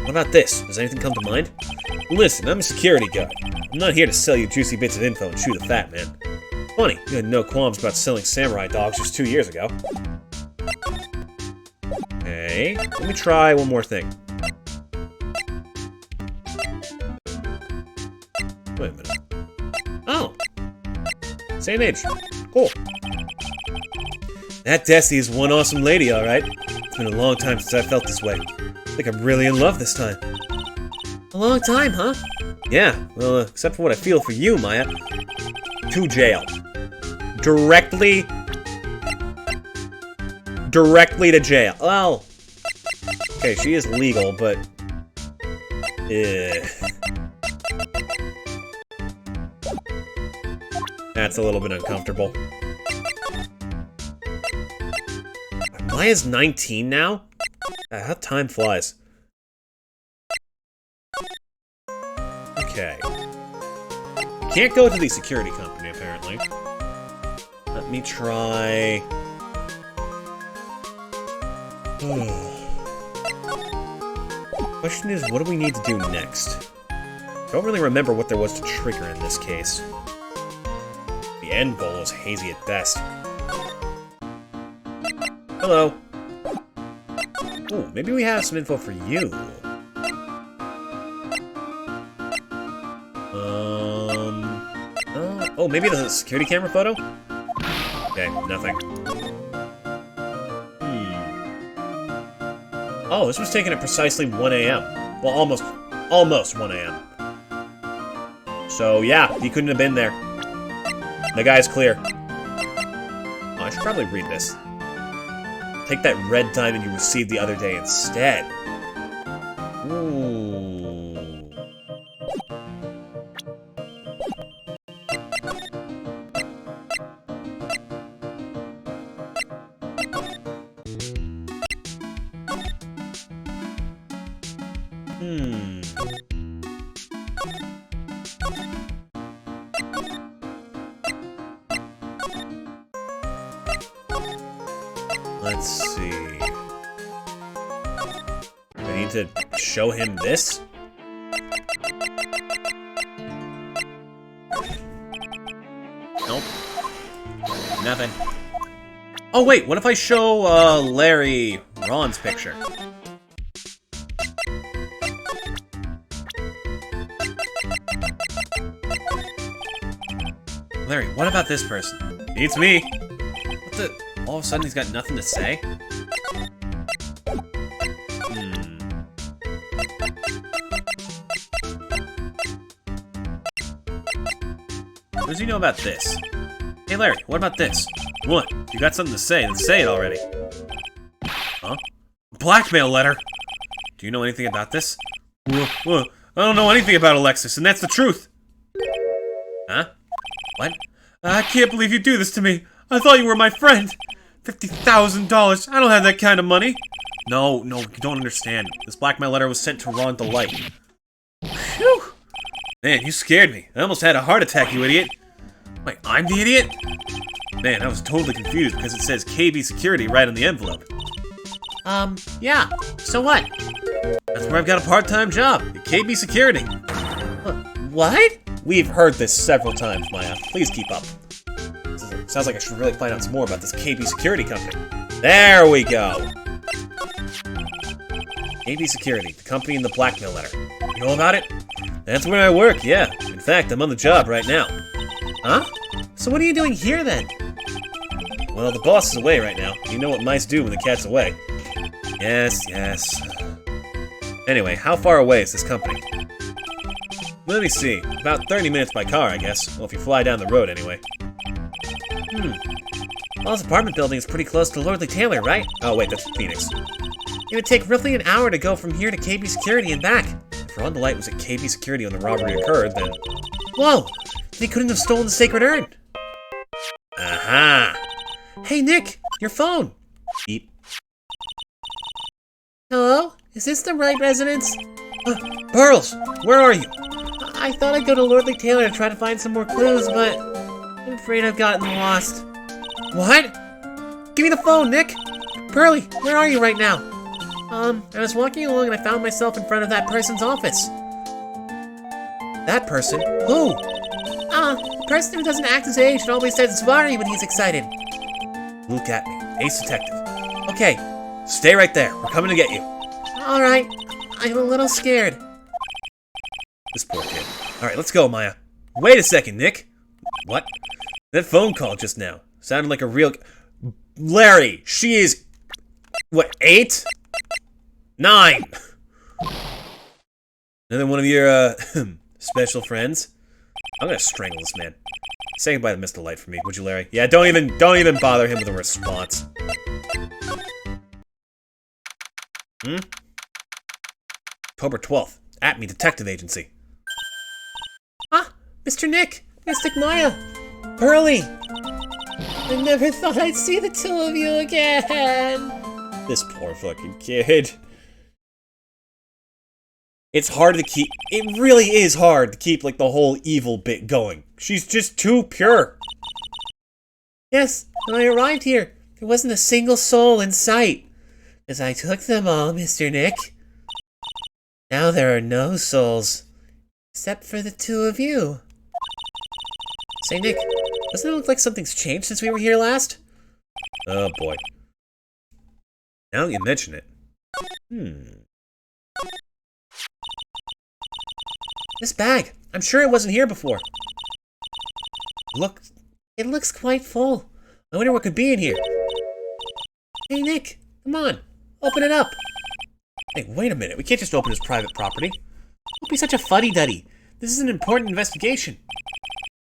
What about this? Does anything come to mind? Listen, I'm a security guard. I'm not here to sell you juicy bits of info and chew the fat, man. Funny, you had no qualms about selling samurai dogs just 2 years ago. Okay, let me try one more thing. Wait a minute. Oh! Same age. Cool. That Desi is one awesome lady, alright. It's been a long time since I felt this way. I think I'm really in love this time. A long time, huh? Yeah, well, except for what I feel for you, Maya. To jail. Directly to jail. Well, okay, she is legal, but... That's a little bit uncomfortable. Maya's 19 now? How time flies. Okay. Can't go to the security company, apparently. Let me try... Question is, what do we need to do next? Don't really remember what there was to trigger in this case. The end goal is hazy at best. Hello. Ooh, maybe we have some info for you. Oh, maybe the security camera photo? Okay, nothing. Oh, this was taken at precisely 1 a.m. Well, almost 1 a.m. So, yeah, he couldn't have been there. The guy's clear. Oh, I should probably read this. Take that red diamond you received the other day instead. Ooh. Let's see. I need to show him this? Nope. Nothing. Oh wait, what if I show Larry Ron's picture? Larry, what about this person? It's me. What the? All of a sudden he's got nothing to say? What does he know about this? Hey Larry, what about this? What? You got something to say, then say it already. Huh? Blackmail letter? Do you know anything about this? I don't know anything about Alexis, and that's the truth! Huh? What? I can't believe you do this to me! I thought you were my friend! $50,000! I don't have that kind of money! No, you don't understand. This blackmail letter was sent to Ron Delite. Phew! Man, you scared me. I almost had a heart attack, you idiot. Wait, I'm the idiot? Man, I was totally confused because it says KB Security right on the envelope. Yeah. So what? That's where I've got a part-time job, at KB Security. What? We've heard this several times, Maya. Please keep up. Sounds like I should really find out some more about this KB Security company. There we go! KB Security, the company in the blackmail letter. You know about it? That's where I work, yeah. In fact, I'm on the job right now. Huh? So what are you doing here then? Well, the boss is away right now. You know what mice do when the cat's away. Yes. Anyway, how far away is this company? Let me see. About 30 minutes by car, I guess. Well, if you fly down the road, anyway. Well, this apartment building is pretty close to Lordly Taylor, right? Oh, wait, that's Phoenix. It would take roughly an hour to go from here to KB Security and back. If Ron Delite was at KB Security when the robbery occurred, then... Whoa! They couldn't have stolen the sacred urn. Aha! Hey, Nick! Your phone! Beep. Hello? Is this the right residence? Pearls! Where are you? I thought I'd go to Lordly Taylor to try to find some more clues, but I'm afraid I've gotten lost. What? Give me the phone, Nick! Pearly, where are you right now? I was walking along and I found myself in front of that person's office. That person? Who? The person who doesn't act his age and always says sorry when he's excited. Look at me. Ace Detective. Okay, stay right there. We're coming to get you. Alright, I'm a little scared. This poor kid. Alright, let's go, Maya. Wait a second, Nick. What? That phone call just now sounded like a real... Larry, she is... What, 8? 9! Another one of your, special friends? I'm gonna strangle this man. Say goodbye to Mr. Light for me, would you, Larry? Yeah, don't even bother him with a response. October 12th. At me, Detective Agency. Mr. Nick! Mystic Maya! Pearly! I never thought I'd see the two of you again! This poor fucking kid. It's hard to keep... It really is hard to keep, like, the whole evil bit going. She's just too pure. Yes, when I arrived here, there wasn't a single soul in sight. As I took them all, Mr. Nick. Now there are no souls. Except for the two of you. Say, Nick, doesn't it look like something's changed since we were here last? Oh, boy. Now that you mention it. This bag. I'm sure it wasn't here before. Look, it looks quite full. I wonder what could be in here. Hey, Nick, come on. Open it up. Hey, wait a minute. We can't just open his private property. Don't be such a fuddy-duddy. This is an important investigation.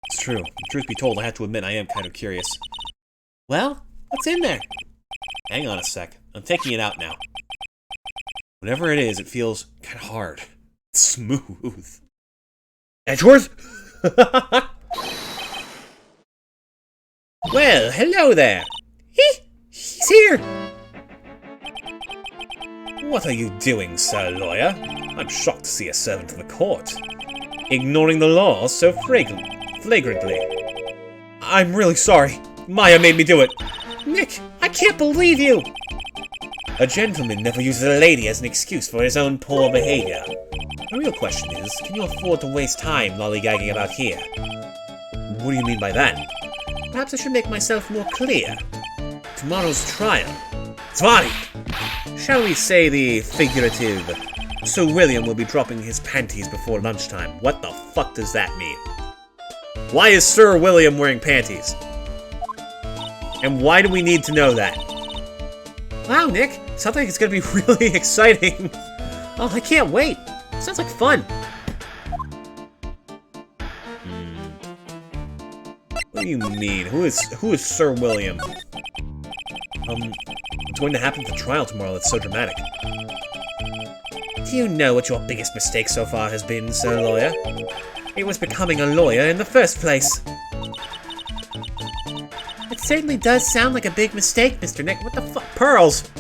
It's true. Truth be told, I have to admit I am kind of curious. Well, what's in there? Hang on a sec. I'm taking it out now. Whatever it is, it feels kind of hard. It's smooth. Edgeworth? Well, hello there. He's here. What are you doing, Sir Lawyer? I'm shocked to see a servant of the court ignoring the law so flagrantly. I'm really sorry. Maya made me do it. Nick, I can't believe you! A gentleman never uses a lady as an excuse for his own poor behavior. The real question is, can you afford to waste time lollygagging about here? What do you mean by that? Perhaps I should make myself more clear. Tomorrow's trial. Zwali! Shall we say the figurative, Sir William will be dropping his panties before lunchtime. What the fuck does that mean? Why is Sir William wearing panties? And why do we need to know that? Wow, Nick. Sounds like it's gonna be really exciting. Oh, I can't wait. Sounds like fun. What do you mean? Who is Sir William? What's going to happen at the trial tomorrow that's so dramatic? Do you know what your biggest mistake so far has been, Sir Lawyer? It was becoming a lawyer in the first place. It certainly does sound like a big mistake, Mr. Nick. What the fuck? Pearls!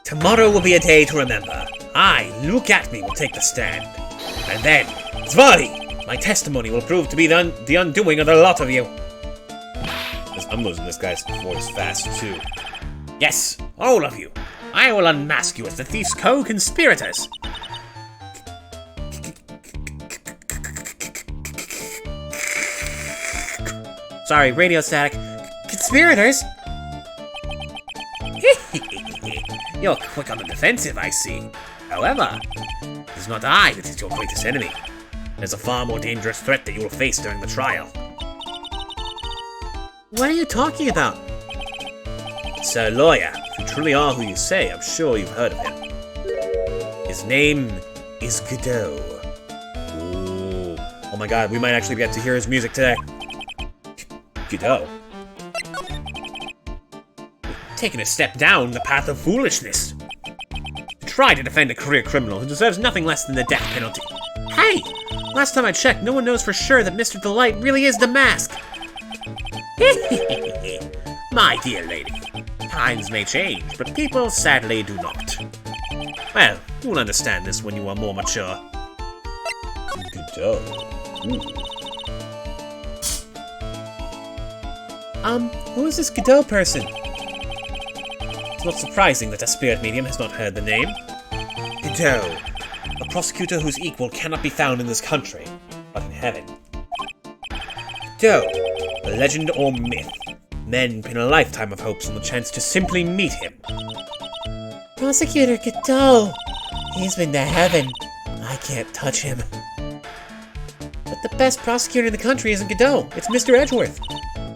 Tomorrow will be a day to remember. I, Look At Me, will take the stand. And then, Zvali, my testimony will prove to be the undoing of the lot of you. I'm losing this guy's voice fast, too. Yes, all of you. I will unmask you as the thief's co-conspirators. Sorry, radio static. Conspirators? You're quick on the defensive, I see. However, it is not I that is your greatest enemy. There's a far more dangerous threat that you will face during the trial. What are you talking about? Sir Lawyer, if you truly are who you say, I'm sure you've heard of him. His name is Godot. Ooh. Oh my god, we might actually get to hear his music today. Godot. Taking a step down the path of foolishness. Try to defend a career criminal who deserves nothing less than the death penalty. Hey! Last time I checked, no one knows for sure that Mr. Delite really is the mask. My dear lady, times may change, but people sadly do not. Well, you will understand this when you are more mature. Godot. Who is this Godot person? It's not surprising that a spirit medium has not heard the name. Godot, a prosecutor whose equal cannot be found in this country, but in heaven. Godot, a legend or myth. Men pin a lifetime of hopes on the chance to simply meet him. Prosecutor Godot! He's been to heaven. I can't touch him. But the best prosecutor in the country isn't Godot, it's Mr. Edgeworth.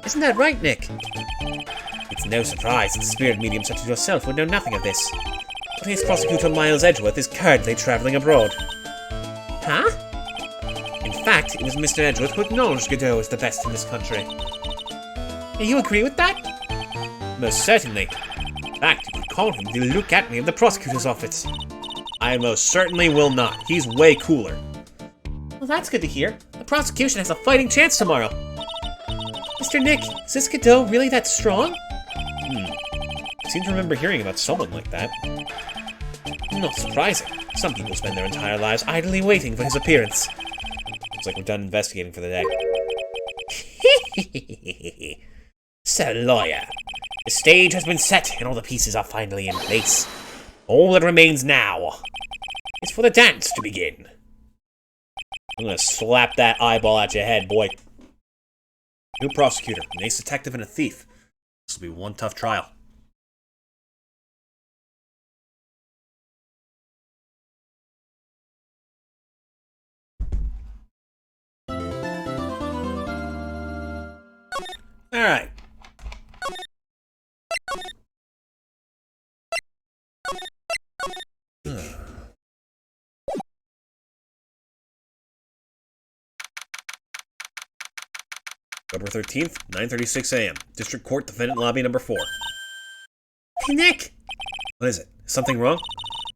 Isn't that right, Nick? It's no surprise that the spirit medium such as yourself would know nothing of this. But his prosecutor Miles Edgeworth is currently traveling abroad. Huh? In fact, it was Mr. Edgeworth who acknowledged Godot as the best in this country. Do you agree with that? Most certainly. In fact, you could call him the Look At Me of the prosecutor's office. I most certainly will not. He's way cooler. Well, that's good to hear. The prosecution has a fighting chance tomorrow. Mr. Nick, is this Godot really that strong? I seem to remember hearing about someone like that. Not surprising. Some people spend their entire lives idly waiting for his appearance. Looks like we're done investigating for the day. Sir Lawyer, the stage has been set and all the pieces are finally in place. All that remains now is for the dance to begin. I'm gonna slap that eyeball at your head, boy. New prosecutor, an ace detective, and a thief. This will be one tough trial. Alright. October 13th, 9:36 a.m. District Court, Defendant Lobby number 4. Hey, Nick! What is it? Is something wrong?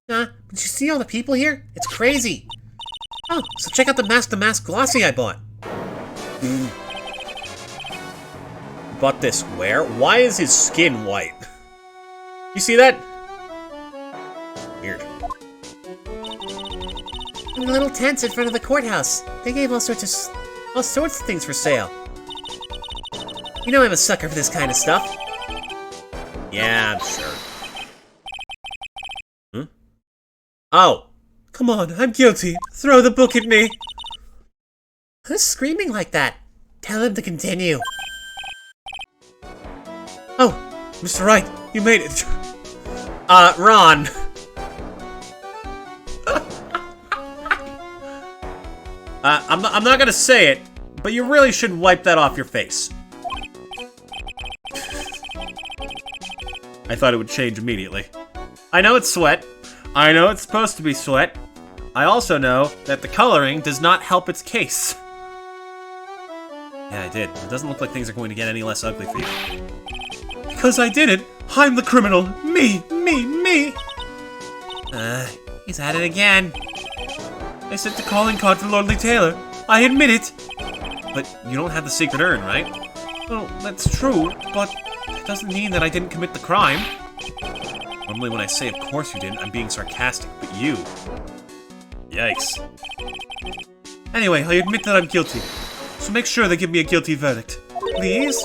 Nah, did you see all the people here? It's crazy! Oh, so check out the Mask glossy I bought. Bought this where? Why is his skin white? You see that? Weird. In the little tents in front of the courthouse. They gave all sorts of things for sale. You know I'm a sucker for this kind of stuff. Yeah, I'm sure. Oh! Come on, I'm guilty. Throw the book at me. Who's screaming like that? Tell him to continue. Oh, Mr. Wright, you made it. Ron. I'm not gonna say it, but you really should wipe that off your face. I thought it would change immediately. I know it's sweat. I know it's supposed to be sweat. I also know that the coloring does not help its case. Yeah, I did. It doesn't look like things are going to get any less ugly for you. Because I did it. I'm the criminal. Me. He's at it again. I sent the calling card for Lordly Taylor. I admit it. But you don't have the secret urn, right? Well, that's true, but That doesn't mean that I didn't commit the crime. Normally when I say of course you didn't, I'm being sarcastic, but you... Yikes. Anyway, I admit that I'm guilty. So make sure they give me a guilty verdict. Please?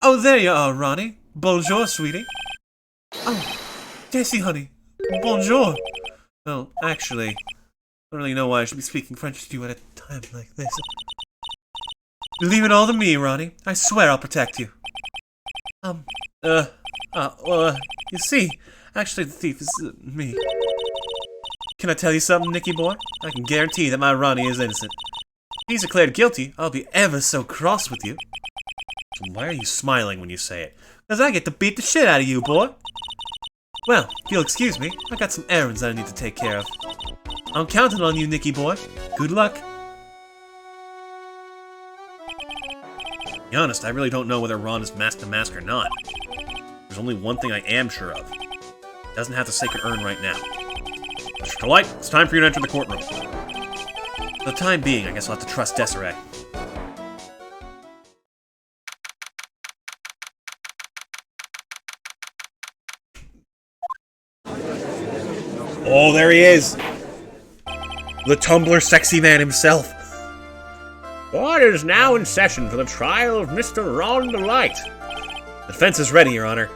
Oh, there you are, Ronnie. Bonjour, sweetie. Oh, Desi, honey. Bonjour. Well, actually, I don't really know why I should be speaking French to you at a time like this. Leave it all to me, Ronnie. I swear I'll protect you. You see, actually the thief is me. Can I tell you something, Nicky boy? I can guarantee that my Ronnie is innocent. If he's declared guilty, I'll be ever so cross with you. So why are you smiling when you say it? 'Cause I get to beat the shit out of you, boy. Well, if you'll excuse me, I got some errands I need to take care of. I'm counting on you, Nicky boy. Good luck. To be honest, I really don't know whether Ron is masked to mask or not. There's only one thing I am sure of. He doesn't have the sacred urn right now. Mr. Delite, it's time for you to enter the courtroom. For the time being, I guess I'll have to trust Desiree. Oh, there he is! The Tumblr sexy man himself. Court is now in session for the trial of Mr. Ron Delite. The defense is ready, Your Honor.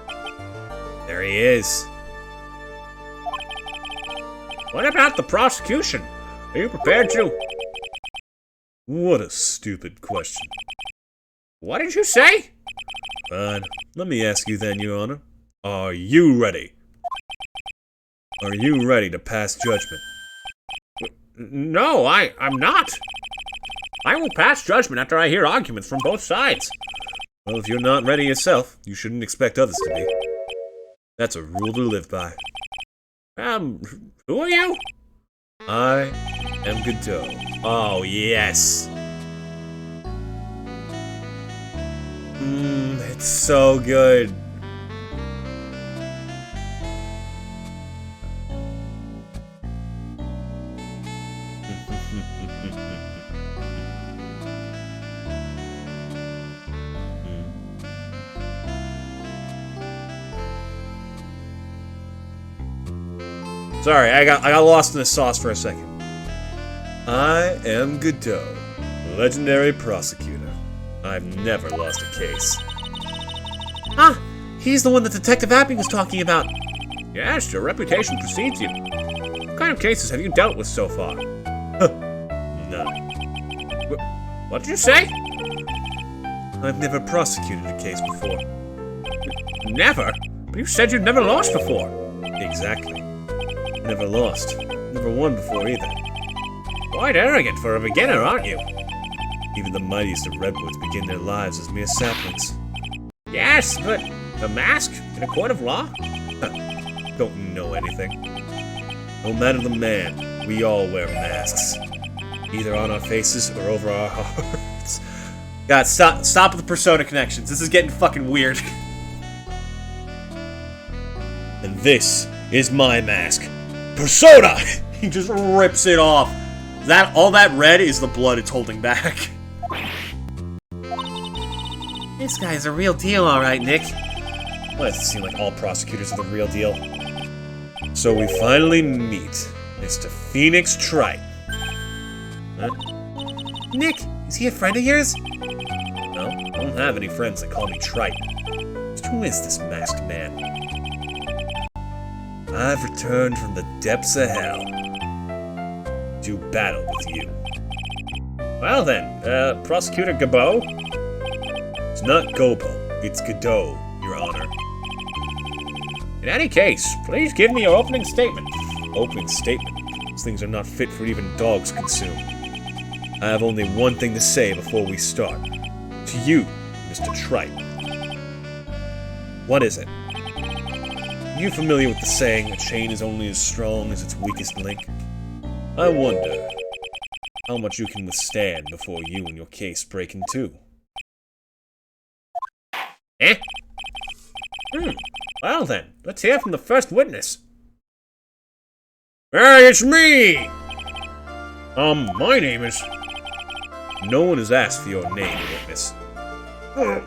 There he is. What about the prosecution? Are you prepared to... What a stupid question. What did you say? Fine. Let me ask you then, Your Honor. Are you ready? Are you ready to pass judgment? No, I'm not. I will pass judgment after I hear arguments from both sides. Well, if you're not ready yourself, you shouldn't expect others to be. That's a rule to live by. Who are you? I am Godot. Oh, yes. It's so good. Sorry, I got lost in the sauce for a second. I am Godot, legendary prosecutor. I've never lost a case. Ah, he's the one that Detective Appy was talking about. Yes, your reputation precedes you. What kind of cases have you dealt with so far? None. What did you say? I've never prosecuted a case before. Never? But you said you'd never lost before. Exactly. Never lost. Never won before either. Quite arrogant for a beginner, aren't you? Even the mightiest of redwoods begin their lives as mere saplings. Yes, but a mask in a court of law? Don't know anything. No matter the man, we all wear masks. Either on our faces or over our hearts. God, stop with the persona connections. This is getting fucking weird. And this is my mask. Persona! He just rips it off. All that red is the blood it's holding back. This guy's a real deal, alright, Nick. Why does it seem like all prosecutors are the real deal? So we finally meet Mr. Phoenix Trite. Huh? Nick, is he a friend of yours? No, I don't have any friends that call me Trite. Just who is this masked man? I've returned from the depths of hell to battle with you. Well then, Prosecutor Gabo? It's not Gobo, it's Godot, Your Honor. In any case, please give me your opening statement. Opening statement? These things are not fit for even dogs to consume. I have only one thing to say before we start. To you, Mr. Trite. What is it? Are you familiar with the saying, a chain is only as strong as its weakest link? I wonder how much you can withstand before you and your case break in two. Eh? Well then, let's hear from the first witness. Hey, it's me! My name is... No one has asked for your name, witness. The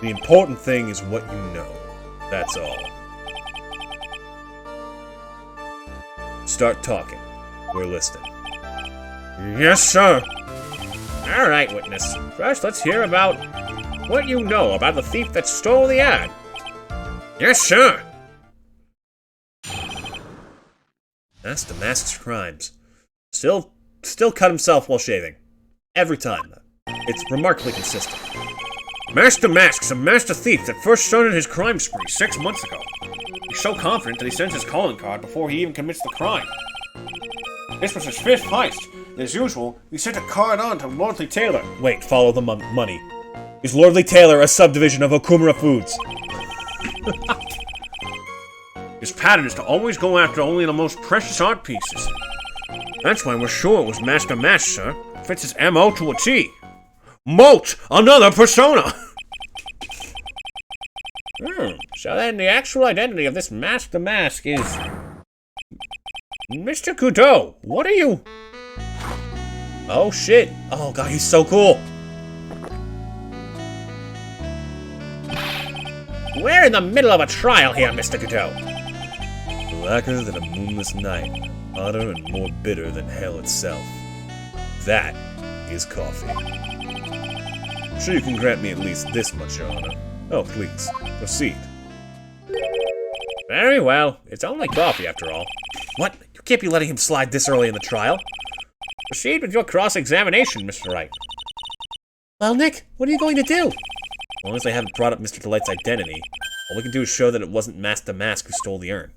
important thing is what you know. That's all. Start talking. We're listening. Yes, sir. Alright, witness. First, let's hear about what you know about the thief that stole the ad. Yes, sir. Master Mask's crimes. Still cut himself while shaving. Every time. It's remarkably consistent. Master Mask's a master thief that first started his crime spree 6 months ago. He's so confident that he sends his calling card before he even commits the crime. This was his 5th heist. As usual, he sent a card on to Lordly Taylor. Wait, follow the money. Is Lordly Taylor a subdivision of Okumura Foods? His pattern is to always go after only the most precious art pieces. That's why we're sure it was Master Mask, sir. Fits his MO to a T. Moat! Another persona! So then the actual identity of this Master Mask is... Mr. Kudo, what are you... Oh shit! Oh god, he's so cool! We're in the middle of a trial here, Mr. Kudo. Blacker than a moonless night, hotter and more bitter than hell itself. That is coffee. I'm sure you can grant me at least this much, Your Honor. Oh, please, proceed. Very well. It's only coffee, after all. What? You can't be letting him slide this early in the trial. Proceed with your cross-examination, Mr. Wright. Well, Nick, what are you going to do? As long as I haven't brought up Mr. Delite's identity, all we can do is show that it wasn't Master Mask who stole the urn.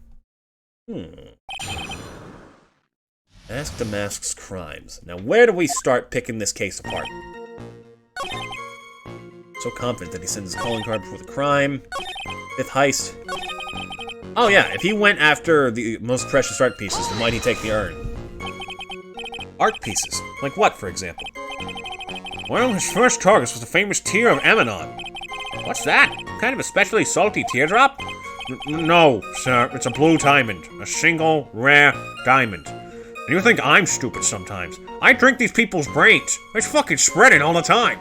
Master Mask's crimes. Now, where do we start picking this case apart? So confident that he sends his calling card before the crime. 5th heist. Oh yeah, if he went after the most precious art pieces, then why'd he take the urn? Art pieces? Like what, for example? Well, his first target was the famous tear of Amanon. What's that? Kind of a specially salty teardrop? No, sir, it's a blue diamond. A single, rare diamond. And you think I'm stupid sometimes. I drink these people's brains. It's fucking spreading all the time.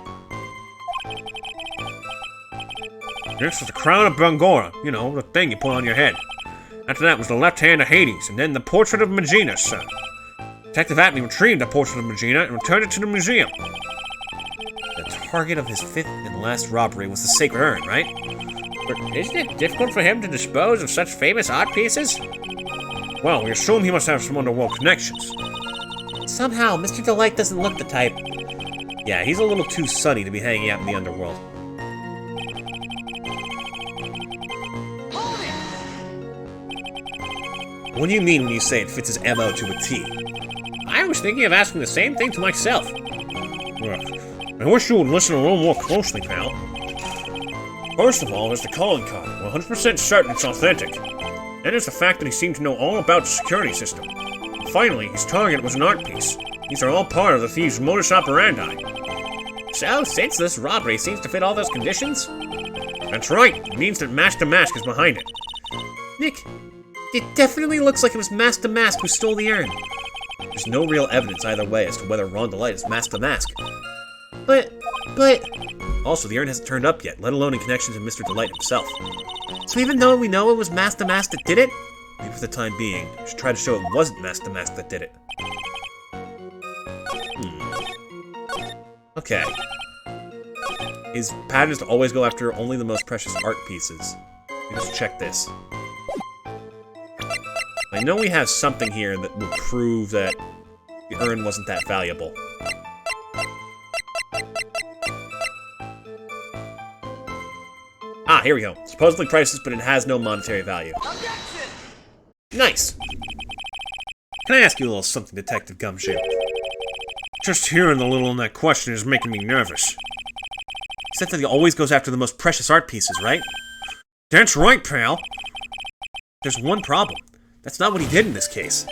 Next was the crown of Bangora. You know, the thing you put on your head. After that was the left hand of Hades, and then the portrait of Megina, sir. Detective Atney retrieved the portrait of Megina and returned it to the museum. The target of his 5th and last robbery was the sacred urn, right? But isn't it difficult for him to dispose of such famous art pieces? Well, we assume he must have some underworld connections. Somehow, Mr. Delite doesn't look the type. Yeah, he's a little too sunny to be hanging out in the underworld. What do you mean when you say it fits his MO to a T? I was thinking of asking the same thing to myself. I wish you would listen a little more closely, pal. First of all, there's the calling card. We're 100% certain it's authentic. Then there's the fact that he seemed to know all about the security system. And finally, his target was an art piece. These are all part of the thief's modus operandi. So, since this robbery seems to fit all those conditions? That's right. It means that Master Mask is behind it. Nick, it definitely looks like it was Master Mask who stole the urn. There's no real evidence either way as to whether Ron Delite is Master Mask. But... Also, the urn hasn't turned up yet, let alone in connection to Mr. Delite himself. So even though we know it was Master Mask that did it, Maybe for the time being, we should try to show it wasn't Master Mask that did it. Okay. His pattern is to always go after only the most precious art pieces. Let's check this. I know we have something here that will prove that the urn wasn't that valuable. Ah, here we go. Supposedly priceless, but it has no monetary value. Nice. Can I ask you a little something, Detective Gumshoe? Just hearing the little in that question is making me nervous. You said that he always goes after the most precious art pieces, right? That's right, pal. There's one problem. That's not what he did in this case.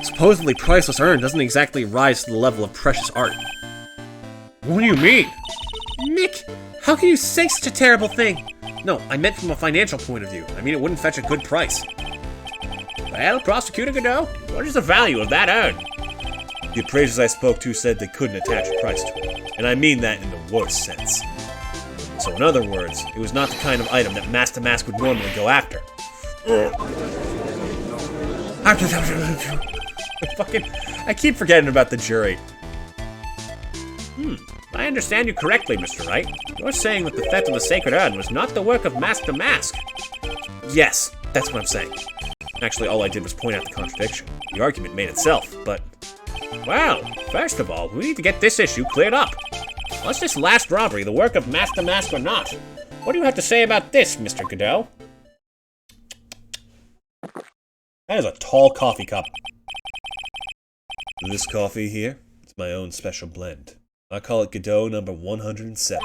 Supposedly priceless urn doesn't exactly rise to the level of precious art. What do you mean? Nick, how can you say such a terrible thing? No, I meant from a financial point of view. I mean, it wouldn't fetch a good price. Well, Prosecutor Godot, what is the value of that urn? The appraisers I spoke to said they couldn't attach a price to it, and I mean that in the worst sense. So in other words, it was not the kind of item that Master Mask would normally go after. I keep forgetting about the jury. If I understand you correctly, Mr. Wright, you're saying that the theft of the sacred urn was not the work of Master Mask. Yes, that's what I'm saying. Actually, all I did was point out the contradiction. The argument made itself, but... Well, first of all, we need to get this issue cleared up. Was this last robbery the work of Master Mask or not? What do you have to say about this, Mr. Godot? That is a tall coffee cup. This coffee here, it's my own special blend. I call it Godot number 107.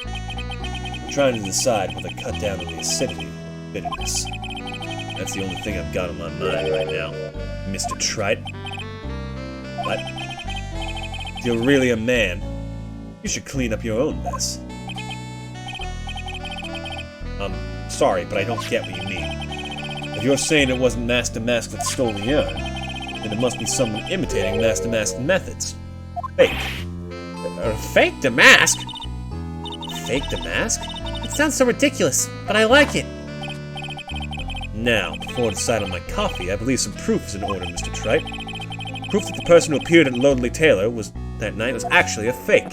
I'm trying to decide whether to cut down on the acidity or bitterness. That's the only thing I've got on my mind right now, Mr. Trite. What? If you're really a man, you should clean up your own mess. I'm sorry, but I don't get what you mean. If you're saying it wasn't Master Mask that stole the urn, then it must be someone imitating Master Mask's methods. Fake. Fake the mask? Fake the mask? It sounds so ridiculous, but I like it. Now, before I decide on my coffee, I believe some proof is in order, Mr. Trite. Proof that the person who appeared at Lonely Taylor that night was actually a fake.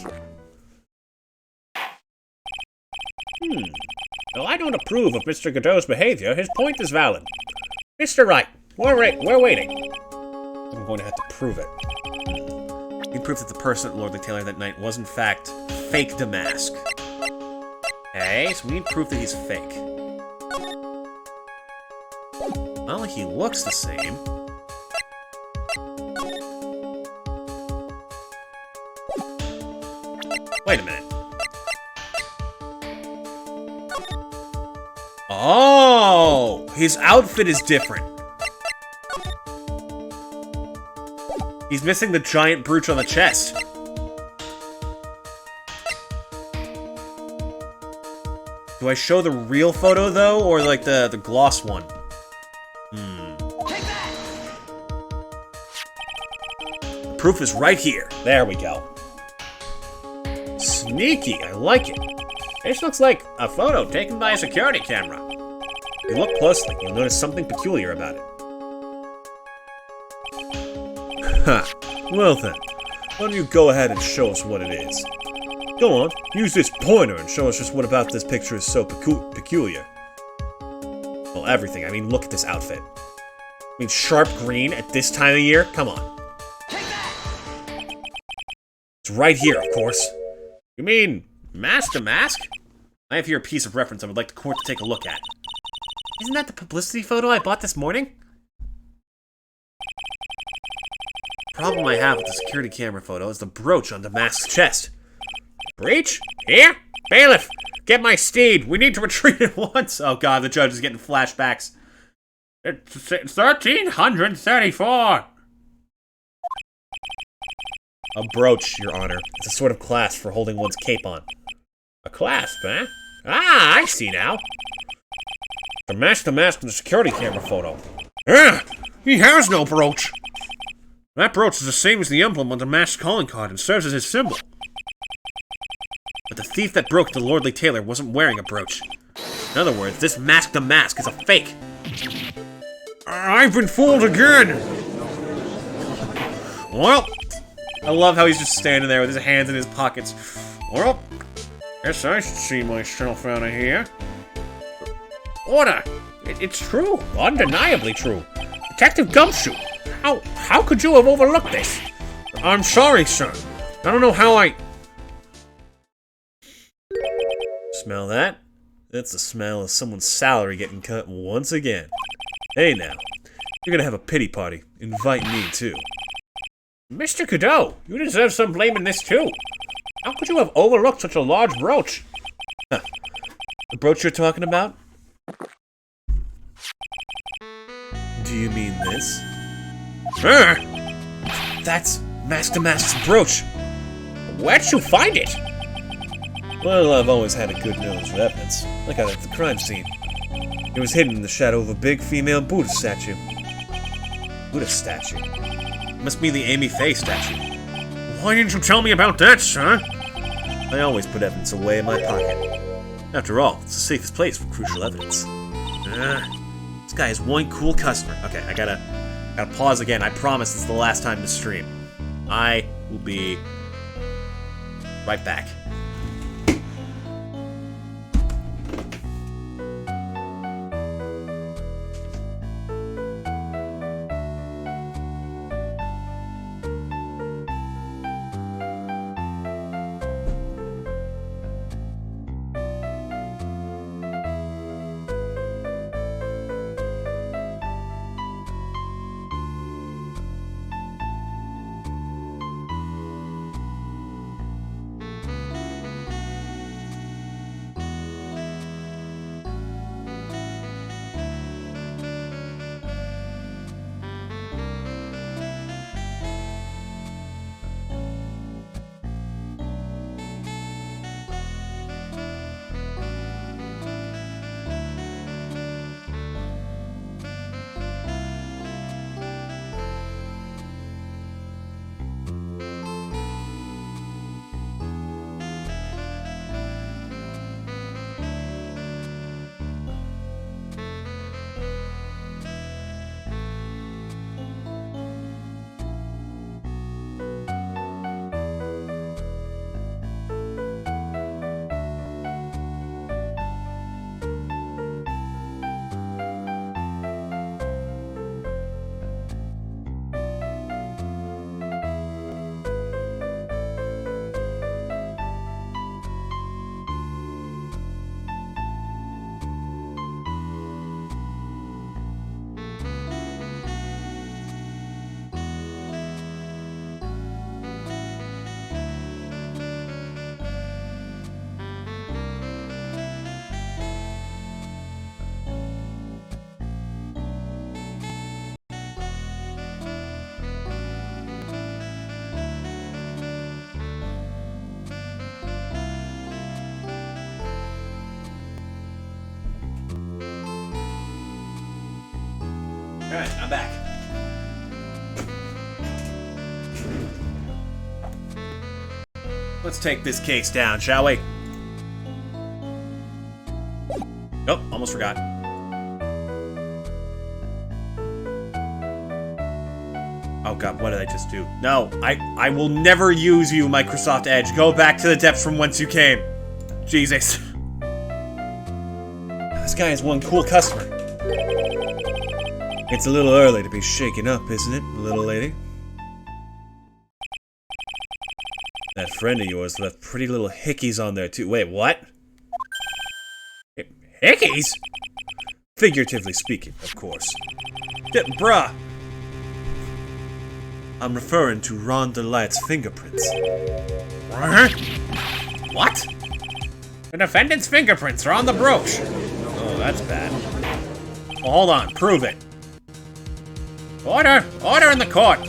Though I don't approve of Mr. Godot's behavior, his point is valid. Mr. Wright, we're waiting. I'm going to have to prove it. We need proof that the person at Lonely Taylor that night was in fact fake the mask. Okay, so we need proof that he's fake. Well, he looks the same. Wait a minute. Oh! His outfit is different. He's missing the giant brooch on the chest. Do I show the real photo, though, or like the gloss one? The proof is right here. There we go. Sneaky, I like it. This looks like a photo taken by a security camera. If you look closely, you'll notice something peculiar about it. Ha! Well then, why don't you go ahead and show us what it is? Go on, use this pointer and show us just what about this picture is so peculiar. Well, everything. I mean, look at this outfit. I mean, sharp green at this time of year? Come on. It's right here, of course. You mean Master Mask? I have here a piece of reference I would like the court to take a look at. Isn't that the publicity photo I bought this morning? The problem I have with the security camera photo is the brooch on the mask's chest. Breach? Here? Bailiff, get my steed. We need to retreat at once. Oh god, the judge is getting flashbacks. It's 1334. A brooch, Your Honor. It's a sort of clasp for holding one's cape on. A clasp, eh? Ah, I see now. The Master Mask in the security camera photo. He has no brooch. That brooch is the same as the emblem on the mask's calling card and serves as his symbol. But the thief that broke the lordly tailor wasn't wearing a brooch. In other words, this mask the mask is a fake. I've been fooled again! Well, I love how he's just standing there with his hands in his pockets. Well, guess I should see myself out of here. Order! It's true. Undeniably true. Detective Gumshoe, how could you have overlooked this? I'm sorry, sir. I don't know how I... Smell that? That's the smell of someone's salary getting cut once again. Hey now, you're gonna have a pity party. Invite me too. Mr. Cadeau, you deserve some blame in this too. How could you have overlooked such a large brooch? Huh. The brooch you're talking about? Do you mean this? That's Master Mask's brooch! Where'd you find it? Well, I've always had a good nose for evidence. I got it at the crime scene. It was hidden in the shadow of a big female Buddha statue. Buddha statue? Must be the Amy Faye statue. Why didn't you tell me about that, sir? I always put evidence away in my pocket. After all, it's the safest place for crucial evidence. This guy is one cool customer. Okay, I gotta pause again. I promise this is the last time to stream. I will be right back. Alright, I'm back. Let's take this case down, shall we? Nope, almost forgot. Oh god, what did I just do? No, I will never use you, Microsoft Edge. Go back to the depths from whence you came. Jesus. This guy is one cool customer. It's a little early to be shaken up, isn't it, little lady? That friend of yours left pretty little hickeys on there, too. Wait, what? Hickeys? Figuratively speaking, of course. Bruh. I'm referring to Ron Delite's fingerprints. What? The defendant's fingerprints are on the brooch. Oh, that's bad. Well, hold on, prove it. Order in the court.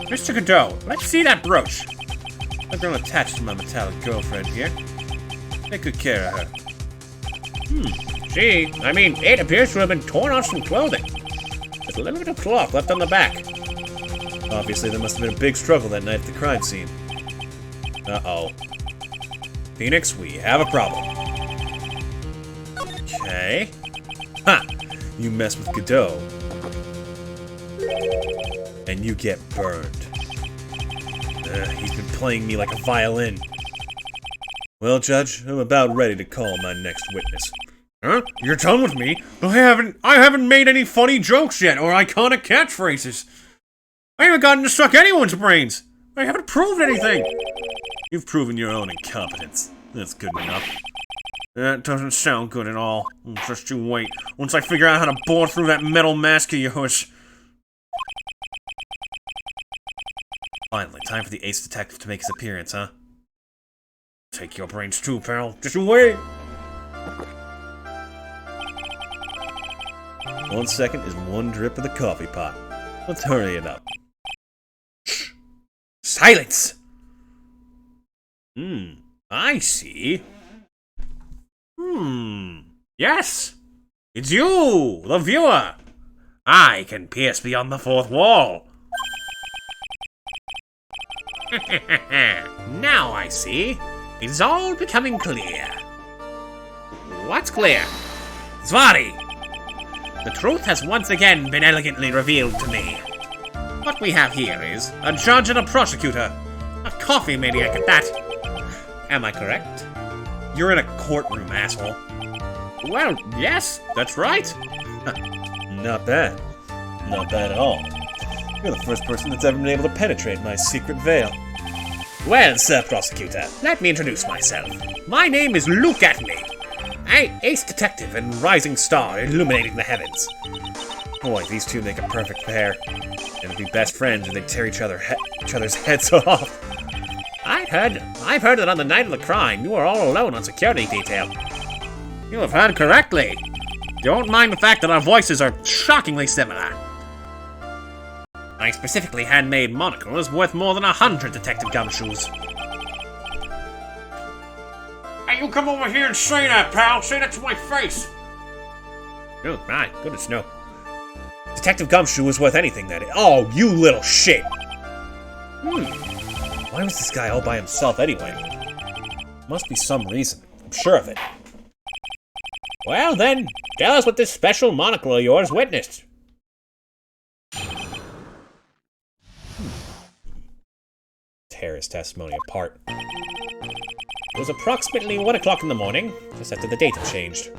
Mr. Cadeau, let's see that brooch. I've grown attached to my metallic girlfriend here. Take good care of her. It appears to have been torn off some clothing. There's a little bit of cloth left on the back. Obviously, there must have been a big struggle that night at the crime scene. Uh-oh. Phoenix, we have a problem. Okay. Ha! You mess with Godot, and you get burned. He's been playing me like a violin. Well, Judge, I'm about ready to call my next witness. Huh? You're done with me? But I haven't made any funny jokes yet or iconic catchphrases. I haven't gotten to suck anyone's brains. I haven't proved anything. You've proven your own incompetence. That's good enough. That doesn't sound good at all. Just you wait. Once I figure out how to bore through that metal mask of yours. Finally, time for the ace detective to make his appearance, huh? Take your brains too, pal. Just you wait. 1 second is one drip of the coffee pot. Let's hurry it up. Shh! Silence! I see. Yes! It's you, the viewer! I can pierce beyond the fourth wall. Now I see. It's all becoming clear. What's clear? Zvari! The truth has once again been elegantly revealed to me. What we have here is a judge and a prosecutor. A coffee maniac at that. Am I correct? You're in a courtroom, asshole. Well, yes, that's right. Not bad. Not bad at all. You're the first person that's ever been able to penetrate my secret veil. Well, Sir Prosecutor, let me introduce myself. My name is Luke Atney. I'm ace detective and rising star illuminating the heavens. Boy, these two make a perfect pair. They'd be best friends and they'd tear each other's heads off. I've heard that on the night of the crime, you were all alone on security detail. You have heard correctly. Don't mind the fact that our voices are shockingly similar. My specifically handmade monocle is worth more than 100 Detective Gumshoes. Hey, you come over here and say that, pal. Say that to my face. Oh, my goodness, no. Detective Gumshoe was worth anything, that is. Oh, you little shit! Why was this guy all by himself anyway? Must be some reason. I'm sure of it. Well then, tell us what this special monocle of yours witnessed. Tear his testimony apart. It was approximately 1 o'clock in the morning, just after the date had changed.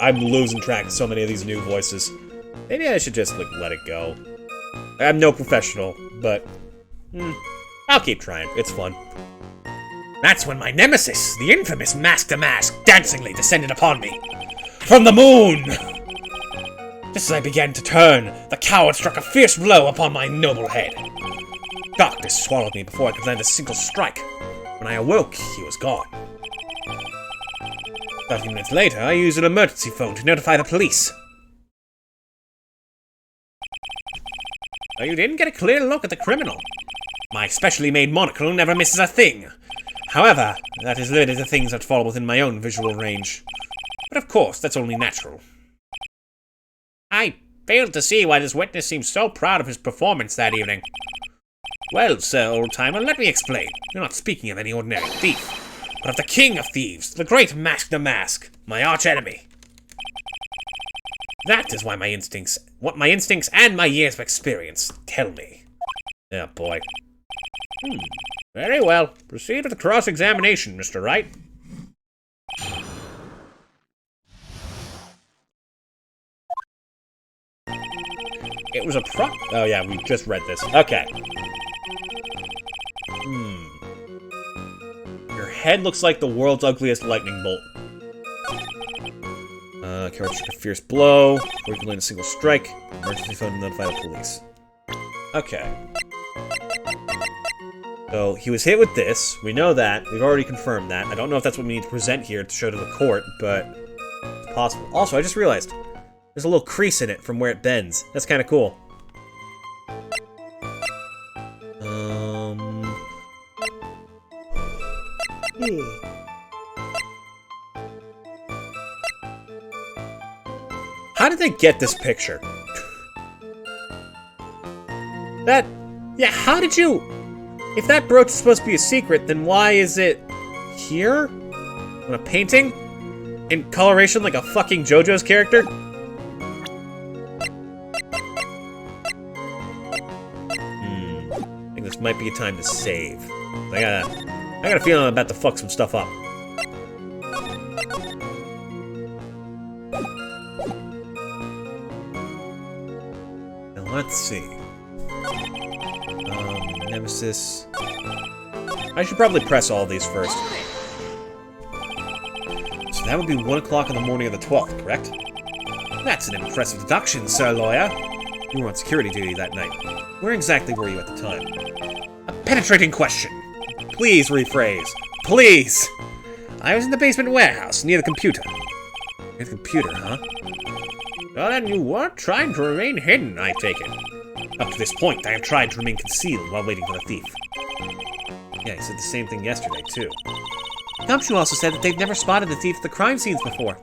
I'm losing track of so many of these new voices. Maybe I should just, let it go. I'm no professional, but... I'll keep trying. It's fun. That's when my nemesis, the infamous Mask to Mask, dancingly descended upon me. From the moon! Just as I began to turn, the coward struck a fierce blow upon my noble head. Darkness swallowed me before I could land a single strike. When I awoke, he was gone. 30 minutes later, I used an emergency phone to notify the police. But you didn't get a clear look at the criminal. My specially made monocle never misses a thing. However, that is limited to things that fall within my own visual range. But of course, that's only natural. I failed to see why this witness seemed so proud of his performance that evening. Well, sir, old-timer, let me explain. You're not speaking of any ordinary thief, but of the king of thieves, the great Mask to Mask, my arch-enemy. That is why what my instincts and my years of experience tell me. Oh, boy. Very well. Proceed with the cross-examination, Mr. Wright. It was a oh yeah, we just read this. Okay. Your head looks like the world's ugliest lightning bolt. Coward took a fierce blow. Before you can land a single strike. Emergency phone to notify the police. Okay. So, he was hit with this. We know that. We've already confirmed that. I don't know if that's what we need to present here to show to the court, but it's possible. Also, I just realized there's a little crease in it from where it bends. That's kind of cool. How did they get this picture? Yeah, how did you... If that brooch is supposed to be a secret, then why is it Here? On a painting? In coloration like a fucking JoJo's character? I think this might be a time to save. I got a feeling I'm about to fuck some stuff up. Now let's see. Nemesis. I should probably press all these first. So that would be 1 o'clock in the morning of the 12th, correct? That's an impressive deduction, Sir Lawyer. You were on security duty that night. Where exactly were you at the time? A penetrating question. Please rephrase. Please! I was in the basement warehouse, near the computer. Near the computer, huh? Well, then you weren't trying to remain hidden, I take it. Up to this point, I have tried to remain concealed while waiting for the thief. Yeah, he said the same thing yesterday, too. Gumshoe also said that they've never spotted the thief at the crime scenes before.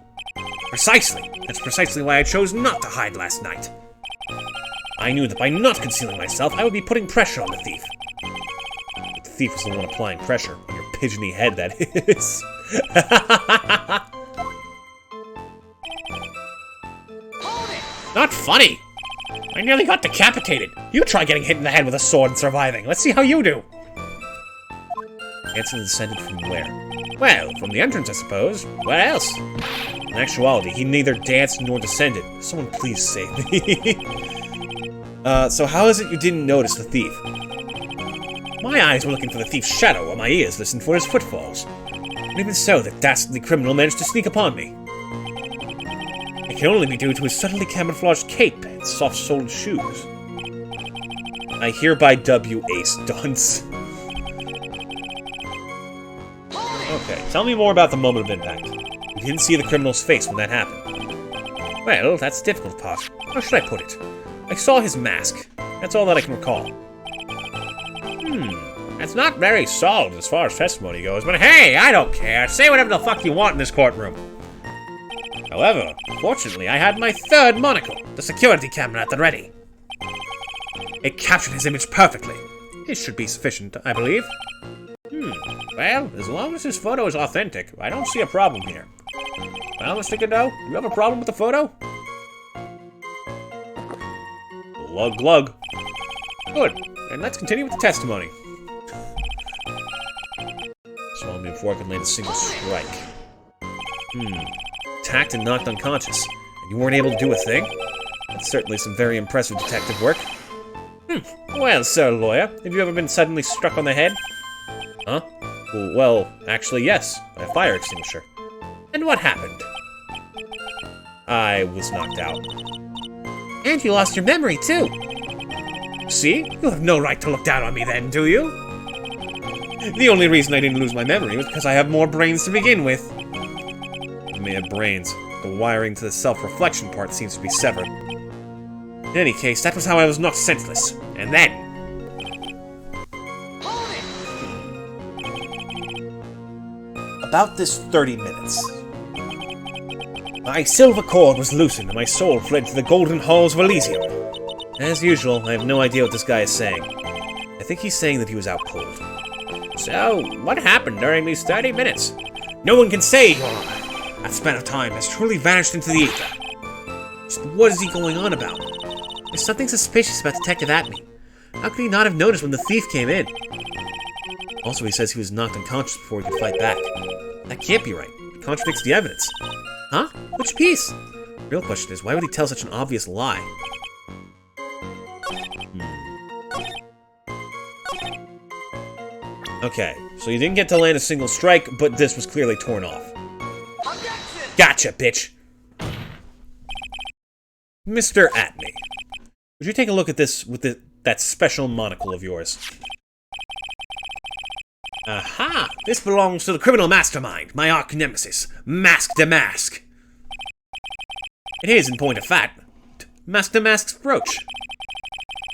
Precisely. That's precisely why I chose not to hide last night. I knew that by not concealing myself, I would be putting pressure on the thief. But the thief was the one applying pressure on your pigeony head, that is. Not funny! I nearly got decapitated. You try getting hit in the head with a sword and surviving. Let's see how you do. Hanson descended from where? Well, from the entrance, I suppose. Where else? In actuality, he neither danced nor descended. Someone please save me. So how is it you didn't notice the thief? My eyes were looking for the thief's shadow, while my ears listened for his footfalls. And even so, the dastardly criminal managed to sneak upon me. It can only be due to his subtly camouflaged cape and soft-soled shoes. I hereby dub you Ace Dunce. Okay, tell me more about the moment of impact. You didn't see the criminal's face when that happened. Well, that's the difficult part. How should I put it? I saw his mask. That's all that I can recall. That's not very solid as far as testimony goes, but hey, I don't care. Say whatever the fuck you want in this courtroom. However, fortunately, I had my third monocle, the security camera at the ready. It captured his image perfectly. It should be sufficient, I believe. Well, as long as his photo is authentic, I don't see a problem here. Well, Mr. Godot, you have a problem with the photo? Glug glug. Good, and let's continue with the testimony. Swallowed me before I could land a single strike. Attacked and knocked unconscious, and you weren't able to do a thing? That's certainly some very impressive detective work. Well, Sir Lawyer, have you ever been suddenly struck on the head? Huh? Well, actually, yes, by a fire extinguisher. And what happened? I was knocked out. And you lost your memory, too. See? You have no right to look down on me then, do you? The only reason I didn't lose my memory was because I have more brains to begin with. I may have brains. The wiring to the self-reflection part seems to be severed. In any case, that was how I was knocked senseless. And then... About this 30 minutes. My silver cord was loosened and my soul fled to the golden halls of Elysium. As usual, I have no idea what this guy is saying. I think he's saying that he was out cold. So, what happened during these 30 minutes? No one can say, Your Honor. That span of time has truly vanished into the ether. Just what is he going on about? There's something suspicious about Detective Atney. How could he not have noticed when the thief came in? Also, he says he was knocked unconscious before he could fight back. That can't be right. It contradicts the evidence. Huh? Which piece? The real question is, why would he tell such an obvious lie? Okay, so you didn't get to land a single strike, but this was clearly torn off. Gotcha, bitch! Mr. Atney, would you take a look at this with that special monocle of yours? Aha! This belongs to the criminal mastermind, my arch nemesis, Mask de Mask. It is, in point of fact, Mask de Mask's brooch. It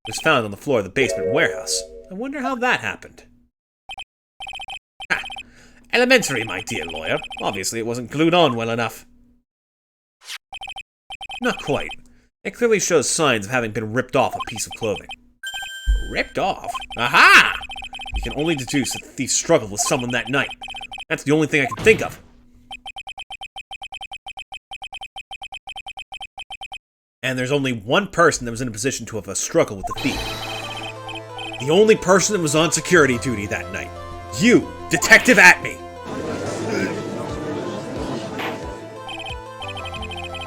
was found on the floor of the basement warehouse. I wonder how that happened. Ha! Elementary, my dear lawyer. Obviously it wasn't glued on well enough. Not quite. It clearly shows signs of having been ripped off a piece of clothing. Ripped off? Aha! You can only deduce that the thief struggled with someone that night. That's the only thing I can think of. And there's only one person that was in a position to have a struggle with the thief. The only person that was on security duty that night. You, Detective Atme.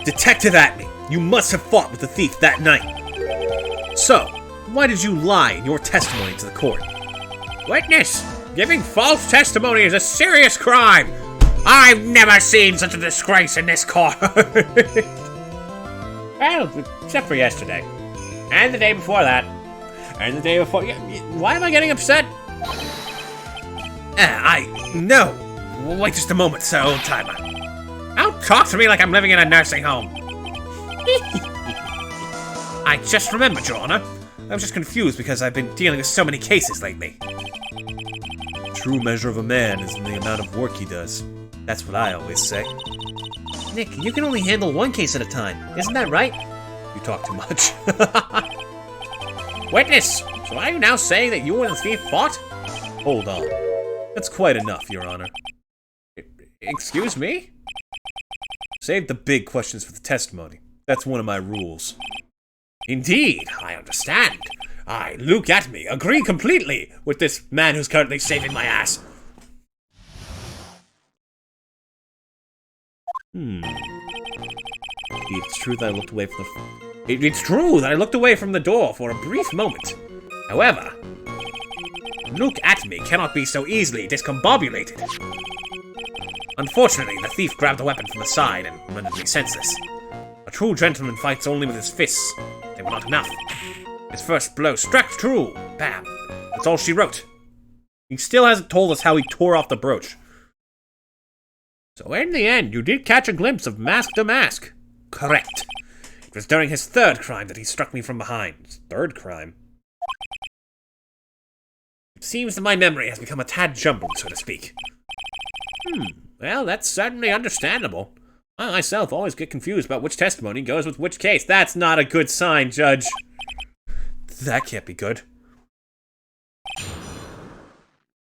Detective Atme, you must have fought with the thief that night. So, why did you lie in your testimony to the court? Witness! Giving false testimony is a serious crime! I've never seen such a disgrace in this court! Well, except for yesterday. And the day before that. And the day before... Why am I getting upset? No. Wait just a moment, sir, old timer. Don't talk to me like I'm living in a nursing home. I just remembered, Your Honor. I was just confused because I've been dealing with so many cases lately. True measure of a man is in the amount of work he does. That's what I always say. Nick, you can only handle one case at a time. Isn't that right? You talk too much. Witness! So are you now saying that you and the thief fought? Hold on. That's quite enough, Your Honor. Excuse me? Save the big questions for the testimony. That's one of my rules. Indeed, I understand. I, Luke Atme, agree completely with this man who's currently saving my ass. It's true that I looked away from the... It's true that I looked away from the door for a brief moment. However, Luke Atme cannot be so easily discombobulated. Unfortunately, the thief grabbed the weapon from the side and rendered me senseless. A true gentleman fights only with his fists. They were not enough. His first blow struck true. Bam. That's all she wrote. He still hasn't told us how he tore off the brooch. So in the end, you did catch a glimpse of Mask to Mask. Correct. It was during his third crime that he struck me from behind. His third crime? It seems that my memory has become a tad jumbled, so to speak. Well, that's certainly understandable. I myself always get confused about which testimony goes with which case. That's not a good sign, Judge. That can't be good.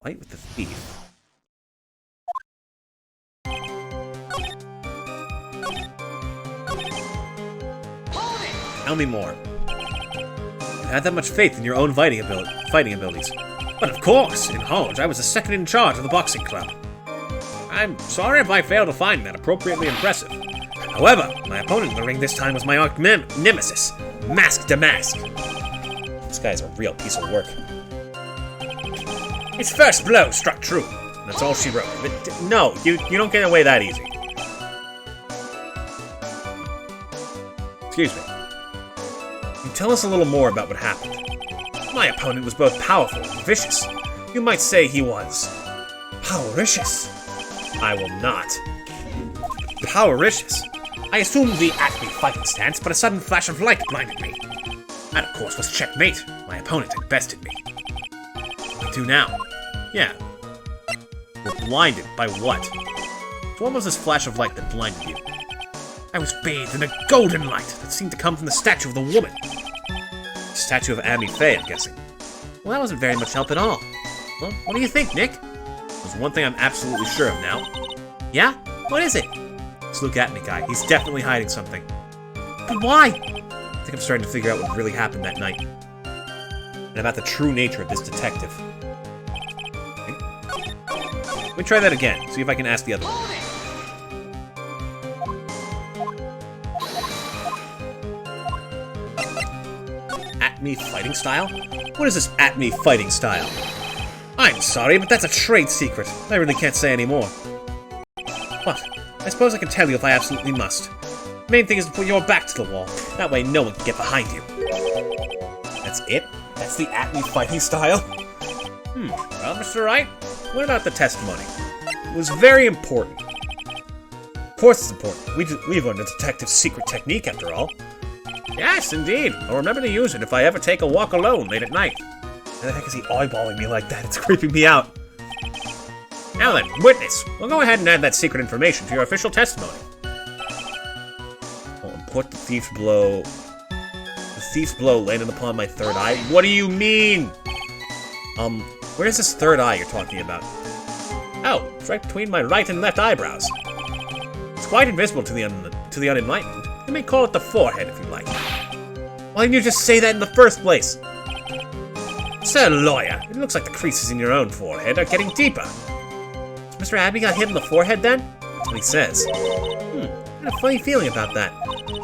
Fight with the thief. Tell me more. You had that much faith in your own fighting abilities. But of course, in college, I was the second in charge of the boxing club. I'm sorry if I failed to find that appropriately impressive. However, my opponent in the ring this time was my nemesis, Mask to Mask. This guy's a real piece of work. His first blow struck true. That's all she wrote. But no, you don't get away that easy. Excuse me. Can you tell us a little more about what happened? My opponent was both powerful and vicious. You might say he was... powericious. I will not. Powericious? I assumed the Atme fighting stance, but a sudden flash of light blinded me. That, of course, was checkmate. My opponent had bested me. What do now? Yeah. We're blinded by what? So what was this flash of light that blinded you? I was bathed in a golden light that seemed to come from the statue of the woman. The statue of Amy Faye, I'm guessing. Well, that wasn't very much help at all. Well, what do you think, Nick? There's one thing I'm absolutely sure of now. Yeah? What is it? This Luke Atme guy. He's definitely hiding something. But why? I think I'm starting to figure out what really happened that night. And about the true nature of this detective. Okay. Let me try that again. See if I can ask the other one. Atme fighting style? What is this Atme fighting style? I'm sorry, but that's a trade secret. I really can't say any more. But, I suppose I can tell you if I absolutely must. The main thing is to put your back to the wall. That way no one can get behind you. That's it? That's the Atme fighting style? Well, Mr. Wright, what about the testimony? It was very important. Of course it's important. We've learned a detective's secret technique after all. Yes, indeed. I'll remember to use it if I ever take a walk alone late at night. Why the heck is he eyeballing me like that? It's creeping me out. Now then, witness, we'll go ahead and add that secret information to your official testimony. I'll import the thief's blow. The thief's blow landed upon my third eye? What do you mean? Where's this third eye you're talking about? Oh, it's right between my right and left eyebrows. It's quite invisible to the unenlightened. You may call it the forehead if you like. Why didn't you just say that in the first place? Sir Lawyer, it looks like the creases in your own forehead are getting deeper. So Mr. Abbey got hit in the forehead then? That's what he says. I had a funny feeling about that.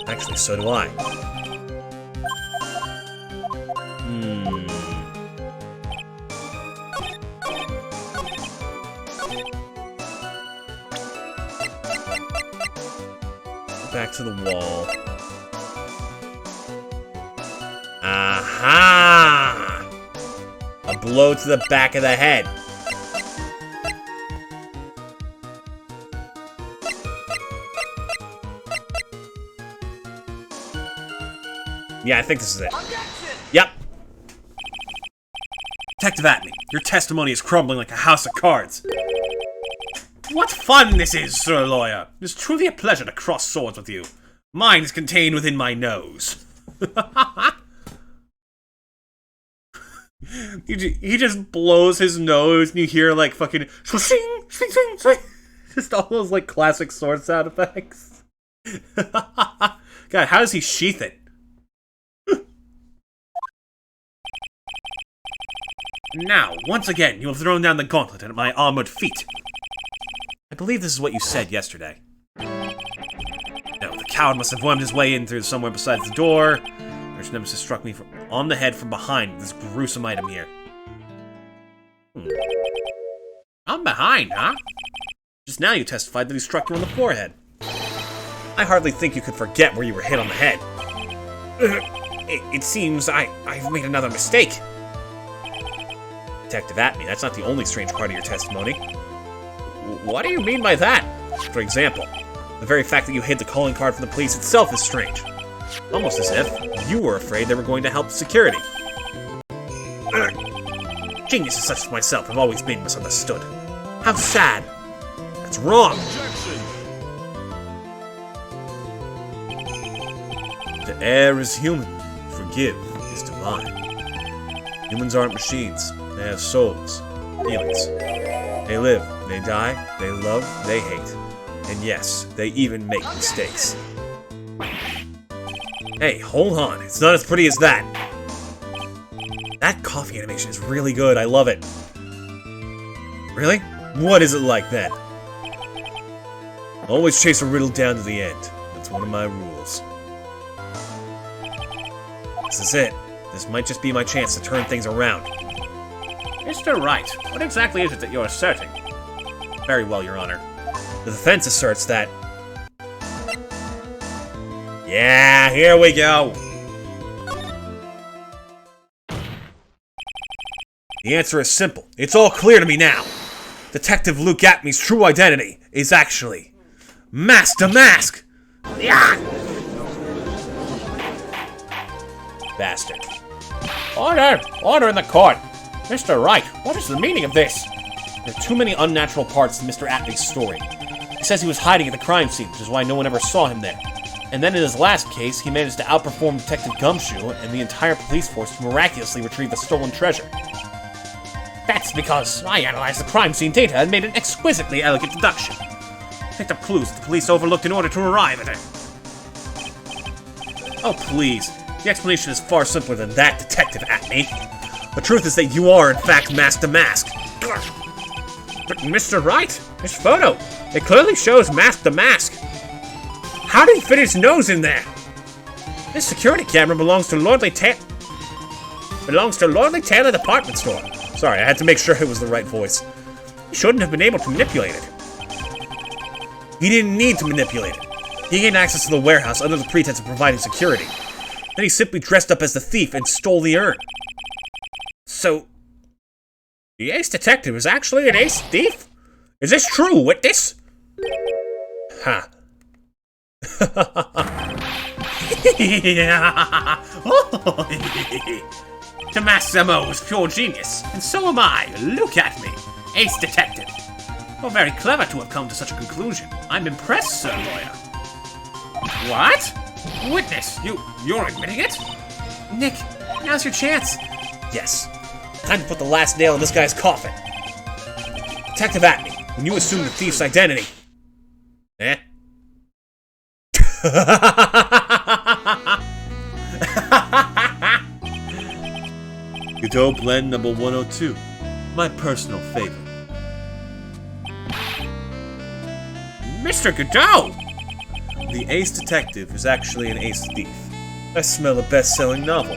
Actually, so do I. Back to the wall. Aha! A blow to the back of the head. Yeah, I think this is it. Yep. Detective Atney, your testimony is crumbling like a house of cards. What fun this is, Sir Lawyer! It is truly a pleasure to cross swords with you. Mine is contained within my nose. He just blows his nose and you hear like fucking swing, swing, swing, swing. Just all those like classic sword sound effects. God, how does he sheath it? Now, once again, you have thrown down the gauntlet at my armored feet. I believe this is what you said yesterday. No, the coward must have wormed his way in through somewhere besides the door. Arch Nemesis struck me on the head from behind with this gruesome item here. I'm behind, huh? Just now you testified that he struck you on the forehead. I hardly think you could forget where you were hit on the head. It seems I've made another mistake. Detective Atney, that's not the only strange part of your testimony. What do you mean by that? For example, the very fact that you hid the calling card from the police itself is strange. Almost as if you were afraid they were going to help security. Geniuses such as myself have always been misunderstood. How sad. That's wrong. To err is human, forgive is divine. Humans aren't machines. They have souls, feelings. They live, they die, they love, they hate. And yes, they even make mistakes. Hey, hold on. It's not as pretty as that. That coffee animation is really good. I love it. Really? What is it like then? Always chase a riddle down to the end. That's one of my rules. This is it. This might just be my chance to turn things around. Mr. Wright, what exactly is it that you're asserting? Very well, Your Honor. The defense asserts that... Yeah, here we go! The answer is simple. It's all clear to me now. Detective Luke Atney's true identity is actually... Mask to Mask! Yeah! Bastard. Order! Order in the court! Mr. Wright, what is the meaning of this? There are too many unnatural parts in Mr. Atney's story. He says he was hiding at the crime scene, which is why no one ever saw him there. And then in his last case, he managed to outperform Detective Gumshoe and the entire police force to miraculously retrieve the stolen treasure. That's because I analyzed the crime scene data and made an exquisitely elegant deduction. Picked up clues that the police overlooked in order to arrive at it. Oh, please. The explanation is far simpler than that, Detective Atney. The truth is that you are, in fact, Mask to Mask. But Mr. Wright, this photo, it clearly shows Mask to Mask. How did he fit his nose in there? This security camera belongs to Lordly Taylor Department Store. Sorry, I had to make sure it was the right voice. He shouldn't have been able to manipulate it. He didn't need to manipulate it. He gained access to the warehouse under the pretense of providing security. Then he simply dressed up as the thief and stole the urn. So, the ace detective is actually an ace thief? Is this true, witness? Ha. Tomassimo is pure genius, and so am I. Look at me. Ace detective. You're very clever to have come to such a conclusion. I'm impressed, Sir Lawyer. What? Witness, you're admitting it? Nick, now's your chance. Yes. Time to put the last nail in this guy's coffin. Detective Atney, when you assume the thief's identity. Eh? Godot Blend number 102. My personal favorite. Mr. Godot! The ace detective is actually an ace thief. I smell a best-selling novel.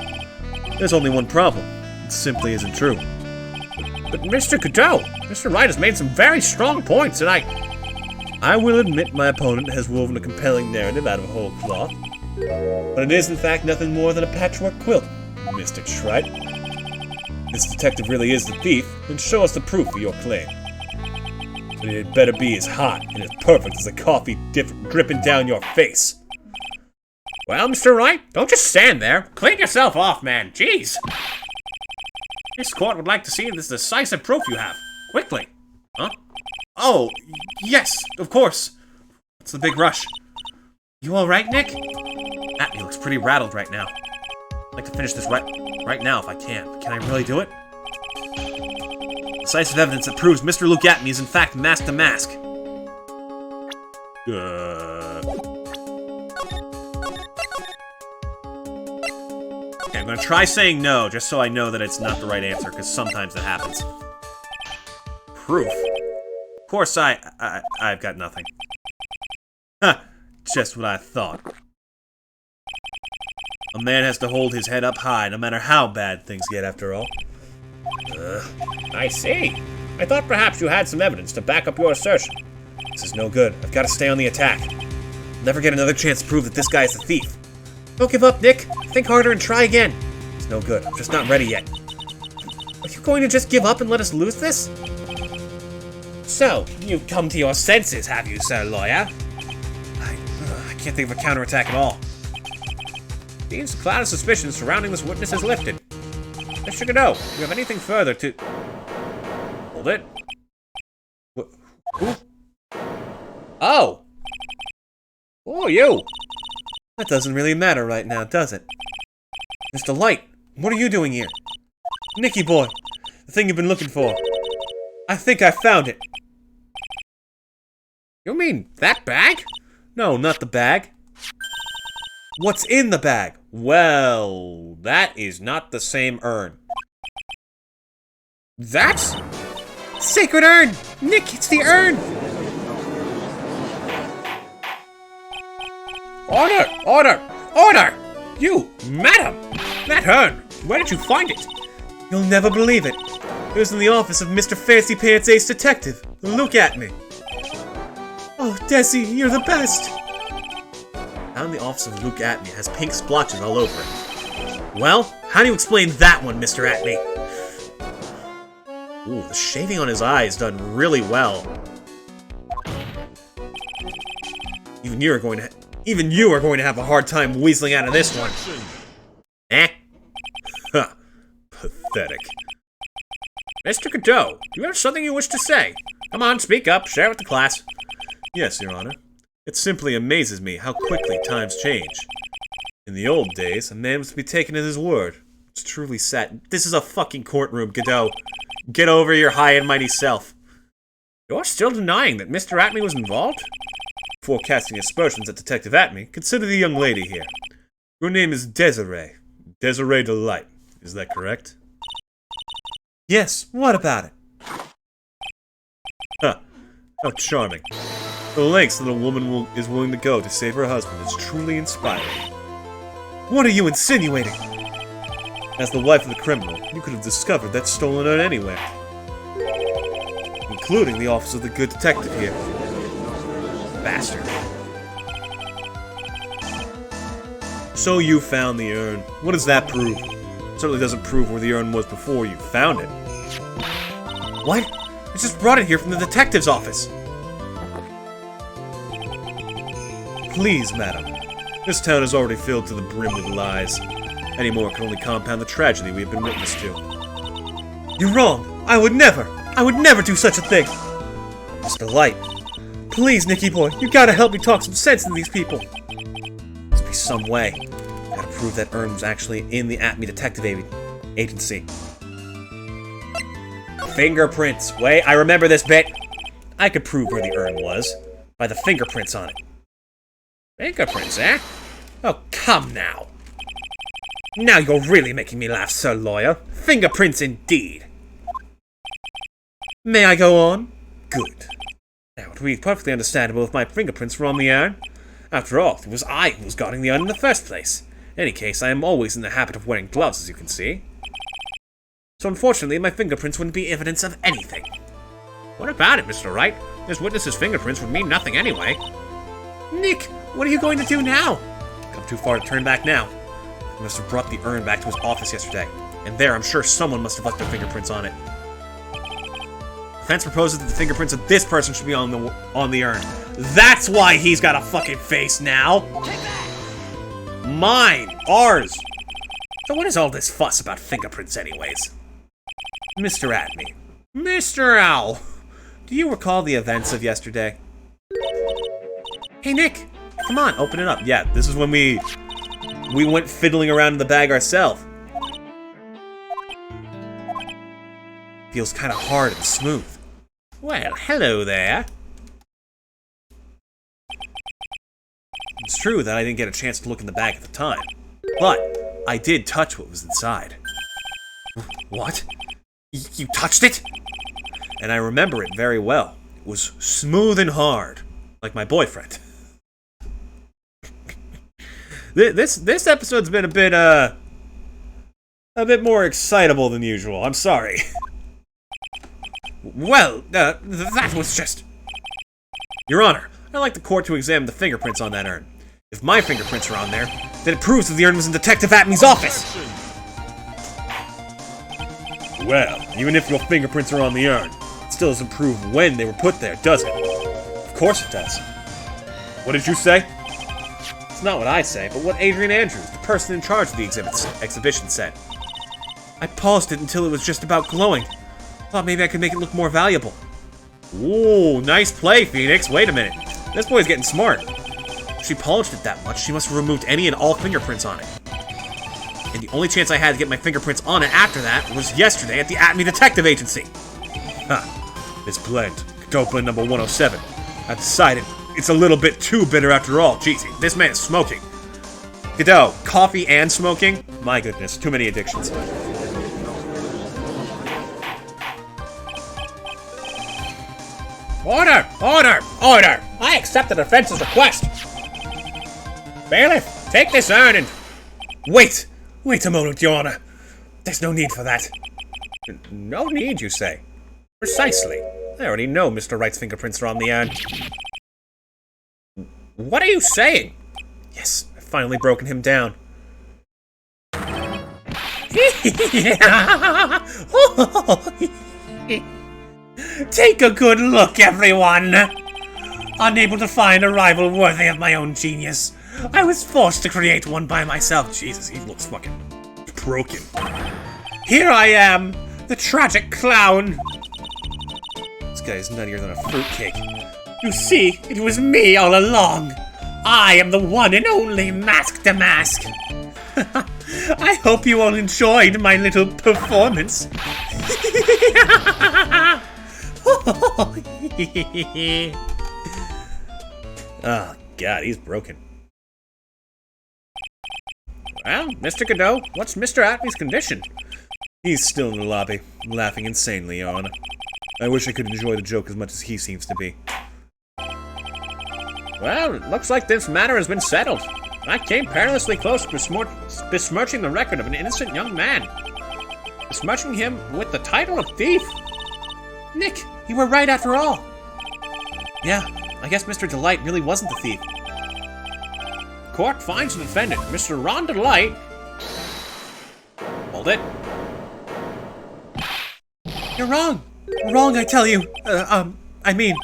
There's only one problem. It simply isn't true. But Mr. Godot, Mr. Wright has made some very strong points, and I will admit my opponent has woven a compelling narrative out of whole cloth. But it is in fact nothing more than a patchwork quilt, Mr. Shrite. This detective really is the thief, then show us the proof of your claim. But it better be as hot and as perfect as the coffee dripping down your face. Well, Mr. Wright, don't just stand there. Clean yourself off, man. Jeez. This court would like to see this decisive proof you have. Quickly. Huh? Oh, yes, of course. What's the big rush? You alright, Nick? Atme looks pretty rattled right now. I'd like to finish this right now if I can. But can I really do it? Decisive evidence that proves Mr. Luke Atme is in fact Mask the Mask. Okay, I'm gonna try saying no, just so I know that it's not the right answer, because sometimes that happens. Proof? Of course I've got nothing. Huh, just what I thought. A man has to hold his head up high, no matter how bad things get, after all. I see. I thought perhaps you had some evidence to back up your assertion. This is no good. I've got to stay on the attack. I'll never get another chance to prove that this guy is the thief. Don't give up, Nick. Think harder and try again. It's no good. I'm just not ready yet. Are you going to just give up and let us lose this? So, you've come to your senses, have you, sir lawyer? I can't think of a counterattack at all. Seems the cloud of suspicion surrounding this witness is lifted. Mr. Godot, do you have anything further to... Hold it. Who? Oh! Who are you? That doesn't really matter right now, does it? Mr. Light, what are you doing here? Nicky boy, the thing you've been looking for. I think I found it. You mean that bag? No, not the bag. What's in the bag? Well, that is not the same urn. That's... Sacred urn! Nick, it's the urn! Order! Order! Order! You, madam! That urn! Where did you find it? You'll never believe it. It was in the office of Mr. Fancy Pants Ace Detective. Look at me. Oh, Desi, you're the best. Found the office of Luke Atme has pink splotches all over it. Well, how do you explain that one, Mr. Atme? Ooh, the shading on his eye is done really well. Even you are going to have a hard time weaseling out of this one. Eh? Ha. Pathetic. Mr. Godot, do you have something you wish to say? Come on, speak up, share with the class. Yes, Your Honor. It simply amazes me how quickly times change. In the old days, a man was to be taken at his word. It's truly sad. This is a fucking courtroom, Godot. Get over your high and mighty self. You're still denying that Mr. Atme was involved? Before casting aspersions at Detective Atme, consider the young lady here. Your name is Desiree. Desiree Delite. Is that correct? Yes, what about it? Huh. How charming. The lengths that a woman is willing to go to save her husband is truly inspiring. What are you insinuating? As the wife of the criminal, you could have discovered that stolen urn anywhere. Including the office of the good detective here. Bastard. So you found the urn. What does that prove? It certainly doesn't prove where the urn was before you found it. What? I just brought it here from the detective's office. Please, madam. This town is already filled to the brim with lies. Any more can only compound the tragedy we have been witness to. You're wrong! I would never do such a thing! Mr. Light. Please, Nicky boy, you gotta help me talk some sense into these people. Must be some way. Gotta prove that urn was actually in the Atme Detective Agency. Fingerprints. Wait, I remember this bit. I could prove where the urn was, by the fingerprints on it. Fingerprints, eh? Oh, come now. Now you're really making me laugh, Sir Lawyer. Fingerprints indeed. May I go on? Good. Now, it would be perfectly understandable if my fingerprints were on the urn. After all, it was I who was guarding the urn in the first place. In any case, I am always in the habit of wearing gloves, as you can see. So unfortunately, my fingerprints wouldn't be evidence of anything. What about it, Mr. Wright? This witness's fingerprints would mean nothing anyway. Nick, what are you going to do now? Come too far to turn back now. He must have brought the urn back to his office yesterday. And there, I'm sure someone must have left their fingerprints on it. Defense proposes that the fingerprints of this person should be on the urn. That's why he's got a fucking face now! Mine! Ours! So what is all this fuss about fingerprints anyways? Mr. Atme. Mr. Owl! Do you recall the events of yesterday? Hey, Nick! Come on, open it up. Yeah, this is when we went fiddling around in the bag ourselves. Feels kind of hard and smooth. Well, hello there. It's true that I didn't get a chance to look in the bag at the time, but I did touch what was inside. What? You touched it? And I remember it very well. It was smooth and hard, like my boyfriend. This episode's been a bit more excitable than usual. I'm sorry. Well, that was just... Your Honor, I'd like the court to examine the fingerprints on that urn. If my fingerprints are on there, then it proves that the urn was in Detective Atme's office! Well, even if your fingerprints are on the urn, it still doesn't prove when they were put there, does it? Of course it does. What did you say? It's not what I say, but what Adrian Andrews, the person in charge of the exhibition, said. I polished it until it was just about glowing. Thought maybe I could make it look more valuable. Ooh, nice play, Phoenix. Wait a minute. This boy's getting smart. If she polished it that much, she must have removed any and all fingerprints on it. And the only chance I had to get my fingerprints on it after that was yesterday at the Atme Detective Agency. This blend, Godot blend number 107. I've decided it's a little bit too bitter after all. Jeez, this man is smoking. Godot, coffee and smoking? My goodness, too many addictions. Order! Order! Order! I accept the defense's request! Bailiff, take this urn and... Wait! Wait a moment, Your Honor. There's no need for that. No need, you say? Precisely. I already know Mr. Wright's fingerprints are on the urn. What are you saying? Yes, I've finally broken him down. Take a good look, everyone! Unable to find a rival worthy of my own genius, I was forced to create one by myself. Jesus, he looks fucking broken. Here I am, the tragic clown. This guy's nuttier than a fruitcake. You see, it was me all along. I am the one and only Mask to Mask. I hope you all enjoyed my little performance. Oh, God, he's broken. Well, Mr. Godot, what's Mr. Atme's condition? He's still in the lobby, laughing insanely, Your Honor. I wish I could enjoy the joke as much as he seems to be. Well, it looks like this matter has been settled. I came perilously close to besmirching the record of an innocent young man. Besmirching him with the title of thief. Nick, you were right after all. Yeah, I guess Mr. Delite really wasn't the thief. Court finds the defendant, Mr. Ron Delite. Hold it. You're wrong. Wrong, I tell you. I mean,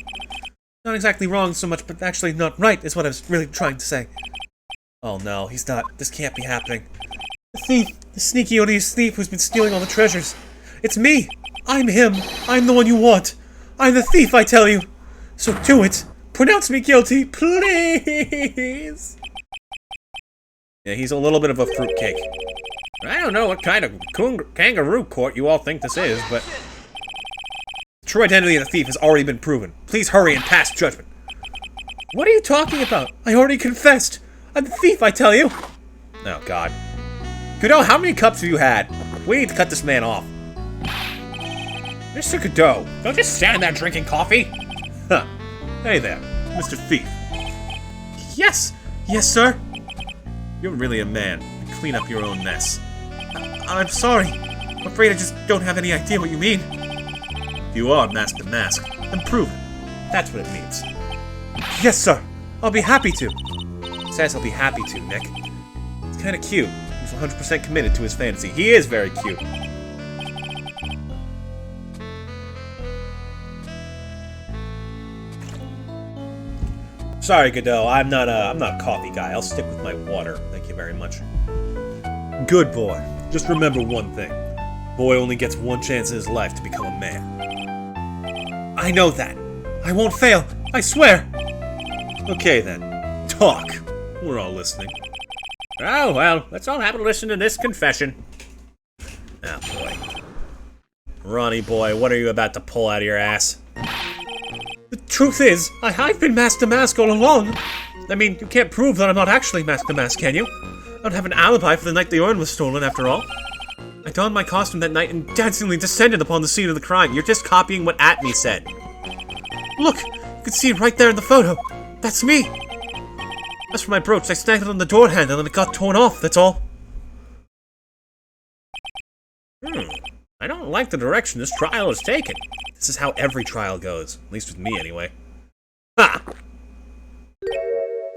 not exactly wrong so much, but actually not right is what I was really trying to say. Oh no, he's not. This can't be happening. The thief, the sneaky, odious thief who's been stealing all the treasures. It's me. I'm him. I'm the one you want. I'm the thief, I tell you. So do it. Pronounce me guilty, please. Yeah, he's a little bit of a fruitcake. I don't know what kind of kangaroo court you all think this is, but... True identity of the thief has already been proven. Please hurry and pass judgment. What are you talking about? I already confessed. I'm the thief, I tell you. Oh, God. Godot, how many cups have you had? We need to cut this man off. Mr. Godot, don't just stand there drinking coffee. Huh. Hey there, Mr. Thief. Yes. Yes, sir. You're really a man. Clean up your own mess. I'm sorry. I'm afraid I just don't have any idea what you mean. If you are Mask to Mask, then prove it. That's what it means. Yes, sir. I'll be happy to. Says he'll be happy to, Nick. It's kinda cute. He's 100% committed to his fantasy. He is very cute. Sorry, Godot. I'm not a coffee guy. I'll stick with my water. Thank you very much. Good boy. Just remember one thing. Boy only gets one chance in his life to become a man. I know that. I won't fail. I swear. Okay then. Talk. We're all listening. Oh, well, let's all have a listen to this confession. Ah, boy. Ronnie boy, what are you about to pull out of your ass? The truth is, I've been Mask to Mask all along. I mean, you can't prove that I'm not actually Mask to Mask, can you? I don't have an alibi for the night the urn was stolen, after all. I donned my costume that night and dancingly descended upon the scene of the crime. You're just copying what Atme said. Look, you can see it right there in the photo. That's me. As for my brooch, I snagged it on the door handle and it got torn off, that's all. I don't like the direction this trial is taken. This is how every trial goes. At least with me, anyway. Ha!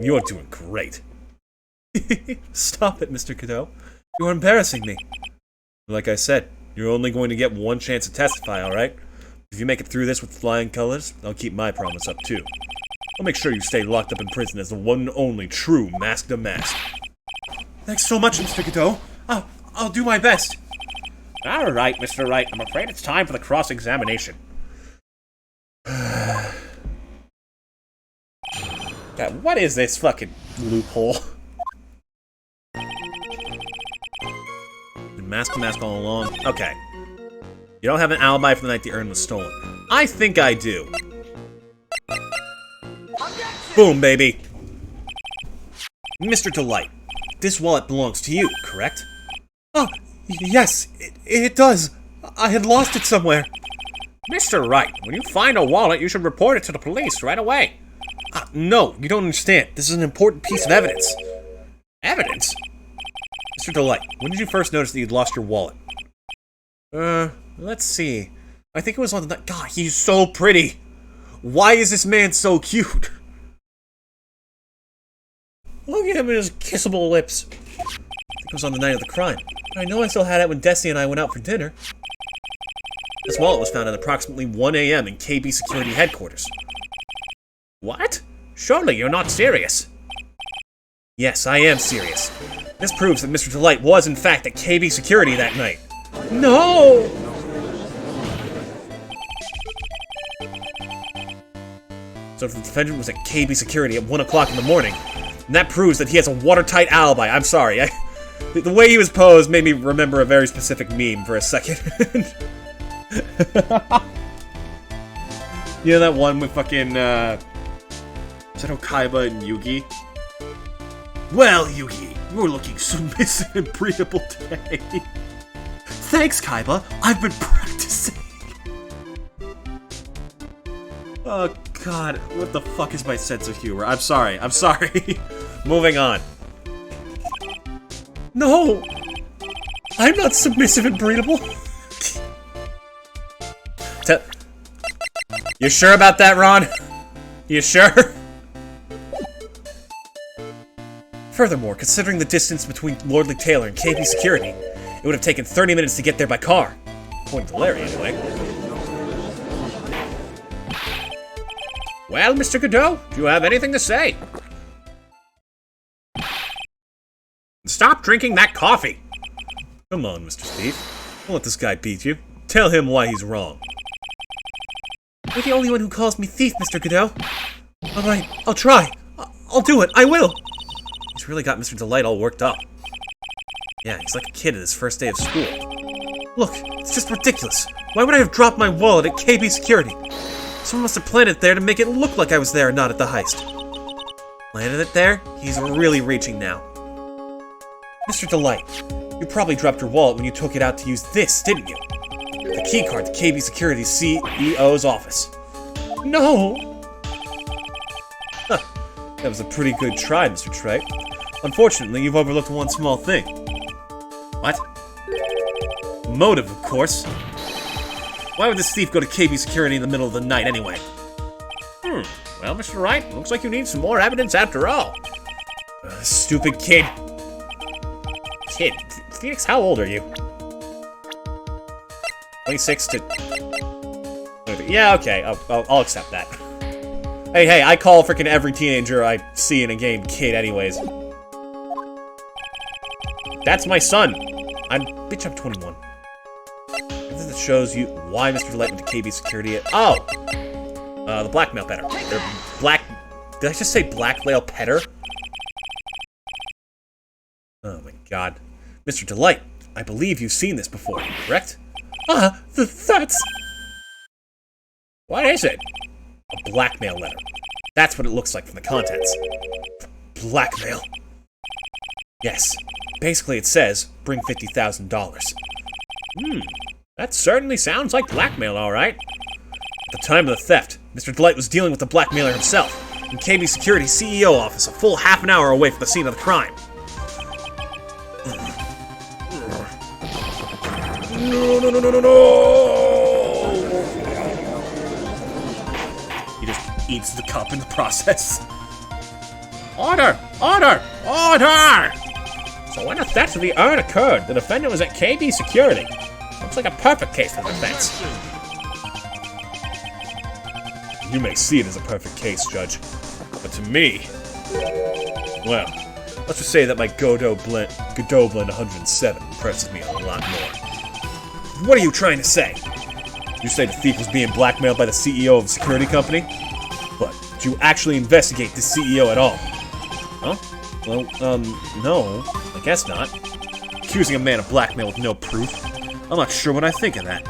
You're doing great. Stop it, Mr. Godot. You're embarrassing me. Like I said, you're only going to get one chance to testify, alright? If you make it through this with flying colors, I'll keep my promise up too. I'll make sure you stay locked up in prison as the one and only true Mask to Mask. Thanks so much, Mr. Godot. I'll do my best. Alright, Mr. Wright, I'm afraid it's time for the cross-examination. God, what is this fucking loophole? Been Mask to Mask all along. Okay. You don't have an alibi for the night the urn was stolen. I think I do. Boom, baby. Mr. Delite, this wallet belongs to you, correct? Oh, yes, it does. I had lost it somewhere. Mr. Wright, when you find a wallet, you should report it to the police right away. No, you don't understand. This is an important piece of evidence. Evidence? Mr. Delite, when did you first notice that you'd lost your wallet? Let's see. I think it was on the night. God, he's so pretty. Why is this man so cute? Look at him and his kissable lips. It was on the night of the crime. I know I still had it when Desi and I went out for dinner. This wallet was found at approximately 1 a.m. in KB Security Headquarters. What? Surely you're not serious. Yes, I am serious. This proves that Mr. Delite was, in fact, at KB Security that night. No! So if the defendant was at KB Security at 1 o'clock in the morning, and that proves that he has a watertight alibi. I'm sorry, the way he was posed made me remember a very specific meme for a second. You know that one with fucking, is that Okaiba and Yugi? Well, Yugi, you're looking submissive and breathable today. Thanks, Kaiba. I've been practicing. Oh, God, what the fuck is my sense of humor? I'm sorry. Moving on. No! I'm not submissive and breathable. You sure about that, Ron? You sure? Furthermore, considering the distance between Lordly Taylor and KB Security, it would have taken 30 minutes to get there by car. According to Larry, anyway. Well, Mr. Godot, do you have anything to say? Stop drinking that coffee! Come on, Mr. Steve. Don't let this guy beat you. Tell him why he's wrong. You're the only one who calls me thief, Mr. Godot. Alright, I'll try. I'll do it. I will. He's really got Mr. Delite all worked up. Yeah, he's like a kid at his first day of school. Look, it's just ridiculous. Why would I have dropped my wallet at KB Security? Someone must have planted it there to make it look like I was there and not at the heist. Planted it there? He's really reaching now. Mr. Delite, you probably dropped your wallet when you took it out to use this, didn't you? The keycard to KB Security's CEO's office. No! Huh. That was a pretty good try, Mr. Trite. Unfortunately, you've overlooked one small thing. What? Motive, of course. Why would this thief go to KB Security in the middle of the night anyway? Well, Mr. Wright, looks like you need some more evidence after all. Stupid kid. Kid, Phoenix, how old are you? 26 to... Yeah, okay, I'll accept that. Hey, I call freaking every teenager I see in a game kid anyways. That's my son. Bitch, I'm 21. This shows you why Mr. Delite went to KB Security at... Oh! The blackmail petter. Did I just say blackmail petter? Oh my god. Mr. Delite, I believe you've seen this before, correct? That's... What is it? A blackmail letter. That's what it looks like from the contents. Blackmail. Yes. Basically it says, bring $50,000. That certainly sounds like blackmail, all right. At the time of the theft, Mr. Delite was dealing with the blackmailer himself, in KB Security's CEO office, a full half an hour away from the scene of the crime. No! He just eats the cup in the process. Order! Order! Order! So when a theft of the urn occurred, the defendant was at KB Security. Looks like a perfect case for the defense. You may see it as a perfect case, Judge. But to me... Well, let's just say that my Godot Blend 107 impresses me a lot more. What are you trying to say? You say the thief was being blackmailed by the CEO of a security company? But did you actually investigate the CEO at all? Huh? Well, no. I guess not. Accusing a man of blackmail with no proof. I'm not sure what I think of that.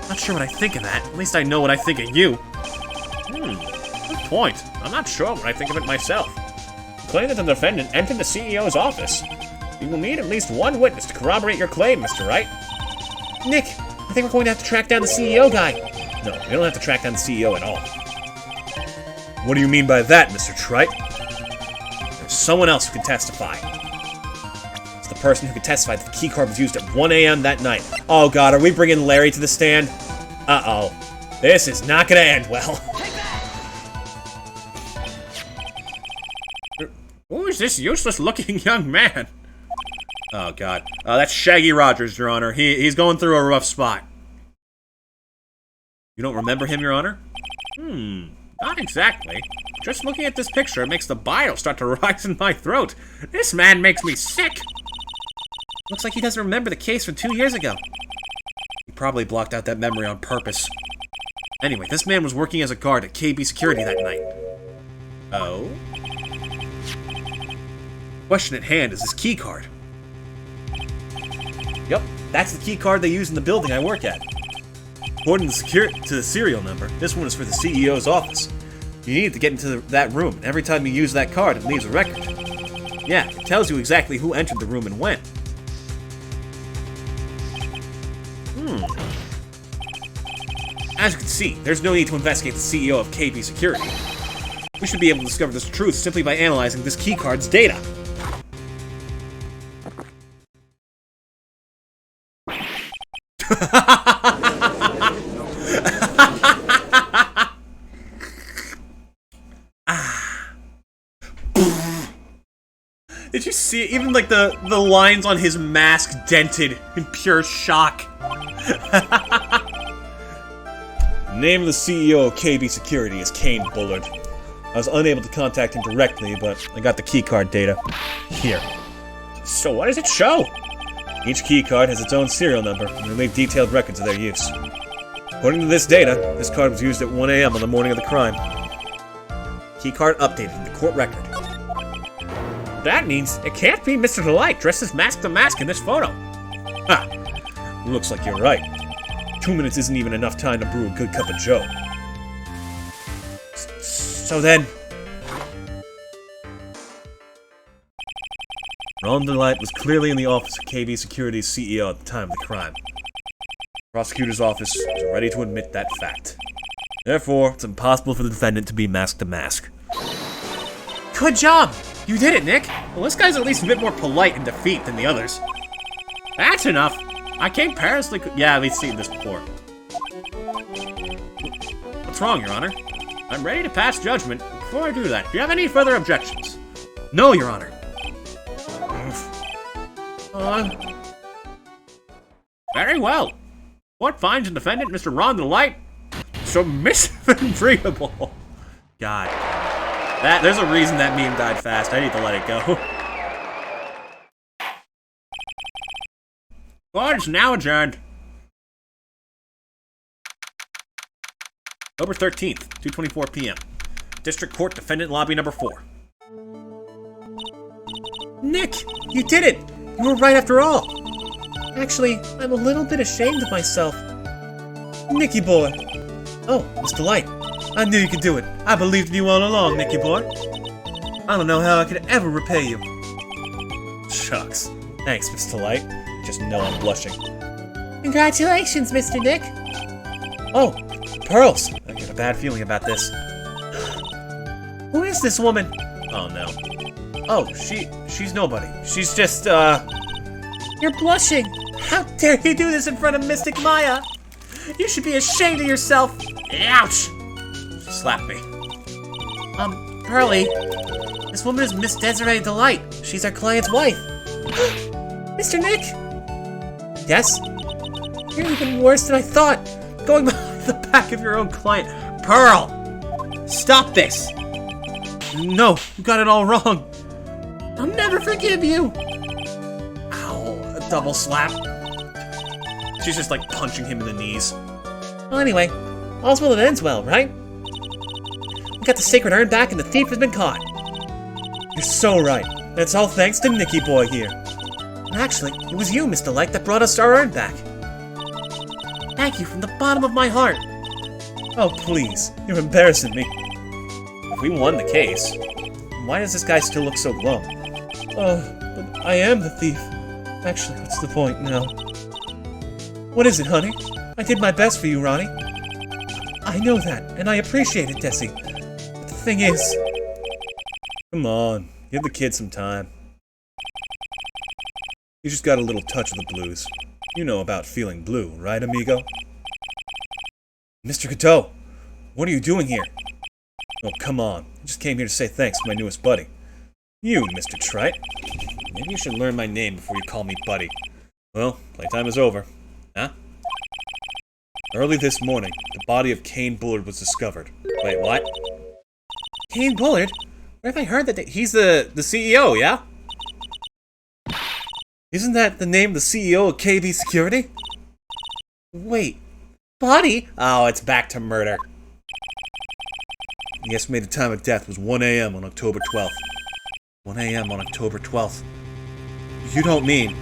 Not sure what I think of that. At least I know what I think of you. Good point. I'm not sure what I think of it myself. You claim that the defendant entered the CEO's office. You will need at least one witness to corroborate your claim, Mr. Wright. Nick, I think we're going to have to track down the CEO guy. No, we don't have to track down the CEO at all. What do you mean by that, Mr. Trite? There's someone else who can testify. It's the person who can testify that the keycard was used at 1 a.m. that night. Oh god, are we bringing Larry to the stand? Uh-oh. This is not gonna end well. Who is this useless-looking young man? Oh god. That's Shaggy Rogers, Your Honor. He's going through a rough spot. You don't remember him, Your Honor? Not exactly. Just looking at this picture, it makes the bile start to rise in my throat. This man makes me sick. Looks like he doesn't remember the case from 2 years ago. He probably blocked out that memory on purpose. Anyway, this man was working as a guard at KB Security that night. Oh? Question at hand is his key card. Yep, that's the key card they use in the building I work at. According to the serial number, this one is for the CEO's office. You need to get into that room, and every time you use that card, it leaves a record. Yeah, it tells you exactly who entered the room and when. As you can see, there's no need to investigate the CEO of KB Security. We should be able to discover this truth simply by analyzing this keycard's data. Did you see it? Even like the lines on his mask dented in pure shock. The name of the CEO of KB Security is Kane Bullard. I was unable to contact him directly, but I got the keycard data. Here. So what does it show? Each keycard has its own serial number, and they leave detailed records of their use. According to this data, this card was used at 1 a.m. on the morning of the crime. Keycard updated in the court record. That means it can't be Mr. Delite dressed as Mask the Mask in this photo. Ha! Looks like you're right. 2 minutes isn't even enough time to brew a good cup of joe. So then... Ron Delite was clearly in the office of KB Security's CEO at the time of the crime. The prosecutor's office was ready to admit that fact. Therefore, it's impossible for the defendant to be mask to mask. Good job! You did it, Nick! Well, this guy's at least a bit more polite in defeat than the others. That's enough! I came perilously... Yeah, we've seen this before. What's wrong, Your Honor? I'm ready to pass judgment. Before I do that, do you have any further objections? No, Your Honor. Very well. Court finds the defendant, Mr. Ron Delite, submissive and breathable. God. There's a reason that meme died fast. I need to let it go. Court is now adjourned. October 13th, 2:24 p.m. District Court Defendant Lobby Number 4. Nick, you did it! You were right after all. Actually, I'm a little bit ashamed of myself. Nicky boy. Oh, Mr. Light. I knew you could do it. I believed in you all along, Nicky boy. I don't know how I could ever repay you. Shucks. Thanks, Mr. Light. Just know I'm blushing. Congratulations, Mr. Nick. Oh, pearls. I get a bad feeling about this. Who is this woman? Oh no. Oh, she's nobody. She's just, You're blushing. How dare you do this in front of Mystic Maya? You should be ashamed of yourself. Ouch! She slapped me. Pearly, this woman is Miss Desiree Delite. She's our client's wife. Mr. Nick? Yes? You're even worse than I thought. Going behind the back of your own client. Pearl! Stop this! No, you got it all wrong. I'll never forgive you. Ow, a double slap. She's just like punching him in the knees. Well, anyway, all's well that ends well, right? We got the sacred urn back and the thief has been caught. You're so right. That's all thanks to Nicky boy here. Actually, it was you, Mr. Light, that brought us our urn back. Thank you from the bottom of my heart. Oh, please. You're embarrassing me. If we won the case, why does this guy still look so glum? Oh, but I am the thief. Actually, what's the point now? What is it, honey? I did my best for you, Ronnie. I know that, and I appreciate it, Tessie. But the thing is... Come on, give the kid some time. You just got a little touch of the blues. You know about feeling blue, right, amigo? Mr. Cateau, what are you doing here? Oh, come on. I just came here to say thanks to my newest buddy. You, Mr. Trite. Maybe you should learn my name before you call me buddy. Well, playtime is over. Huh? Early this morning, the body of Kane Bullard was discovered. Wait, what? Kane Bullard? Where have I heard that he's the CEO, yeah? Isn't that the name of the CEO of KB Security? Wait, body? Oh, it's back to murder. The estimated time of death was 1 a.m. on October 12th. 1 a.m. on October 12th. You don't mean...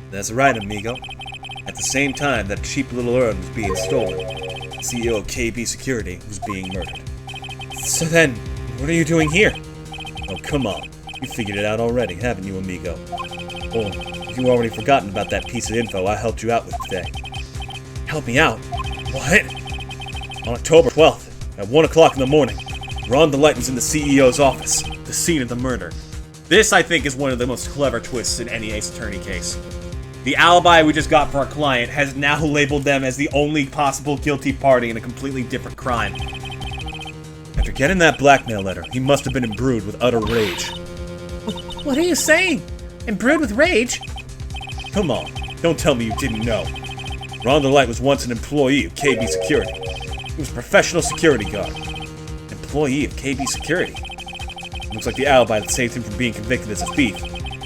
That's right, amigo. At the same time that cheap little urn was being stolen, the CEO of KB Security was being murdered. So then, what are you doing here? Oh, come on. You figured it out already, haven't you, amigo? Oh, you've already forgotten about that piece of info I helped you out with today. Help me out? What? On October 12th, at 1 o'clock in the morning, Ron Delite was in the CEO's office, the scene of the murder. This, I think, is one of the most clever twists in any Ace Attorney case. The alibi we just got for our client has now labeled them as the only possible guilty party in a completely different crime. After getting that blackmail letter, he must have been imbrued with utter rage. What are you saying? Imbrued with rage? Come on, don't tell me you didn't know. Ron Delite was once an employee of KB Security. He was a professional security guard. Employee of KB Security. Looks like the alibi that saved him from being convicted as a thief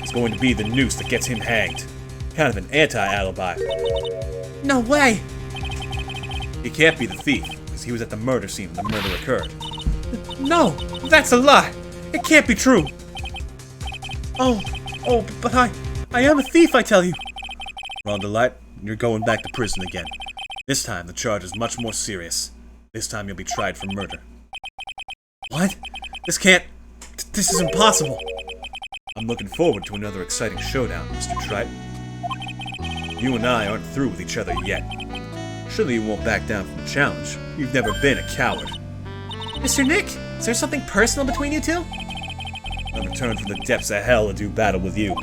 is going to be the noose that gets him hanged. Kind of an anti-alibi. No way! He can't be the thief, because he was at the murder scene when the murder occurred. No! That's a lie! It can't be true! Oh, but I am a thief, I tell you! Well, Delite, you're going back to prison again. This time, the charge is much more serious. This time, you'll be tried for murder. What? This can't... This is impossible. I'm looking forward to another exciting showdown, Mr. Trite. You and I aren't through with each other yet. Surely you won't back down from the challenge. You've never been a coward. Mr. Nick, is there something personal between you two? I returned from the depths of hell to do battle with you.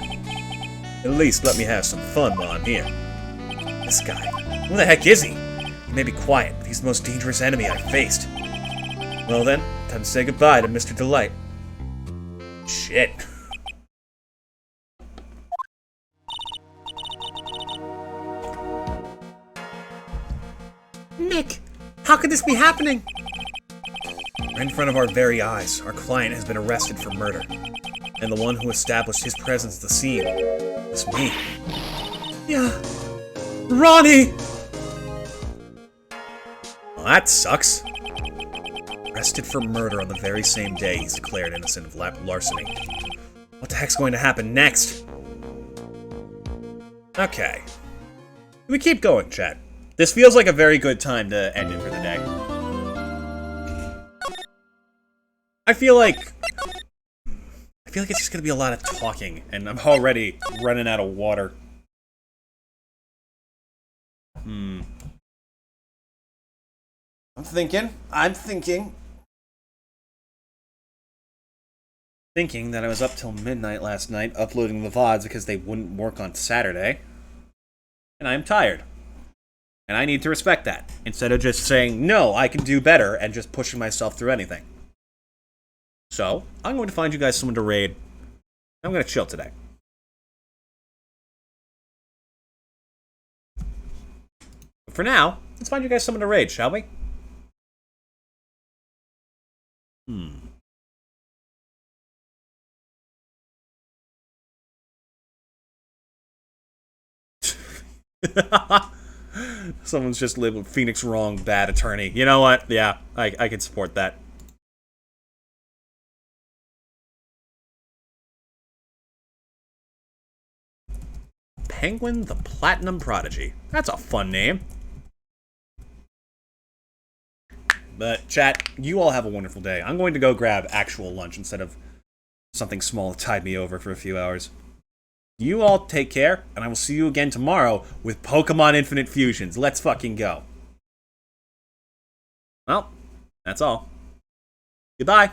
At least let me have some fun while I'm here. This guy, who the heck is he? He may be quiet, but he's the most dangerous enemy I've faced. Well then, time to say goodbye to Mr. Delite. Shit. Nick, how could this be happening? Right in front of our very eyes, our client has been arrested for murder. And the one who established his presence at the scene is me. Yeah. Ronnie! Well, that sucks. Arrested for murder on the very same day he's declared innocent of larceny. What the heck's going to happen next? Okay. We keep going, chat. This feels like a very good time to end it for the day. I feel like it's just gonna be a lot of talking, and I'm already running out of water. I'm thinking that I was up till midnight last night uploading the VODs because they wouldn't work on Saturday. And I'm tired. And I need to respect that, instead of just saying, no, I can do better, and just pushing myself through anything. So, I'm going to find you guys someone to raid. I'm going to chill today. But for now, let's find you guys someone to raid, shall we? Someone's just labeled Phoenix wrong, bad attorney. You know what? Yeah, I can support that. Penguin the Platinum Prodigy. That's a fun name. But, chat, you all have a wonderful day. I'm going to go grab actual lunch instead of something small that tied me over for a few hours. You all take care, and I will see you again tomorrow with Pokemon Infinite Fusions. Let's fucking go. Well, that's all. Goodbye.